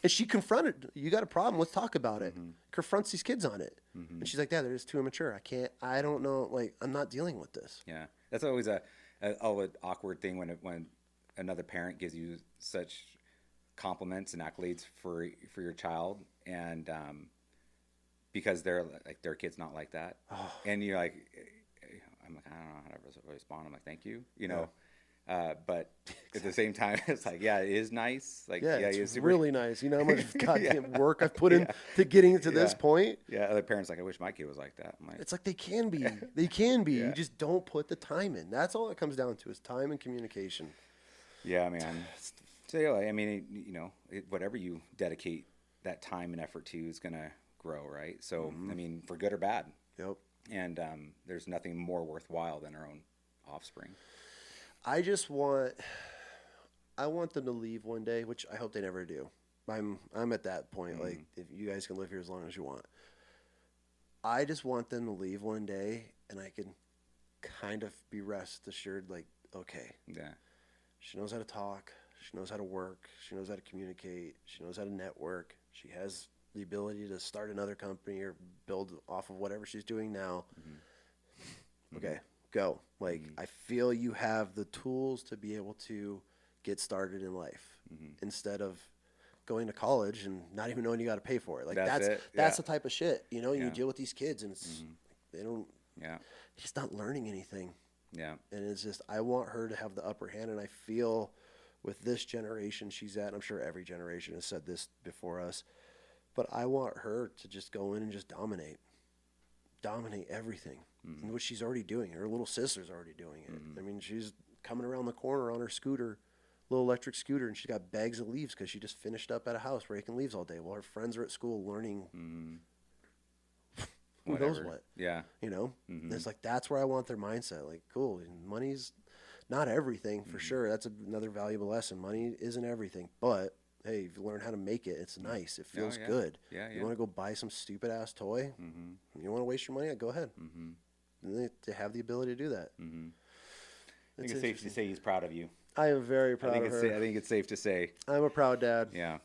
And she confronted, you got a problem, let's talk about it. Confronts these kids on it. And she's like, Dad, they're just too immature. I don't know, like, I'm not dealing with this. Yeah. That's always an awkward thing when another parent gives you such compliments and accolades for your child, and because their kid's not like that. Oh. And you're like, I'm like, I don't know how to respond. I'm like, thank you, but at the same time, it's like, yeah, it is nice. Like, yeah, it's really nice. You know how much goddamn work I've put in to getting to this point? Yeah, other parents like, I wish my kid was like that. I'm like, it's like they can be. They can be. Yeah. You just don't put the time in. That's all it comes down to is time and communication. Yeah, man. So, yeah, I mean, whatever you dedicate that time and effort to is going to grow, right? So, I mean, for good or bad. Yep. And there's nothing more worthwhile than our own offspring. I want them to leave one day, which I hope they never do. I'm at that point. Like, if you guys can live here as long as you want, I just want them to leave one day, and I can kind of be rest assured, like, okay, yeah, she knows how to talk, she knows how to work, she knows how to communicate, she knows how to network, she has the ability to start another company or build off of whatever she's doing now. Okay. Go. Like, I feel you have the tools to be able to get started in life instead of going to college and not even knowing you got to pay for it. Like that's the type of shit, you deal with these kids and it's, they don't, he's not learning anything. Yeah. And it's just, I want her to have the upper hand. And I feel with this generation she's at, and I'm sure every generation has said this before us, but I want her to just go in and just dominate everything. Which she's already doing. Her little sister's already doing it. I mean, she's coming around the corner on her scooter, little electric scooter, and she got bags of leaves because she just finished up at a house raking leaves all day while her friends are at school learning who knows what. Yeah. And it's like, that's where I want their mindset. Like, cool, money's not everything for sure. That's another valuable lesson. Money isn't everything, but hey, if you learn how to make it, it's nice. It feels good. Yeah, you want to go buy some stupid ass toy? You want to waste your money? Go ahead. And they have the ability to do that. I think it's safe to say he's proud of you. I am very proud of her. I think it's safe to say. I'm a proud dad. Yeah.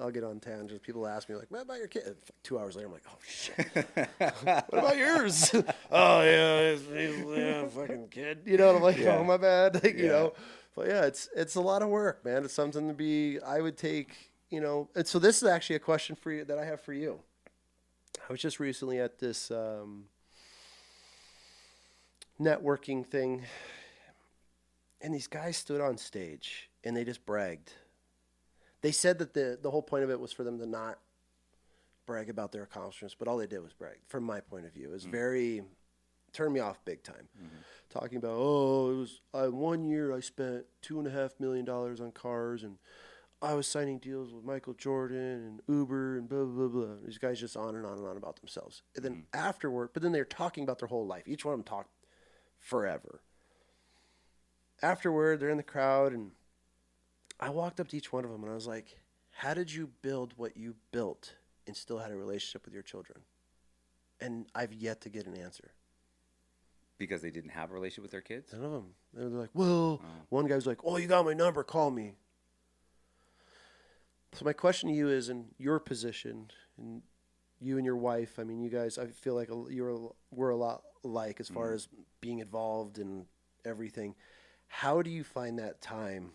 I'll get on tangents. People ask me, like, what about your kid? 2 hours later, I'm like, oh, shit. What about yours? Oh, yeah, he's fucking kid. And I'm like, oh, my bad. Like, But, yeah, it's a lot of work, man. It's something to be, I would take, and so this is actually a question for you that I have for you. I was just recently at this networking thing, and these guys stood on stage, and they just bragged. They said that the whole point of it was for them to not brag about their accomplishments, but all they did was brag, from my point of view. It was very, turned me off big time. Talking about, it was 1 year I spent $2.5 million on cars, and I was signing deals with Michael Jordan and Uber and blah, blah, blah. These guys just on and on and on about themselves. And then afterward, but then they're talking about their whole life. Each one of them talked forever. Afterward, they're in the crowd, and I walked up to each one of them, and I was like, how did you build what you built and still had a relationship with your children? And I've yet to get an answer. Because they didn't have a relationship with their kids? None of them. They're like, well, one guy was like, oh, you got my number, call me. So my question to you is, in your position, and you and your wife, I mean, you guys, I feel like we're a lot alike as far as being involved in everything. How do you find that time?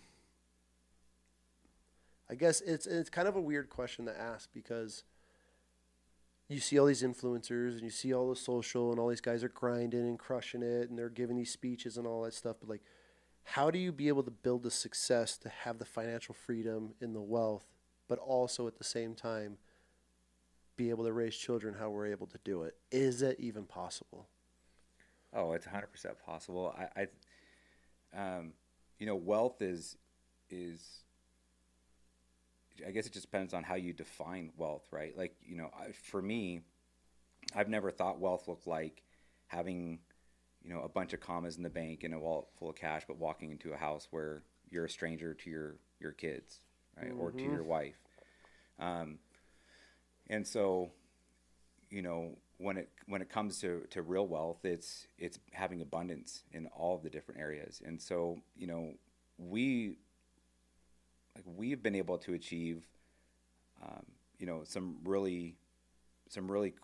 I guess it's kind of a weird question to ask because you see all these influencers and you see all the social and all these guys are grinding and crushing it and they're giving these speeches and all that stuff. But like, how do you be able to build the success to have the financial freedom and the wealth, but also at the same time be able to raise children how we're able to do it? Is it even possible? Oh, it's 100% possible. Wealth is, I guess it just depends on how you define wealth, right? Like, for me, I've never thought wealth looked like having, a bunch of commas in the bank and a wallet full of cash, but walking into a house where you're a stranger to your kids, right? Or to your wife. And so, when it comes to real wealth, it's having abundance in all of the different areas. And so, we've been able to achieve, some really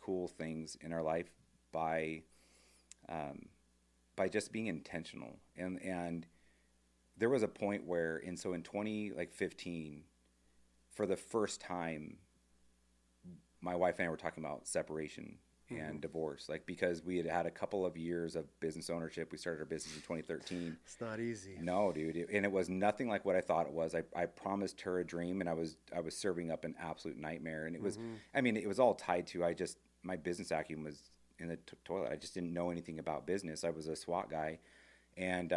cool things in our life by just being intentional. And there was a point where, in 2015, for the first time, my wife and I were talking about separation and divorce, like, because we had a couple of years of business ownership. We started our business in 2013. It's not easy. No, dude. And it was nothing like what I thought it was. I promised her a dream, and I was serving up an absolute nightmare. And it was, it was all tied to, my business acumen was in the toilet. I just didn't know anything about business. I was a SWAT guy, and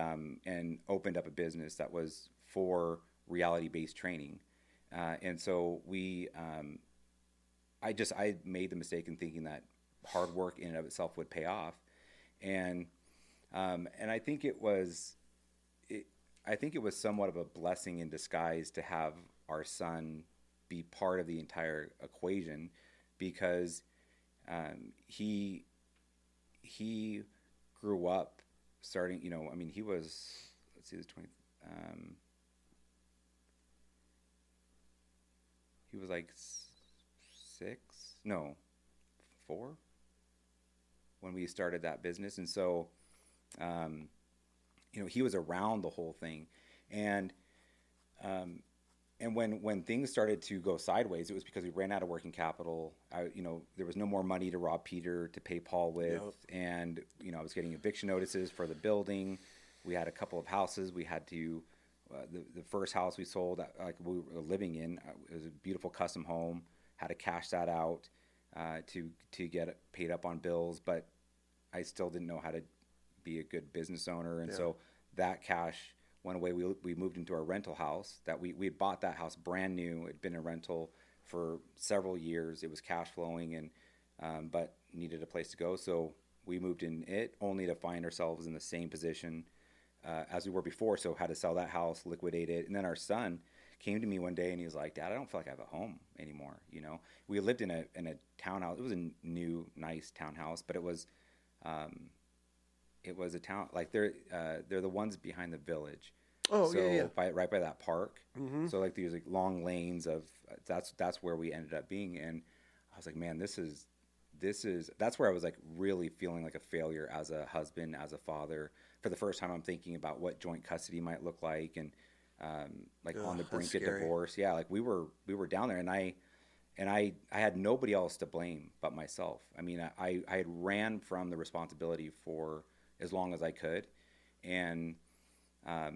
opened up a business that was for reality-based training. And so I made the mistake in thinking that hard work in and of itself would pay off. And I think it was somewhat of a blessing in disguise to have our son be part of the entire equation, because he grew up starting, he was, let's see, he was 20, he was like 4 when we started that business. And so, he was around the whole thing. And when things started to go sideways, it was because we ran out of working capital. There was no more money to rob Peter to pay Paul with. Yep. And, I was getting eviction notices for the building. We had a couple of houses. We had to, the first house we sold, like we were living in, it was a beautiful custom home. Had to cash that out to get paid up on bills, but I still didn't know how to be a good business owner. And so that cash went away. We moved into our rental house that we had bought that house brand new. It'd been a rental for several years. It was cash flowing and but needed a place to go. So we moved in it, only to find ourselves in the same position as we were before. So had to sell that house, liquidate it. And then our son came to me one day and he was like, "Dad, I don't feel like I have a home anymore." We lived in a townhouse. It was a new, nice townhouse, but it was a town, like they're the ones behind the village. Oh, so yeah. Right by that park. Mm-hmm. So like these like long lanes of that's where we ended up being. And I was like, man, that's where I was like really feeling like a failure as a husband, as a father. For the first time, I'm thinking about what joint custody might look like, and on the brink of divorce. Yeah, like we were down there, and I had nobody else to blame but myself. I had ran from the responsibility for as long as I could, and that,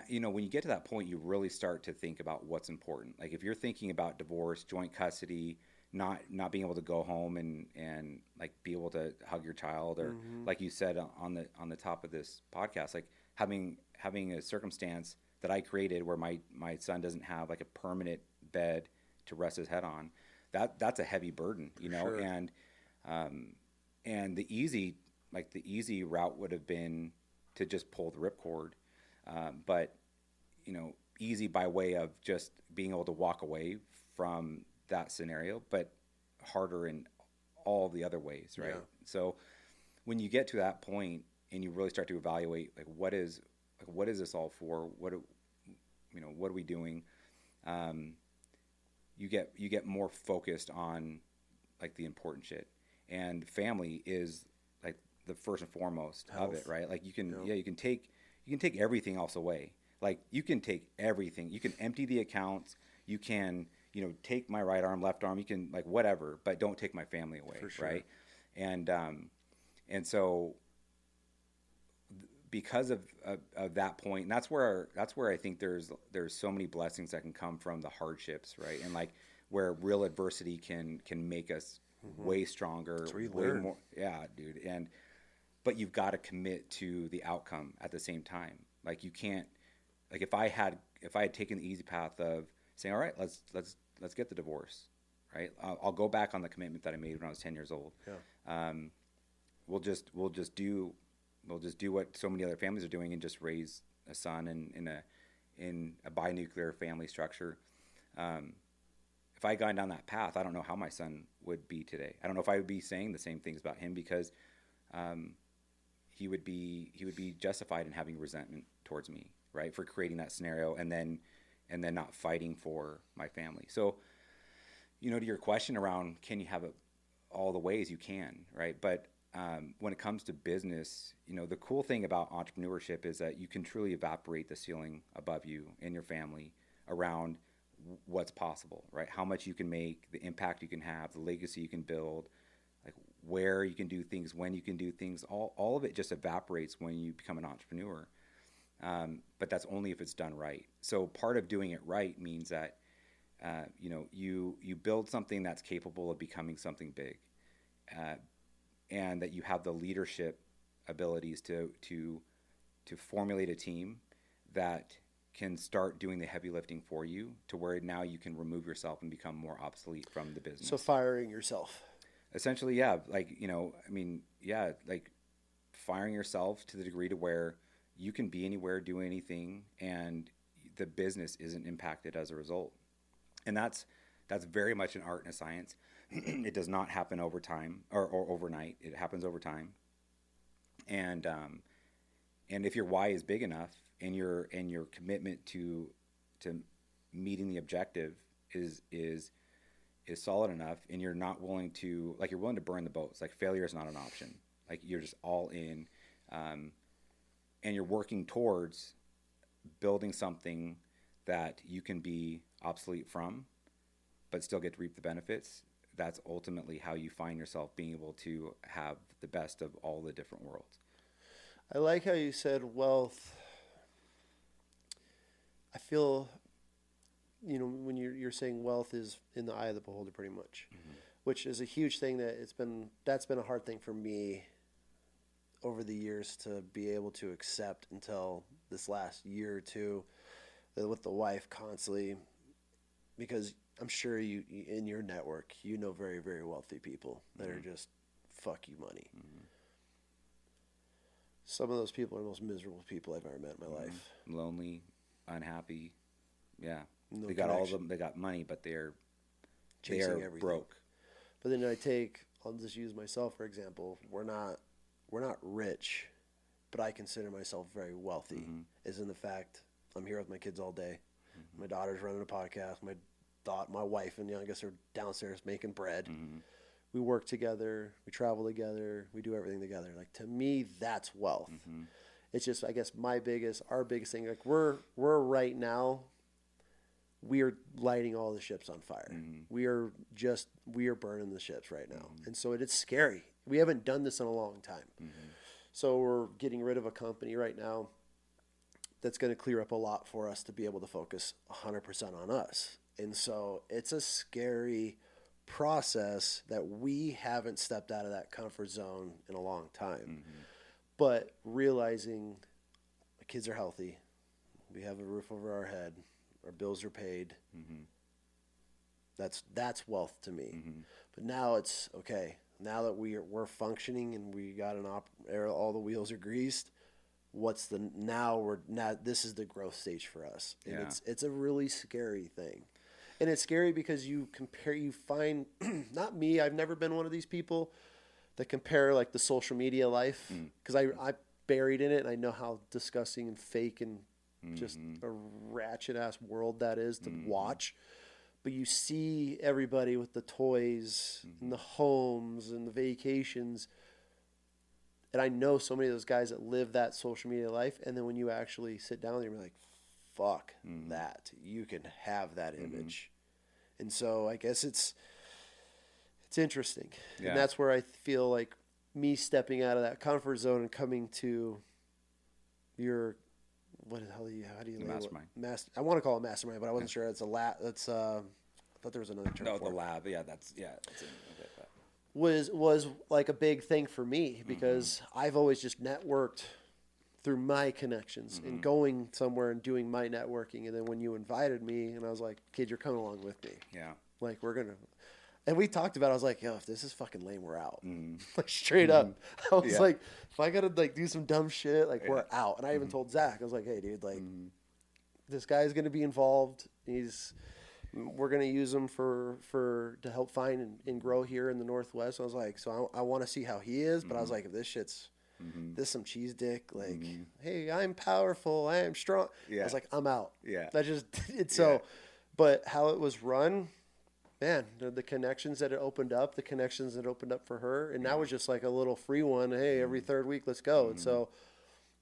when you get to that point, you really start to think about what's important. Like if you're thinking about divorce, joint custody, not being able to go home and like be able to hug your child, or like you said on the top of this podcast, like having a circumstance that I created where my son doesn't have like a permanent bed to rest his head on, that's a heavy burden, Sure. And the easy route would have been to just pull the ripcord, but easy by way of just being able to walk away from that scenario, but harder in all the other ways, right? Yeah. So when you get to that point and you really start to evaluate, like, what is this all for? What are we doing? You get more focused on like the important shit, and family is like the first and foremost Health. Of it, right? Like you can take everything else away. Like you can take everything. You can empty the accounts. You can take my right arm, left arm. You can like whatever, but don't take my family away, for sure. Right? And so because of that point, and that's where I think there's so many blessings that can come from the hardships, right? And like where real adversity can make us way stronger, That's where you way learn. more. Yeah, dude. But you've got to commit to the outcome at the same time. Like you can't, like if I had taken the easy path of saying, all right, let's get the divorce, right? I'll go back on the commitment that I made when I was 10 years old. Yeah. We'll just do what so many other families are doing and just raise a son in a binuclear family structure. If I had gone down that path, I don't know how my son would be today. I don't know if I would be saying the same things about him because he would be justified in having resentment towards me, right, for creating that scenario and then not fighting for my family. So, to your question around can you have it all the ways, you can, right? But when it comes to business, the cool thing about entrepreneurship is that you can truly evaporate the ceiling above you and your family around what's possible, right? How much you can make, the impact you can have, the legacy you can build, like where you can do things, when you can do things, all of it just evaporates when you become an entrepreneur. But that's only if it's done right. So part of doing it right means that, you build something that's capable of becoming something big, and that you have the leadership abilities to formulate a team that can start doing the heavy lifting for you to where now you can remove yourself and become more obsolete from the business. So firing yourself. Essentially, yeah. Like, like firing yourself to the degree to where you can be anywhere, do anything, and the business isn't impacted as a result. And that's very much an art and a science. It does not happen over time or overnight. It happens over time. And if your why is big enough and your commitment to meeting the objective is solid enough, and you're not willing to, like, you're willing to burn the boats. Like, failure is not an option. Like, you're just all in, and you're working towards building something that you can be obsolete from, but still get to reap the benefits. That's ultimately how you find yourself being able to have the best of all the different worlds. I like how you said wealth. I feel, when you're saying wealth is in the eye of the beholder pretty much, which is a huge thing that's been a hard thing for me over the years to be able to accept until this last year or two with the wife constantly, because I'm sure you in your network, very, very wealthy people that are just fuck you money. Some of those people are the most miserable people I've ever met in my life. Lonely, unhappy. Yeah. No they got connection. all of them. They got money, but they're everything. broke. But then I'll just use myself for example. We're not rich, but I consider myself very wealthy. As in the fact I'm here with my kids all day. My daughter's running a podcast. My wife and I guess they're downstairs making bread. We work together. We travel together. We do everything together. Like, to me, that's wealth. It's just, I guess, our biggest thing. Like, we're right now, we are lighting all the ships on fire. We are burning the ships right now. And so it's scary. We haven't done this in a long time. So we're getting rid of a company right now that's going to clear up a lot for us to be able to focus 100% on us. And so it's a scary process that we haven't stepped out of that comfort zone in a long time. But realizing my kids are healthy, we have a roof over our head, our bills are paid. That's wealth to me. But now it's okay. Now that we're functioning and we got all the wheels are greased. This is the growth stage for us. And it's a really scary thing. And it's scary because you find, not me, I've never been one of these people that compare like the social media life, because I buried in it and I know how disgusting and fake and just a ratchet ass world that is to watch. But you see everybody with the toys and the homes and the vacations. And I know so many of those guys that live that social media life. And then when you actually sit down there, you're like, fuck that. You can have that image. And so I guess it's interesting. And that's where I feel like me stepping out of that comfort zone and coming to your what the hell do you how do you label mastermind. it? I want to call it mastermind, but I wasn't sure. It's a lab. That's I thought there was another term. No, for the it. lab. Yeah, that's in a bit, but. Was like a big thing for me because I've always just networked through my connections and going somewhere and doing my networking. And then when you invited me, and I was like, "Kid, you're coming along with me." Yeah. Like we're gonna. And we talked about it. I was like, yo, if this is fucking lame, we're out. Like straight up. I was like, if I gotta like do some dumb shit, like we're out. And I even told Zach, I was like, hey dude, like this guy's gonna be involved. We're gonna use him to help find and grow here in the Northwest. I was like, so I want to see how he is, but I was like, if this shit's this some cheese dick, like, hey, I'm powerful, I am strong. I was like, I'm out. Yeah. That just it's so. But how it was run. Man, the connections that it opened up, the connections that opened up for her, and that was just like a little free one. Hey, every third week, let's go. And so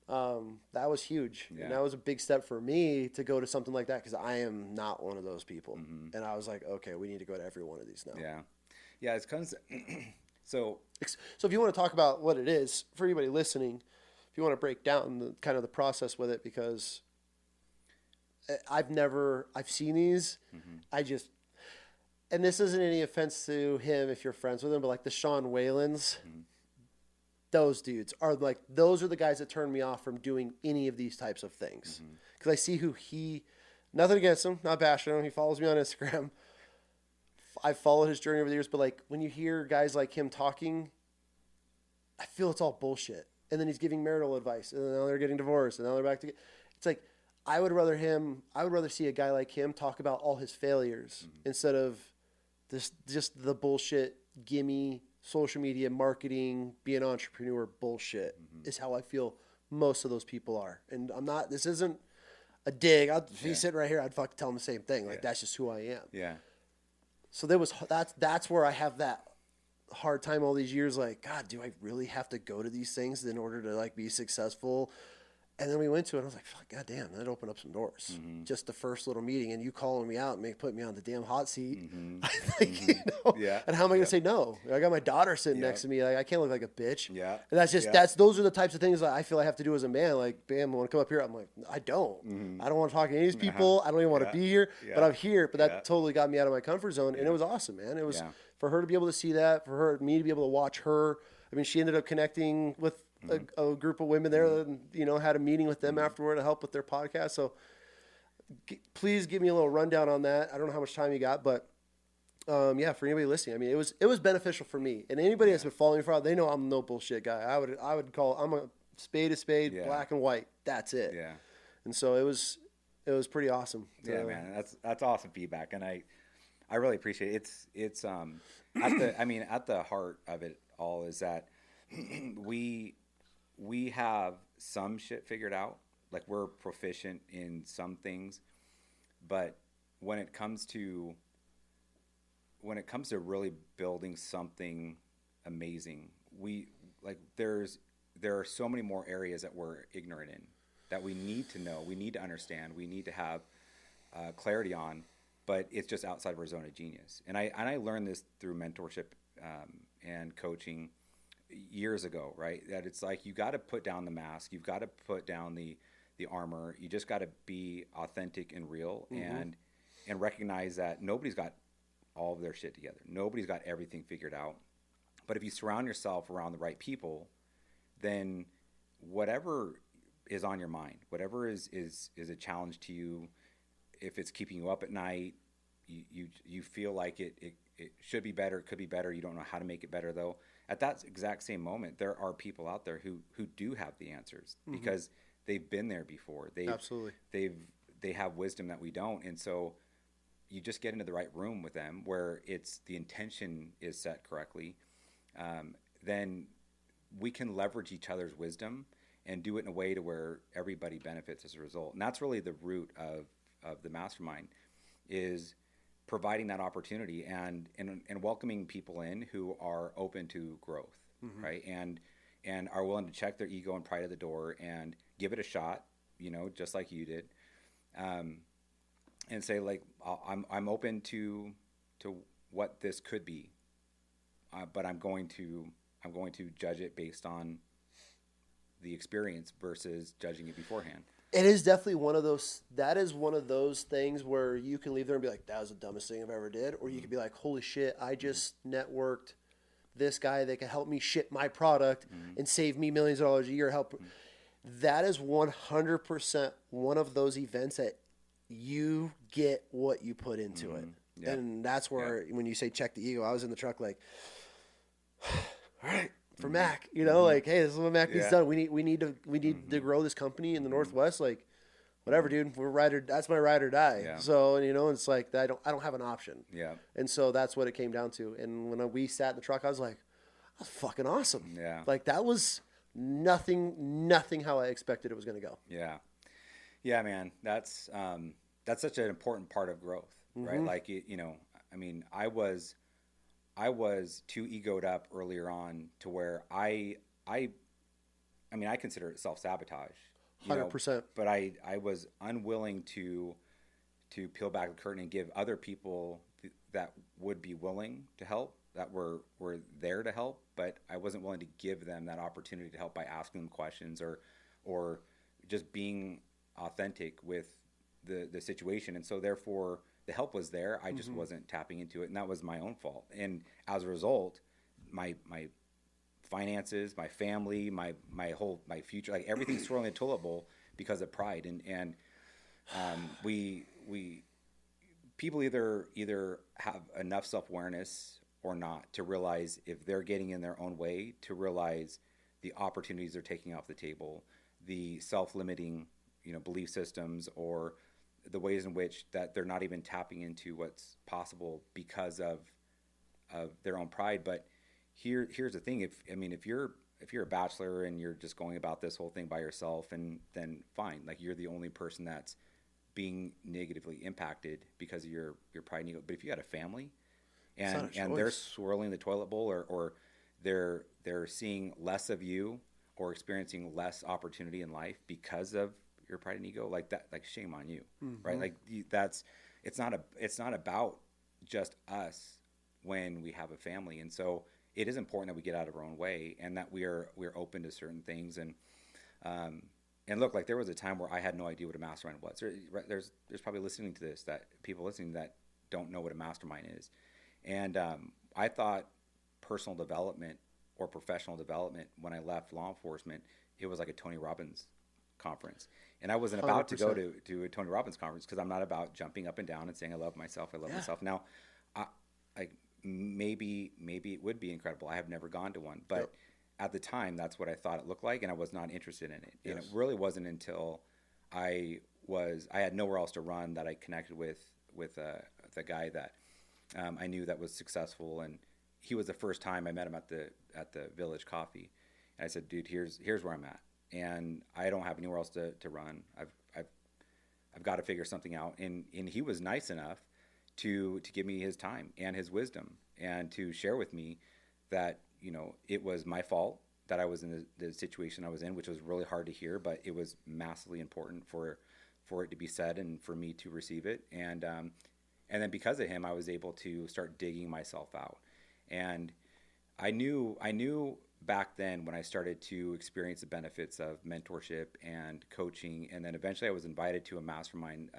that was huge. And that was a big step for me to go to something like that because I am not one of those people. And I was like, okay, we need to go to every one of these now. Yeah. Yeah, it's kind of so if you want to talk about what it is, for anybody listening, if you want to break down the kind of the process with it, because I've seen these, and this isn't any offense to him if you're friends with him, but like the Sean Whalens, those dudes are like, those are the guys that turn me off from doing any of these types of things. Because I see nothing against him, not bashing him. He follows me on Instagram. I've followed his journey over the years, but like when you hear guys like him talking, I feel it's all bullshit. And then he's giving marital advice, and now they're getting divorced, and now they're back together. It's like, I would rather see a guy like him talk about all his failures instead of just the bullshit, gimme, social media marketing, be an entrepreneur bullshit is how I feel most of those people are. And this isn't a dig. If he's sitting right here, I'd fucking tell him the same thing. Like, that's just who I am. Yeah. So that's where I have that hard time all these years. Like, God, do I really have to go to these things in order to like be successful? And then we went to it, and I was like, fuck, goddamn, that opened up some doors. Just the first little meeting, and you calling me out and putting me on the damn hot seat. I think, and how am I going to say no? I got my daughter sitting next to me. Like, I can't look like a bitch. Yeah. And that's just, those are the types of things that I feel I have to do as a man. Like, bam, I want to come up here. I'm like, I don't. I don't want to talk to any of these people. I don't even want to be here. But I'm here. But that totally got me out of my comfort zone. And it was awesome, man. It was for her to be able to see that, me to be able to watch her. I mean, she ended up connecting with a group of women there that, had a meeting with them afterward to help with their podcast. So please give me a little rundown on that. I don't know how much time you got, but for anybody listening, I mean, it was beneficial for me, and anybody that's been following me for a while, they know I'm no bullshit guy. I would call, I'm a spade, black and white. That's it. Yeah. And so it was pretty awesome. Yeah, man, that's awesome feedback. And I really appreciate it. It's at the heart of it all is that we have some shit figured out. Like, we're proficient in some things, but when it comes to really building something amazing, there are so many more areas that we're ignorant in that we need to know, we need to understand, we need to have clarity on, but it's just outside of our zone of genius. And I learned this through mentorship and coaching years ago, right? That it's like, you got to put down the mask, you've got to put down the armor, you just got to be authentic and real, and recognize that nobody's got all of their shit together, nobody's got everything figured out. But if you surround yourself around the right people, then whatever is on your mind, whatever is a challenge to you, if it's keeping you up at night, you feel like it should be better, it could be better, you don't know how to make it better though. At that exact same moment, there are people out there who do have the answers because they've been there before. Absolutely. They have wisdom that we don't. And so you just get into the right room with them where the intention is set correctly. Then we can leverage each other's wisdom and do it in a way to where everybody benefits as a result. And that's really the root of the mastermind, is providing that opportunity and welcoming people in who are open to growth, right? And are willing to check their ego and pride at the door and give it a shot, just like you did, and say, like, I'm open to what this could be, but I'm going to judge it based on the experience versus judging it beforehand. It is definitely one of those. That is one of those things where you can leave there and be like, "That was the dumbest thing I've ever did," or you could be like, "Holy shit! I just networked this guy that can help me ship my product and save me millions of dollars a year." That is 100% one of those events that you get what you put into it, and that's where when you say check the ego, I was in the truck like, "All right." For Mac, like, hey, this is what Mac needs done. We need to grow this company in the Northwest. Like, whatever, dude. We're that's my ride or die. Yeah. So, it's like I don't have an option. Yeah. And so that's what it came down to. And when we sat in the truck, I was like, that's fucking awesome. Yeah. Like that was nothing how I expected it was going to go. Yeah. Yeah, man. That's such an important part of growth, right? Like, I mean, I was too egoed up earlier on to where I mean, I consider it self-sabotage. 100%. But I was unwilling to peel back the curtain and give other people that would be willing to help, that were there to help, but I wasn't willing to give them that opportunity to help by asking them questions or just being authentic with the situation. And so therefore the help was there. I just wasn't tapping into it, and that was my own fault. And as a result, my finances, my family, my future, like everything's thrown in the toilet bowl because of pride. And we people either have enough self-awareness or not to realize if they're getting in their own way, to realize the opportunities they're taking off the table, the self-limiting, belief systems, or the ways in which that they're not even tapping into what's possible because of their own pride. But here's the thing: if you're a bachelor and you're just going about this whole thing by yourself, and then fine, like you're the only person that's being negatively impacted because of your pride and ego. But if you got a family and they're swirling the toilet bowl, or they're seeing less of you or experiencing less opportunity in life because of your pride and ego, like that, like shame on you, right? Like it's not about just us when we have a family. And so it is important that we get out of our own way and that we're open to certain things. And look, like there was a time where I had no idea what a mastermind was. There's probably people listening that don't know what a mastermind is. And I thought personal development or professional development, when I left law enforcement, it was like a Tony Robbins conference. And I wasn't about 100%. To go to a Tony Robbins conference, because I'm not about jumping up and down and saying I love myself. Now, maybe it would be incredible. I have never gone to one, but at the time, that's what I thought it looked like, and I was not interested in it. Yes. And it really wasn't until I had nowhere else to run that I connected with the guy that I knew that was successful, and he was the first time I met him at the Village Coffee. And I said, dude, here's where I'm at, and I don't have anywhere else to run. I've got to figure something out. And he was nice enough to give me his time and his wisdom, and to share with me that it was my fault that I was in the situation I was in, which was really hard to hear, but it was massively important for it to be said and for me to receive it. And then because of him, I was able to start digging myself out. And I knew back then, when I started to experience the benefits of mentorship and coaching, and then eventually I was invited to a mastermind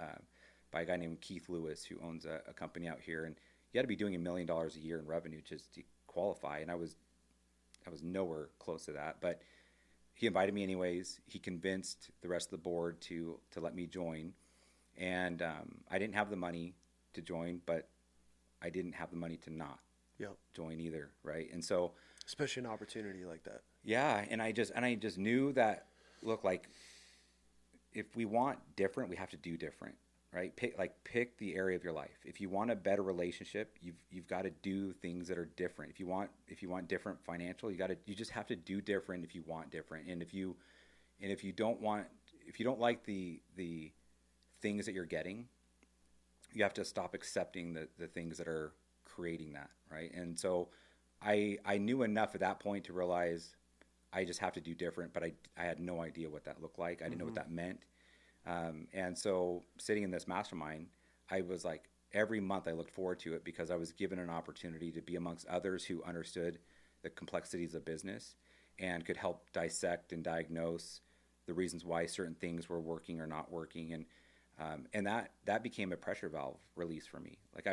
by a guy named Keith Lewis, who owns a company out here, and you got to be doing $1 million a year in revenue just to qualify. And I was nowhere close to that, but he invited me anyways. He convinced the rest of the board to let me join, and I didn't have the money to join, but I didn't have the money to not join either, right? And so, especially an opportunity like that. Yeah, and I just knew that, look, like if we want different, we have to do different. Right? Pick the area of your life. If you want a better relationship, you've got to do things that are different. If you want different financial, you just have to do different if you want different. And if you don't like the things that you're getting, you have to stop accepting the things that are creating that, right? And so I knew enough at that point to realize I just have to do different, but I had no idea what that looked like. I didn't know what that meant. And so sitting in this mastermind, I was like, every month I looked forward to it, because I was given an opportunity to be amongst others who understood the complexities of business and could help dissect and diagnose the reasons why certain things were working or not working, and that became a pressure valve release for me. Like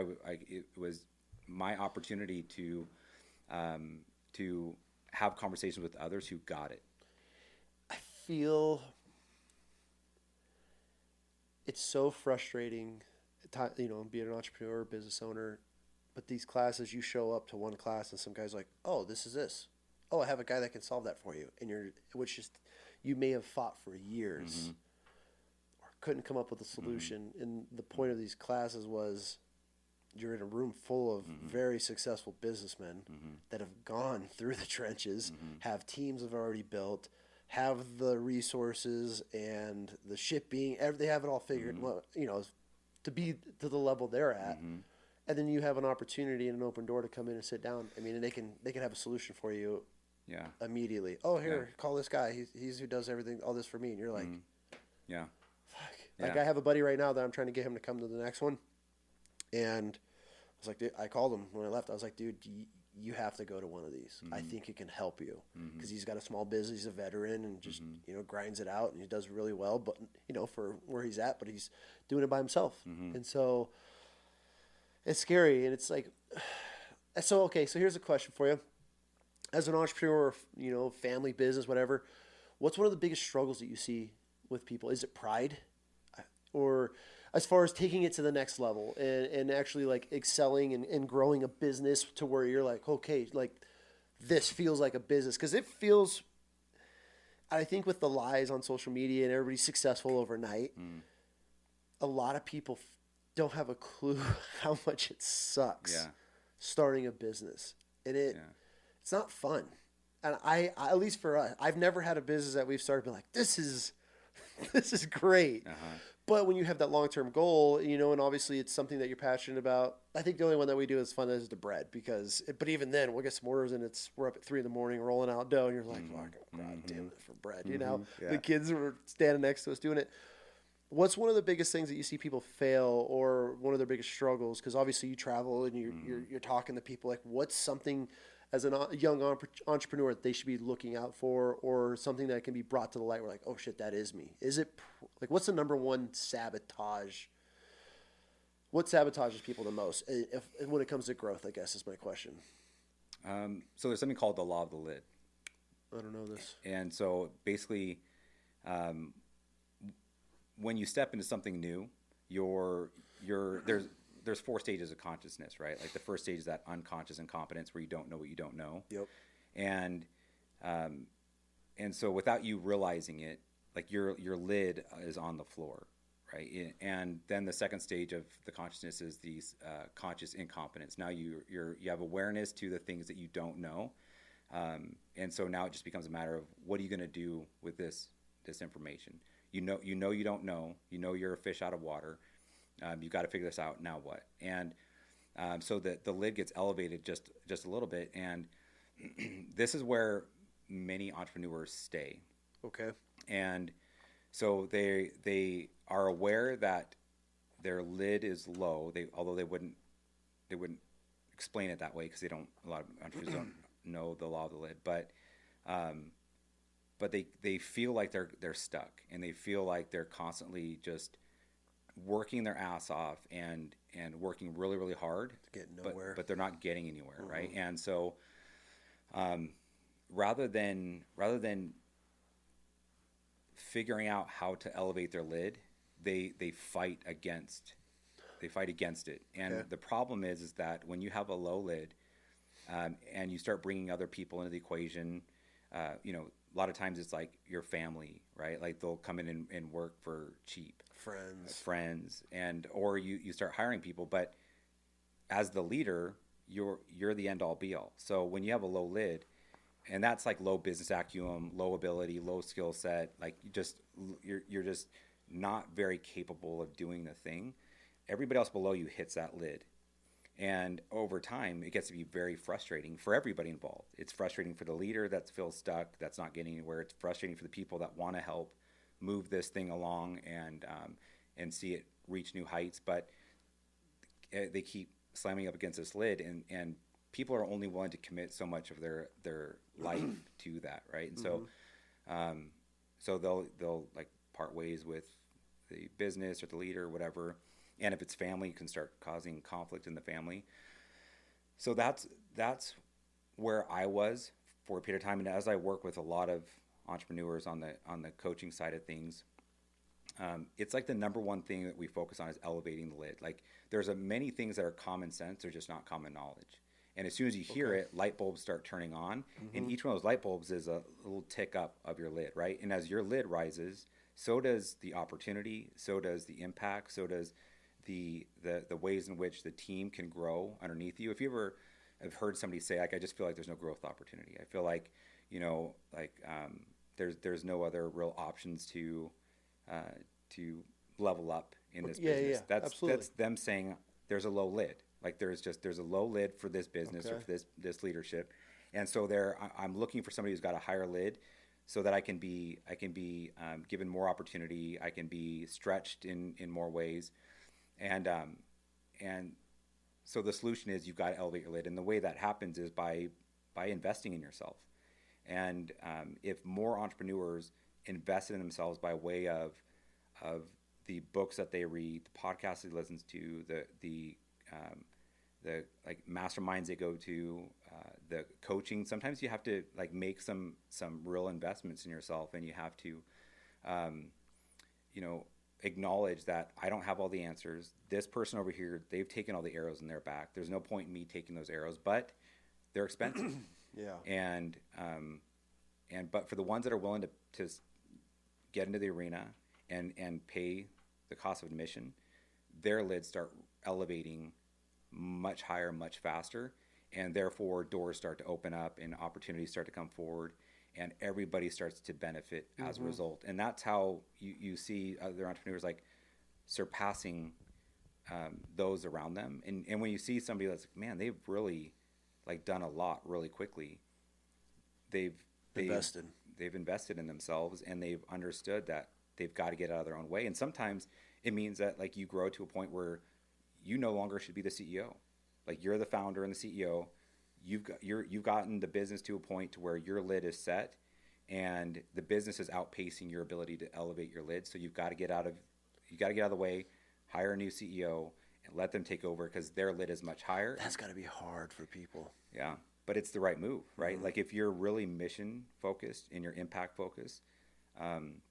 it was my opportunity to have conversations with others who got it. I feel it's so frustrating, being an entrepreneur, business owner, but these classes, you show up to one class and some guy's like, oh, this is this. Oh, I have a guy that can solve that for you. And you may have fought for years or couldn't come up with a solution. And the point of these classes was you're in a room full of very successful businessmen that have gone through the trenches, have teams have already built, have the resources and the shipping, they have it all figured, to be to the level they're at. And then you have an opportunity and an open door to come in and sit down. I mean, and they can have a solution for you immediately. Oh, here, call this guy. He's who does everything, all this for me. And you're like, fuck. Like, I have a buddy right now that I'm trying to get him to come to the next one. And I was like, dude, I called him when I left. I was like, dude, you have to go to one of these. I think it can help you. Because he's got a small business. He's a veteran and just, grinds it out. And he does really well, but, for where he's at. But he's doing it by himself. And so it's scary. And it's like, so here's a question for you. As an entrepreneur, family business, whatever, what's one of the biggest struggles that you see with people? Is it pride? Or as far as taking it to the next level and actually like excelling and growing a business to where you're like, okay, like this feels like a business? Because it feels, I think with the lies on social media and everybody's successful overnight, a lot of people don't have a clue how much it sucks starting a business. And it's not fun. And I, at least for us, I've never had a business that we've started being like, this is great. But when you have that long-term goal, and obviously it's something that you're passionate about, I think the only one that we do is fun is the bread but even then we'll get some orders and we're up at 3 a.m. rolling out dough and you're like, oh, God damn it for bread, The kids were standing next to us doing it. What's one of the biggest things that you see people fail or one of their biggest struggles? Because obviously you travel and you're talking to people. Like, what's something as a young entrepreneur that they should be looking out for, or something that can be brought to the light where like, oh shit, that is me? Is it like, what's the number one sabotage? What sabotages people the most when it comes to growth, I guess is my question. So there's something called the law of the lid. I don't know this. And so basically, when you step into something new, there's 4 stages of consciousness, right? Like the first stage is that unconscious incompetence where you don't know what you don't know. Yep. And so without you realizing it, like your lid is on the floor, right? And then the second stage of the consciousness is the conscious incompetence. Now you have awareness to the things that you don't know, and so now it just becomes a matter of what are you going to do with this information? You know you don't know. You're a fish out of water. You've got to figure this out. Now what? And so the lid gets elevated just a little bit, and this is where many entrepreneurs stay. Okay. And so they are aware that their lid is low. Although they wouldn't explain it that way because a lot of entrepreneurs don't know the law of the lid, but they feel like they're stuck, and they feel like they're constantly just working their ass off and working really, really hard, getting nowhere. But they're not getting anywhere, right? And so, rather than figuring out how to elevate their lid, they fight against it. And the problem is that when you have a low lid, and you start bringing other people into the equation, a lot of times it's like your family, right? Like they'll come in and work for cheap. Friends, or you start hiring people, but as the leader, you're the end all be all. So when you have a low lid, and that's like low business acumen, low ability, low skill set, like you're just not very capable of doing the thing. Everybody else below you hits that lid, and over time it gets to be very frustrating for everybody involved. It's frustrating for the leader that feels stuck, that's not getting anywhere. It's frustrating for the people that want to help move this thing along and see it reach new heights, but they keep slamming up against this lid, and people are only willing to commit so much of their life to that, right? And so they'll like part ways with the business or the leader or whatever, and if it's family, it can start causing conflict in the family. So that's where I was for a period of time, and as I work with a lot of entrepreneurs on the coaching side of things, it's like the number one thing that we focus on is elevating the lid. Like there's many things that are common sense, they're just not common knowledge. And as soon as you hear it, light bulbs start turning on, and each one of those light bulbs is a little tick up of your lid, right? And as your lid rises, so does the opportunity, so does the impact, so does the ways in which the team can grow underneath you. If you ever have heard somebody say, like, I just feel like there's no growth opportunity. I feel like, there's no other real options to level up in this business. That's them saying there's a low lid. Like there's a low lid for this business or for this leadership, and so I'm looking for somebody who's got a higher lid, so that I can be given more opportunity. I can be stretched in more ways, and so the solution is you've got to elevate your lid, and the way that happens is by investing in yourself. And if more entrepreneurs invested in themselves by way of the books that they read, the podcasts they listen to, the like masterminds they go to, the coaching. Sometimes you have to like make some real investments in yourself, and you have to, acknowledge that I don't have all the answers. This person over here, they've taken all the arrows in their back. There's no point in me taking those arrows, but they're expensive. But for the ones that are willing to get into the arena and pay the cost of admission, their lids start elevating much higher, much faster, and therefore doors start to open up and opportunities start to come forward, and everybody starts to benefit as a result. And that's how you see other entrepreneurs like surpassing those around them. And when you see somebody that's like, man, they've really like done a lot really quickly, they've invested in themselves, and they've understood that they've got to get out of their own way. And sometimes it means that like you grow to a point where you no longer should be the CEO. Like you're the founder and the CEO. You've gotten the business to a point to where your lid is set, and the business is outpacing your ability to elevate your lid. So you've got to get out of the way, hire a new CEO, and let them take over, because their lid is much higher. That's got to be hard for people. Yeah, but it's the right move, right? Like if you're really mission focused and you're impact focused, and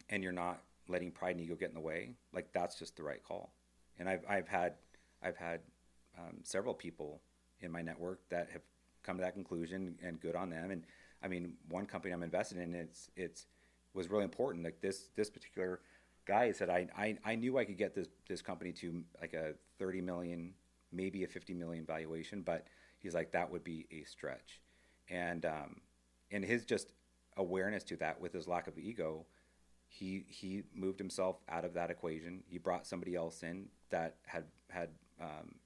you're not letting pride and ego get in the way, like that's just the right call. And I've had several people in my network that have come to that conclusion, and good on them. And I mean, one company I'm invested in, it was really important. Like this particular guy said, I knew I could get this company to like a 30 million, maybe a 50 million valuation, but he's like, that would be a stretch. And his just awareness to that, with his lack of ego, he moved himself out of that equation. He brought somebody else in that had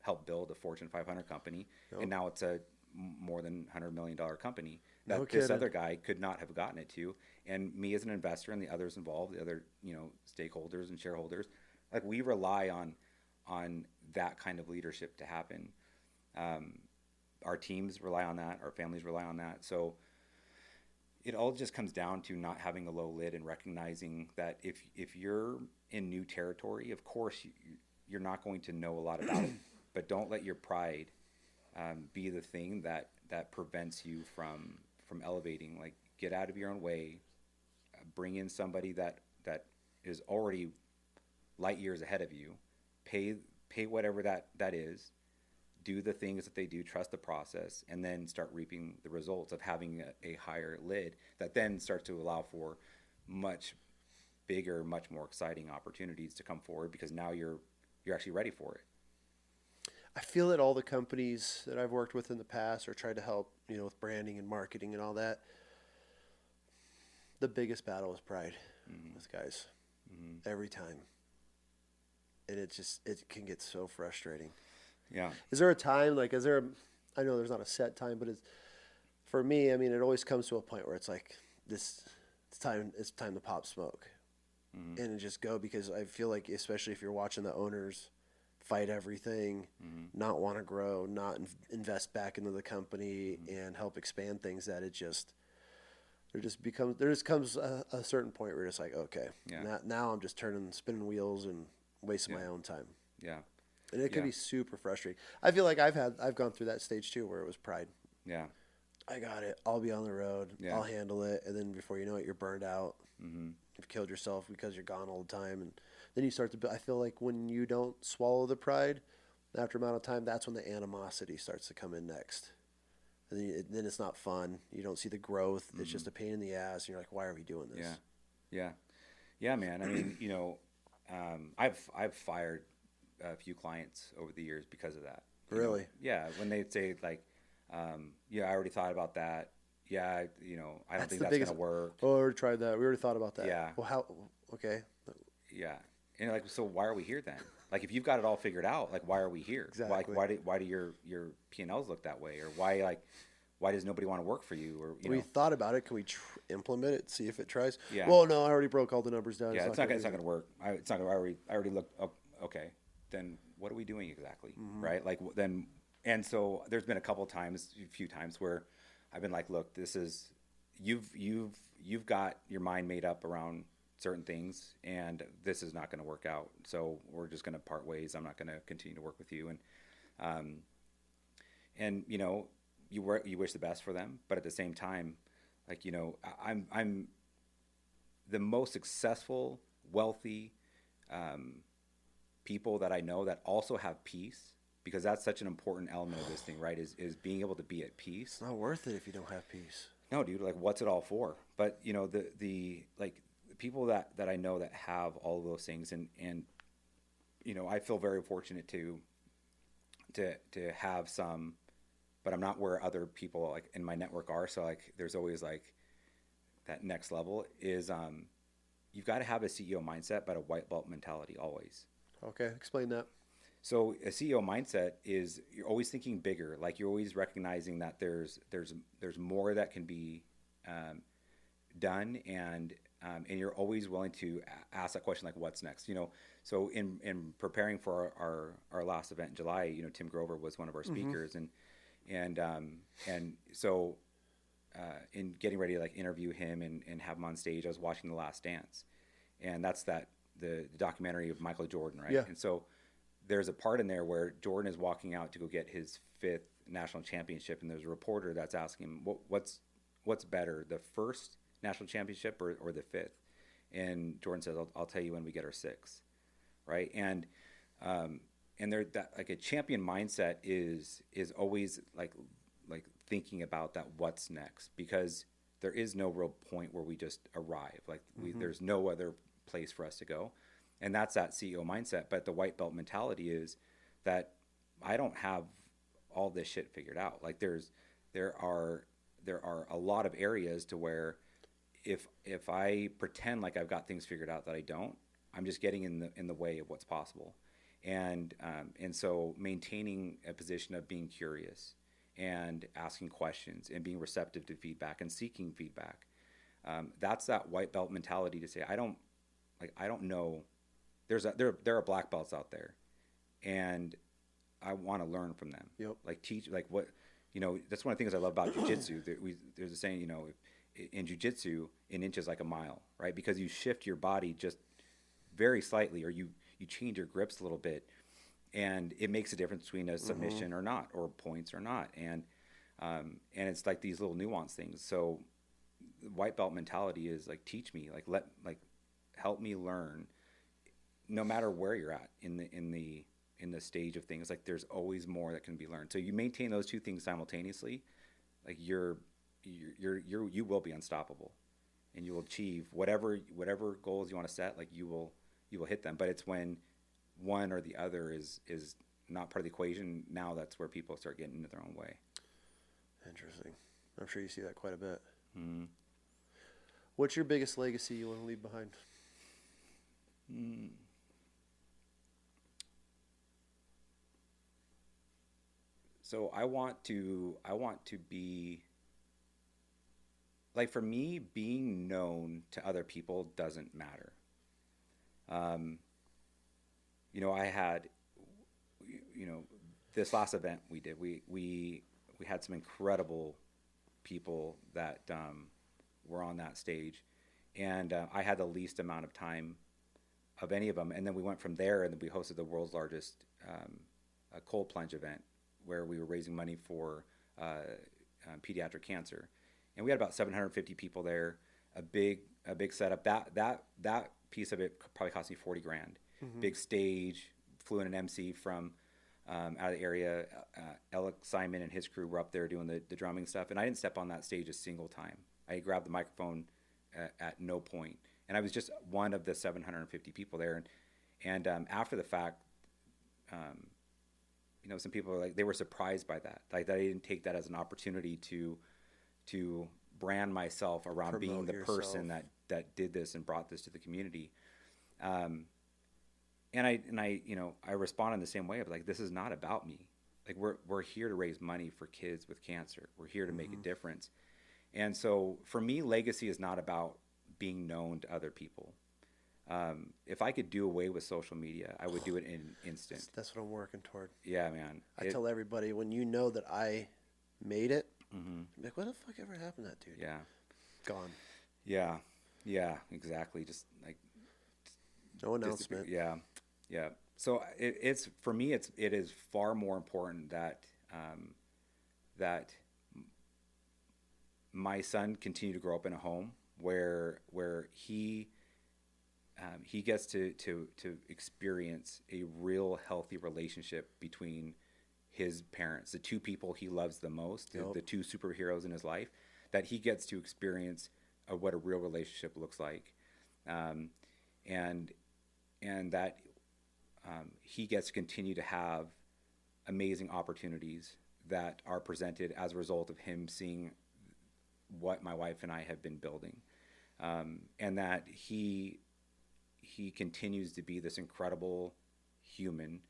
helped build a Fortune 500 company, and now it's a more than $100 million company that this other guy could not have gotten it to. And me as an investor, and the others involved, the other stakeholders and shareholders, like we rely on that kind of leadership to happen. Our teams rely on that. Our families rely on that. So it all just comes down to not having a low lid, and recognizing that if you're in new territory, of course you're not going to know a lot about it, but don't let your pride be the thing that prevents you from elevating. Like get out of your own way, bring in somebody that is already light years ahead of you, pay whatever that is, do the things that they do, trust the process, and then start reaping the results of having a higher lid that then starts to allow for much bigger, much more exciting opportunities to come forward, because now you're actually ready for it. I feel that all the companies that I've worked with in the past or tried to help, with branding and marketing and all that, the biggest battle is pride with guys every time. And it can get so frustrating. Yeah. Is there a time, I know there's not a set time, but for me, I mean, it always comes to a point where it's like it's time to pop smoke and just go, because I feel like, especially if you're watching the owners fight everything, not want to grow, not invest back into the company and help expand things, that it just there just comes a certain point where it's like, okay, now I'm just spinning wheels and wasting my own time. Yeah. And it can be super frustrating. I feel like I've gone through that stage too, where it was pride. Yeah. I got it. I'll be on the road. Yeah. I'll handle it. And then before you know it, you're burned out. You've killed yourself because you're gone all the time. And then you start to, I feel like when you don't swallow the pride, after a amount of time, that's when the animosity starts to come in next. And then it's not fun. You don't see the growth. It's just a pain in the ass. And you're like, why are we doing this? Yeah, man. I mean, I've fired a few clients over the years because of that. Really? Yeah. When they say like, I already thought about that. Yeah. I don't think that's going to work. Oh, we already tried that. We already thought about that. Yeah. Well, how? Okay. Yeah. And like, so why are we here then? Like, if you've got it all figured out, like, why are we here? Exactly. Like, why do your P&Ls look that way? Or why does nobody want to work for you? Or we thought about it. Can we implement it? See if it tries. Yeah. Well, no, I already broke all the numbers down. Yeah, it's not going to work. It's not. I already looked. Oh, okay. Then what are we doing exactly? Right. Like then, and so there's been a few times where I've been like, look, this is you've got your mind made up around certain things, and this is not going to work out. So we're just going to part ways. I'm not going to continue to work with you. And you wish the best for them, but at the same time, like, I'm the most successful, wealthy people that I know that also have peace, because that's such an important element of this thing, right? Is being able to be at peace. It's not worth it if you don't have peace. No, dude, like, what's it all for? But the people that I know that have all of those things, and I feel very fortunate to have some, but I'm not where other people like in my network are. So like, there's always like that next level is you've got to have a CEO mindset, but a white belt mentality always. Okay, explain that. So a CEO mindset is you're always thinking bigger. Like, you're always recognizing that there's more that can be done, and you're always willing to ask that question, like, what's next? So in preparing for our last event in July, Tim Grover was one of our speakers, and so in getting ready to like interview him and have him on stage, I was watching The Last Dance, and that's the documentary of Michael Jordan, right? Yeah. And so there's a part in there where Jordan is walking out to go get his 5th national championship, and there's a reporter that's asking him, what's better, the first national championship or the 5th? And Jordan says, I'll tell you when we get our 6th, right? And there, that, like, a champion mindset is always like thinking about that what's next, because there is no real point where we just arrive. Like, there's no other place for us to go. And that's that CEO mindset. But the white belt mentality is that I don't have all this shit figured out. Like, there are a lot of areas to where if I pretend like I've got things figured out that I don't, I'm just getting in the way of what's possible. And so maintaining a position of being curious and asking questions and being receptive to feedback and seeking feedback, that's that white belt mentality to say, I don't know. There are black belts out there, and I want to learn from them. Yep. Like, teach, like, what, that's one of the things I love about jiu-jitsu. There's a saying, in jiu-jitsu, an inch is like a mile, right? Because you shift your body just very slightly, or you change your grips a little bit, and it makes a difference between a submission or not, or points or not. And it's like these little nuanced things. So white belt mentality is like, teach me, help me learn, no matter where you're at in the stage of things. Like, there's always more that can be learned. So you maintain those two things simultaneously, like, you will be unstoppable, and you will achieve whatever goals you want to set. Like, you will hit them. But it's when one or the other is not part of the equation, now that's where people start getting into their own way. Interesting. I'm sure you see that quite a bit. Mm-hmm. What's your biggest legacy you want to leave behind? So I want to be, like, for me, being known to other people doesn't matter. this last event we did, we had some incredible people that were on that stage, and I had the least amount of time of any of them. And then we went from there, and then we hosted the world's largest a cold plunge event where we were raising money for pediatric cancer, and we had about 750 people there. A big setup. That piece of it probably cost me $40,000. Big stage. Flew in an MC from out of the area. Alec Simon and his crew were up there doing the drumming stuff, and I didn't step on that stage a single time. I grabbed the microphone at no point, and I was just one of the 750 people there. And after the fact, some people were like, they were surprised by that. Like, I didn't take that as an opportunity to brand myself around promote being the yourself. Person that did this and brought this to the community. And I respond in the same way of like, this is not about me. Like, we're here to raise money for kids with cancer. We're here to make a difference. And so for me, legacy is not about being known to other people. If I could do away with social media, I would do it in an instant. That's what I'm working toward. Yeah, man. I tell everybody, when you know that I made it, I'm like, what the fuck ever happened to that dude? Yeah. Gone. Yeah, exactly. Just like no announcement. Yeah. So it's for me, it is far more important that that my son continue to grow up in a home where he gets to experience a real healthy relationship between his parents, the two people he loves the most, the two superheroes in his life, that he gets to experience what a real relationship looks like, and that he gets to continue to have amazing opportunities that are presented as a result of him seeing what my wife and I have been building, and that he continues to be this incredible human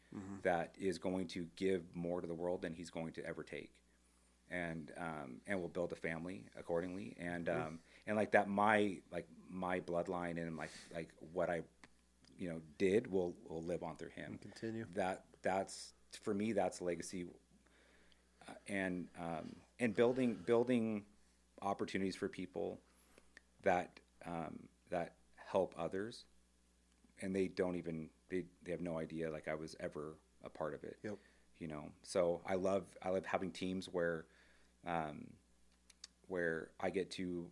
that is going to give more to the world than he's going to ever take, and will build a family accordingly, and like that, my bloodline and like what I did will live on through him. Continue. That's for me, that's legacy, and building opportunities for people that help others, and they have no idea like I was ever a part of it. Yep. So I love having teams where I get to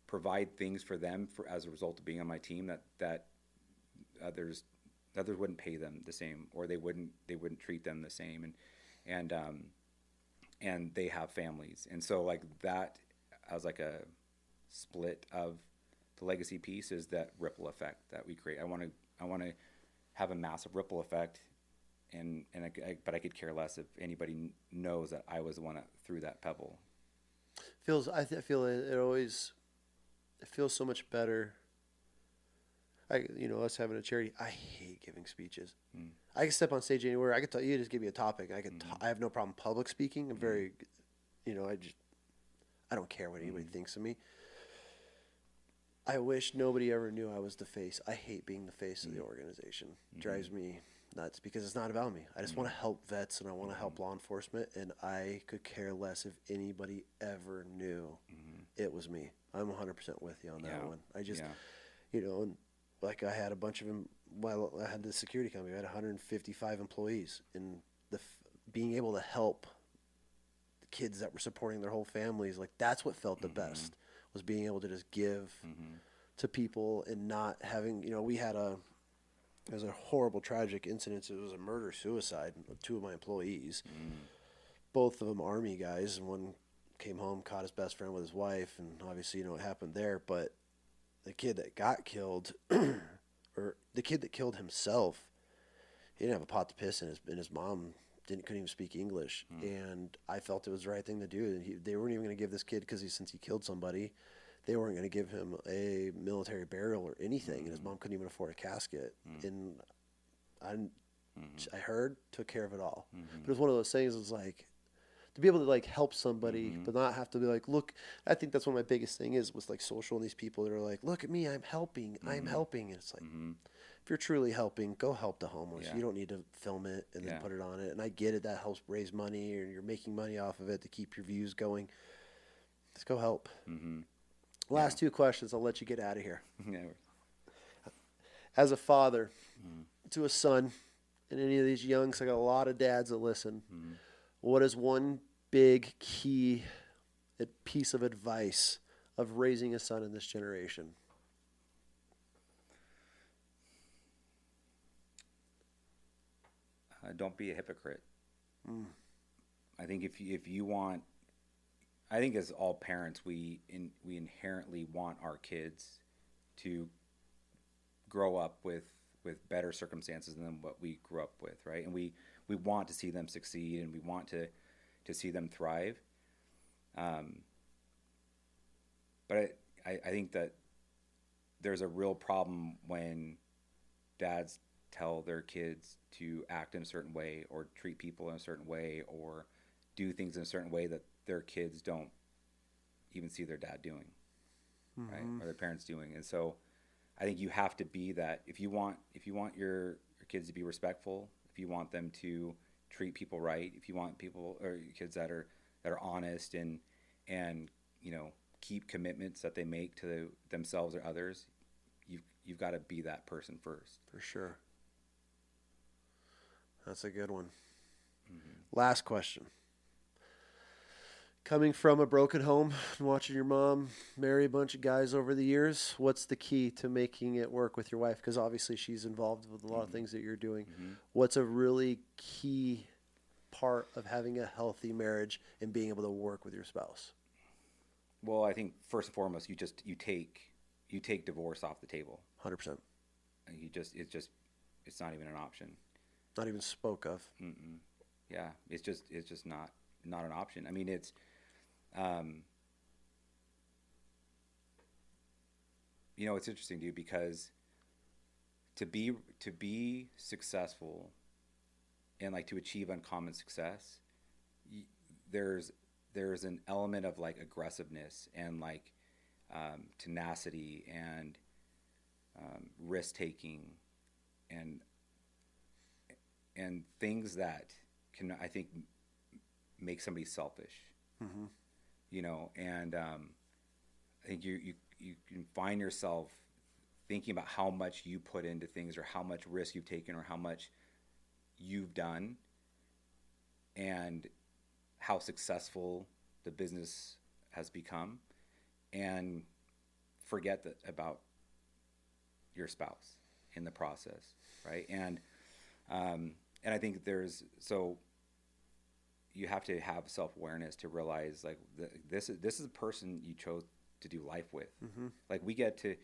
provide things for them as a result of being on my team that others wouldn't pay them the same, or they wouldn't treat them the same, and they have families, and so like that as like a split of the legacy piece is that ripple effect that we create. I want to have a massive ripple effect, but I could care less if anybody knows that I was the one that threw that pebble. I feel it feels so much better. Us having a charity, I hate giving speeches. I can step on stage anywhere. I could tell you, just give me a topic. I have no problem public speaking. I'm very, I don't care what anybody thinks of me. I wish nobody ever knew I was the face. I hate being the face of the organization. It drives me nuts because it's not about me. I just want to help vets and I want to help law enforcement, and I could care less if anybody ever knew it was me. I'm 100% with you on that one. I just, and like I had a bunch of them. Well, I had the security company. I had 155 employees, and being able to help the kids that were supporting their whole families, like that's what felt the best, was being able to just give to people and not having, it was a horrible, tragic incident. It was a murder-suicide of two of my employees. Both of them Army guys, and one came home, caught his best friend with his wife, and obviously what happened there. But the kid that got killed, or the kid that killed himself, he didn't have a pot to piss in, and his mom couldn't even speak English. And I felt it was the right thing to do. They weren't even going to give this kid, because since he killed somebody, they weren't going to give him a military burial or anything, and his mom couldn't even afford a casket. And I heard, took care of it all. But it was one of those things. It was like, to be able to like help somebody, but not have to be like, look. I think that's one of my biggest thing is with like social and these people that are like, look at me, I'm helping. And it's like, if you're truly helping, go help the homeless. Yeah. You don't need to film it and then Yeah. put it on it. And I get it. That helps raise money, or you're making money off of it to keep your views going. Let's go help. Mm-hmm. Last two questions. I'll let you get out of here. Yeah. As a father to a son, and any of these youngs, I got a lot of dads that listen. What is one big key piece of advice of raising a son in this generation? Don't be a hypocrite. I think if you want, I think as all parents, we inherently want our kids to grow up with better circumstances than what we grew up with, right? And we want to see them succeed, and we want to see them thrive. But I think that there's a real problem when dads tell their kids to act in a certain way, or treat people in a certain way, or do things in a certain way that their kids don't even see their dad doing, right? Or their parents doing. And so I think you have to be that. If you want your kids to be respectful, if you want them to treat people right, if you want people or kids that are honest and keep commitments that they make to themselves or others, you've got to be that person first. For sure. That's a good one. Last question. Coming from a broken home and watching your mom marry a bunch of guys over the years, what's the key to making it work with your wife? Because obviously she's involved with a lot of things that you're doing. What's a really key part of having a healthy marriage and being able to work with your spouse? Well, I think first and foremost, you take divorce off the table. 100%. It's not even an option. Not even spoke of. Yeah, it's just not an option. I mean, it's it's interesting, dude, because to be successful and like to achieve uncommon success, there's an element of like aggressiveness and like tenacity and risk taking and things that can, I think, make somebody selfish. And I think you can find yourself thinking about how much you put into things, or how much risk you've taken, or how much you've done, and how successful the business has become, and forget about your spouse in the process, right? And I think you have to have self-awareness to realize like this is a person you chose to do life with. Like we get to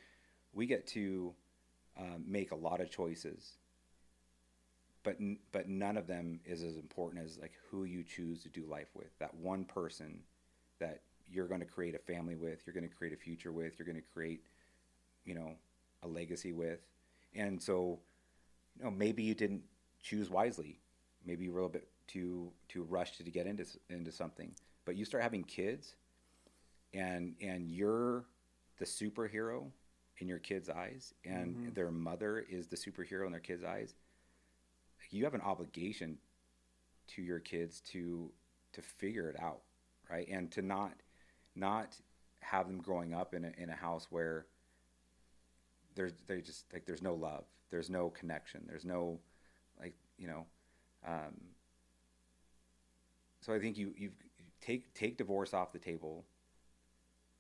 make a lot of choices, but none of them is as important as like who you choose to do life with. That one person that you're going to create a family with, you're going to create a future with, you're going to create a legacy with. And so maybe you didn't choose wisely. Maybe you were a little bit too rushed to get into something. But you start having kids, and you're the superhero in your kids' eyes, and their mother is the superhero in their kids' eyes. You have an obligation to your kids to figure it out, right? And to not have them growing up in a house where there's no love, there's no connection, there's no so I think you take divorce off the table.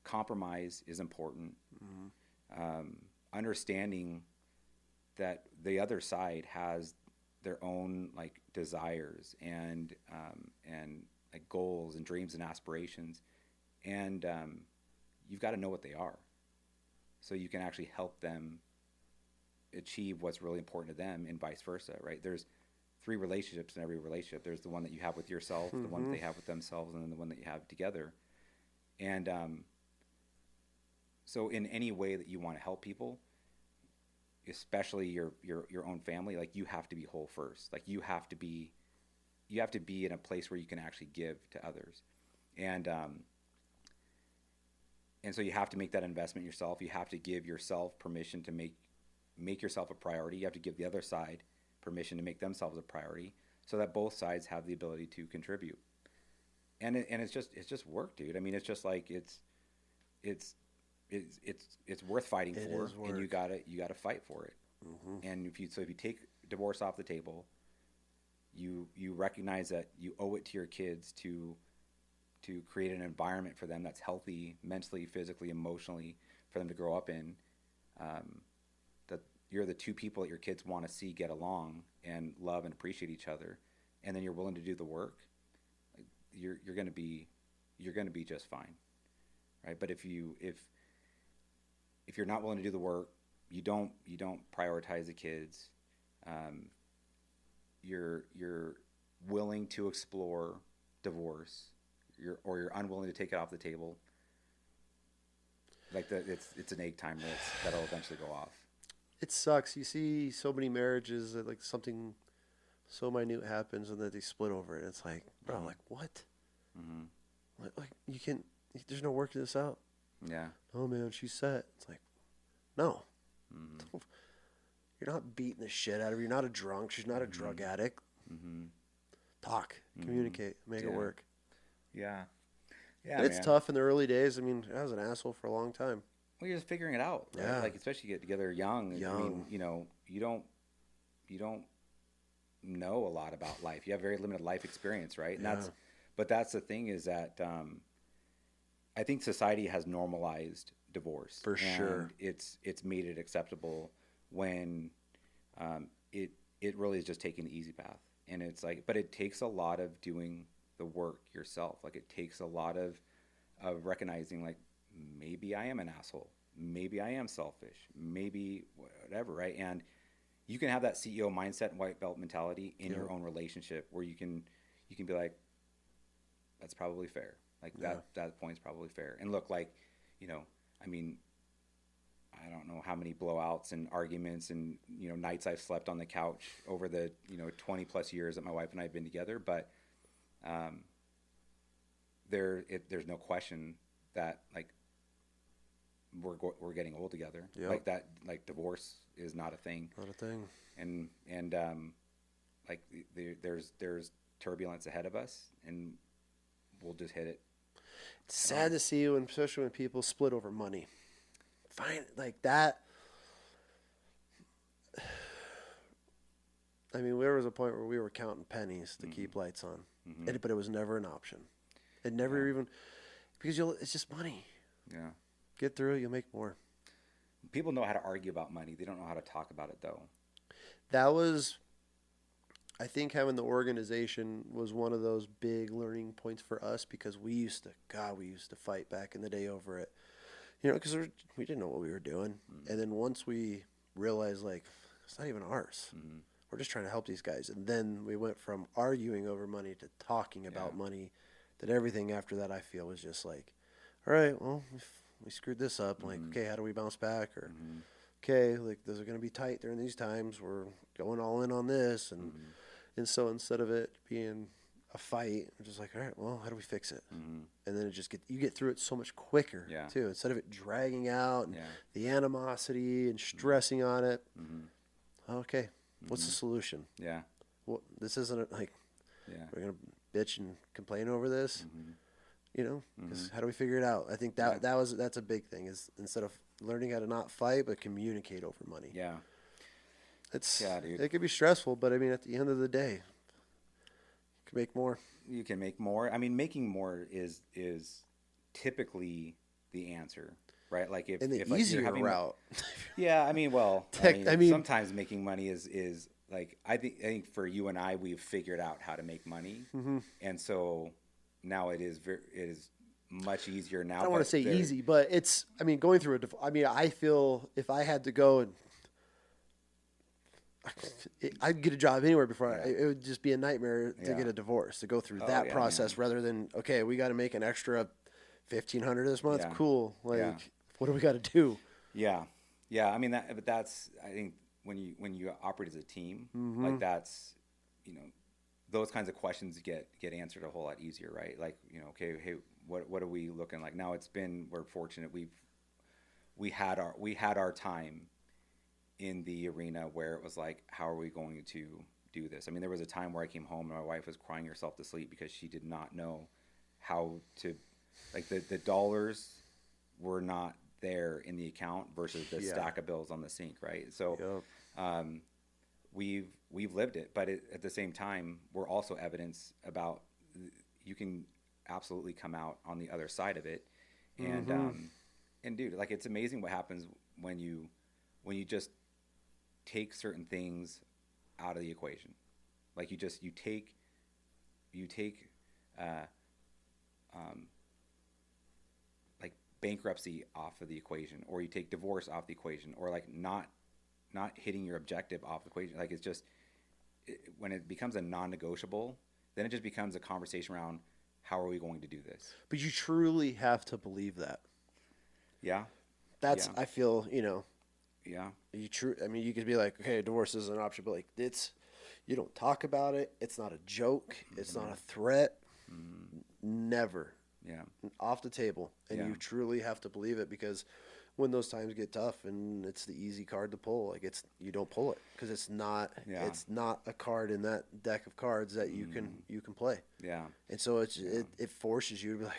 Compromise is important. Understanding that the other side has their own like desires and like goals and dreams and aspirations, and you've got to know what they are, so you can actually help them achieve what's really important to them, and vice versa, right? There's 3 relationships in every relationship. There's the one that you have with yourself, the one that they have with themselves, and then the one that you have together. And so in any way that you want to help people, especially your own family, like you have to be whole first. Like you have to be in a place where you can actually give to others. And so you have to make that investment yourself. You have to give yourself permission to make make yourself a priority. You have to give the other side permission to make themselves a priority, so that both sides have the ability to contribute. And it's just work, dude. I mean, it's just like it's worth fighting for, and you gotta fight for it. Mm-hmm. And if you take divorce off the table, you recognize that you owe it to your kids to create an environment for them that's healthy mentally, physically, emotionally, for them to grow up in. That you're the two people that your kids want to see get along and love and appreciate each other, and then you're willing to do the work. You're gonna be just fine, right? But if you're not willing to do the work, you don't prioritize the kids. You're willing to explore divorce, you're unwilling to take it off the table. Like it's an egg timer that'll eventually go off. It sucks. You see so many marriages that like something so minute happens and then they split over it. It's like, bro, like what? Mm-hmm. Like you can't. There's no working this out. Yeah. Oh man, she's set. It's like, no. Mm-hmm. You're not beating the shit out of her. You're not a drunk. She's not a drug addict. Mm-hmm. Talk, communicate, make it work. Yeah. Yeah. And it's tough in the early days. I mean, I was an asshole for a long time. Well, you're just figuring it out, right? Yeah. Like especially you get together young. I mean, you don't know a lot about life. You have very limited life experience, right? And that's the thing is that I think society has normalized divorce. For sure. It's made it acceptable when it really is just taking the easy path. And it's like, but it takes a lot of doing the work yourself. Like it takes a lot of recognizing like, maybe I am an asshole. Maybe I am selfish. Maybe whatever, right? And you can have that CEO mindset and white belt mentality in your own relationship where you can be like, that's probably fair. Like that point's probably fair. And look, like, I mean, I don't know how many blowouts and arguments and, nights I've slept on the couch over the, 20 plus years that my wife and I have been together. But there's no question that like we're getting old together. Yep. Like that, like divorce is not a thing. Not a thing. And like there's turbulence ahead of us, and we'll just hit it. It's sad to see especially when people split over money. Fine, like that. I mean, there was a point where we were counting pennies to keep lights on, but it was never an option. It never even, because it's just money. Yeah. Get through it, you'll make more. People know how to argue about money. They don't know how to talk about it, though. That was, I think having the organization was one of those big learning points for us, because we used to fight back in the day over it. Because we didn't know what we were doing. Mm-hmm. And then once we realized, like, it's not even ours. Mm-hmm. We're just trying to help these guys. And then we went from arguing over money to talking about money, that everything after that I feel was just like, all right, well, we screwed this up. Like, okay, how do we bounce back? Or, okay, like, those are going to be tight during these times. We're going all in on this. And so instead of it being a fight, we're just like, all right, well, how do we fix it? And then you get through it so much quicker, too. Instead of it dragging out and the animosity and stressing on it. Okay, what's the solution? Yeah. Well, this isn't like, we're going to bitch and complain over this. Because how do we figure it out? I think that's a big thing, is instead of learning how to not fight, but communicate over money. Yeah. Dude. It could be stressful, but I mean, at the end of the day, you can make more. You can make more. I mean, making more is typically the answer, right? Like if easier route. Yeah, I mean, well, sometimes making money is like, I think for you and I, we've figured out how to make money, and so now it is much easier now. I don't want to say easy, but it's, I mean, going through I feel if I had to go and I'd get a job anywhere before it would just be a nightmare to get a divorce, to go through that process, rather than, okay, we got to make an extra $1,500 this month. Cool. Like, what do we got to do? Yeah. Yeah. I mean, that's, I think when you operate as a team, like that's, those kinds of questions get answered a whole lot easier, right? Like, okay, hey, what are we looking like now? We're fortunate. We had our time in the arena where it was like, how are we going to do this? I mean, there was a time where I came home and my wife was crying herself to sleep because she did not know how to, like the dollars were not there in the account versus the stack of bills on the sink, right? So we've lived it, but at the same time, we're also evidence about you can absolutely come out on the other side of it. And dude, like, it's amazing what happens when you just take certain things out of the equation. Like you take like bankruptcy off of the equation, or you take divorce off the equation, or like not hitting your objective off the equation. Like, it's just when it becomes a non-negotiable, then it just becomes a conversation around how are we going to do this. But you truly have to believe that. Yeah. That's I feel, Yeah. I mean, you could be like, okay, divorce is an option, but like you don't talk about it. It's not a joke. It's not a threat. Never. Yeah. Off the table. And you truly have to believe it, because when those times get tough and it's the easy card to pull, like you don't pull it, because it's not a card in that deck of cards that you can play. Yeah. And so it forces you to be like,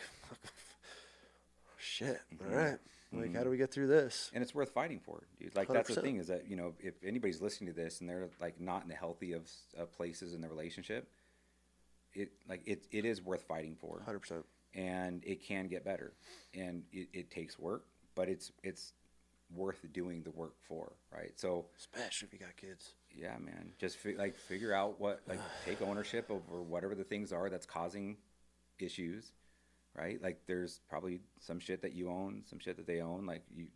shit. All right. Like, how do we get through this? And it's worth fighting for, dude. Like, 100%. That's the thing, is that, if anybody's listening to this and they're like not in the healthy of places in the relationship, it is worth fighting for. 100%. And it can get better, and it takes work, but it's worth doing the work for, right? So, especially if you got kids. Yeah, man. Just figure out what, like, take ownership over whatever the things are that's causing issues. Right? Like, there's probably some shit that you own, some shit that they own. Like, you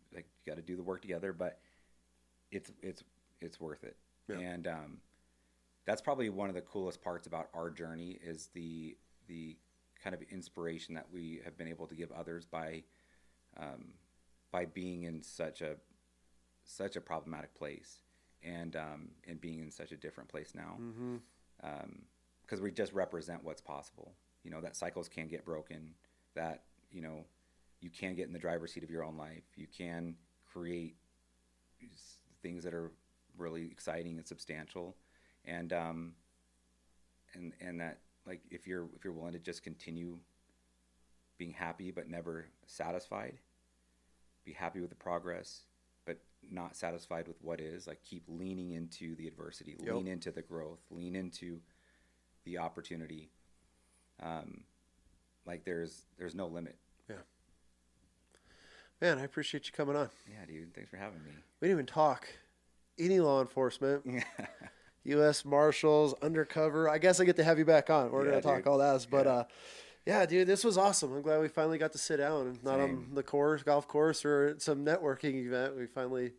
got to do the work together, but it's worth it. Yeah. And that's probably one of the coolest parts about our journey, is the kind of inspiration that we have been able to give others by being in such a problematic place, and being in such a different place now. Because we just represent what's possible. That cycles can get broken, that, you can get in the driver's seat of your own life. You can create things that are really exciting and substantial. And that, like, if you're willing to just continue being happy but never satisfied, be happy with the progress but not satisfied with what is, like, keep leaning into the adversity, lean into the growth, lean into the opportunity. Like, there's no limit. Yeah. Man, I appreciate you coming on. Yeah, dude. Thanks for having me. We didn't even talk any law enforcement, U.S. Marshals, undercover. I guess I get to have you back on. We're going to talk all that. But, yeah, dude, this was awesome. I'm glad we finally got to sit down, and not on the golf course or at some networking event. We finally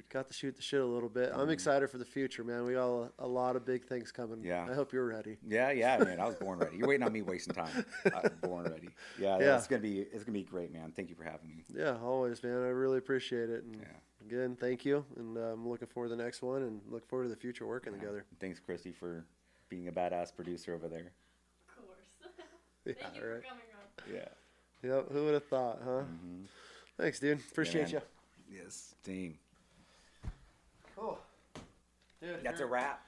got to shoot the shit a little bit. I'm excited for the future, man. We got a lot of big things coming. Yeah. I hope you're ready. Yeah, man. I was born ready. You're waiting on me wasting time. I was born ready. Yeah. It's gonna be great, man. Thank you for having me. Yeah, always, man. I really appreciate it. And again, thank you. And I'm looking forward to the next one, and look forward to the future working together. Thanks, Christy, for being a badass producer over there. Thank you for coming on. Yeah. Yep. Who would have thought, huh? Thanks, dude. Appreciate you. Yes, team. Cool. Dude, that's a wrap.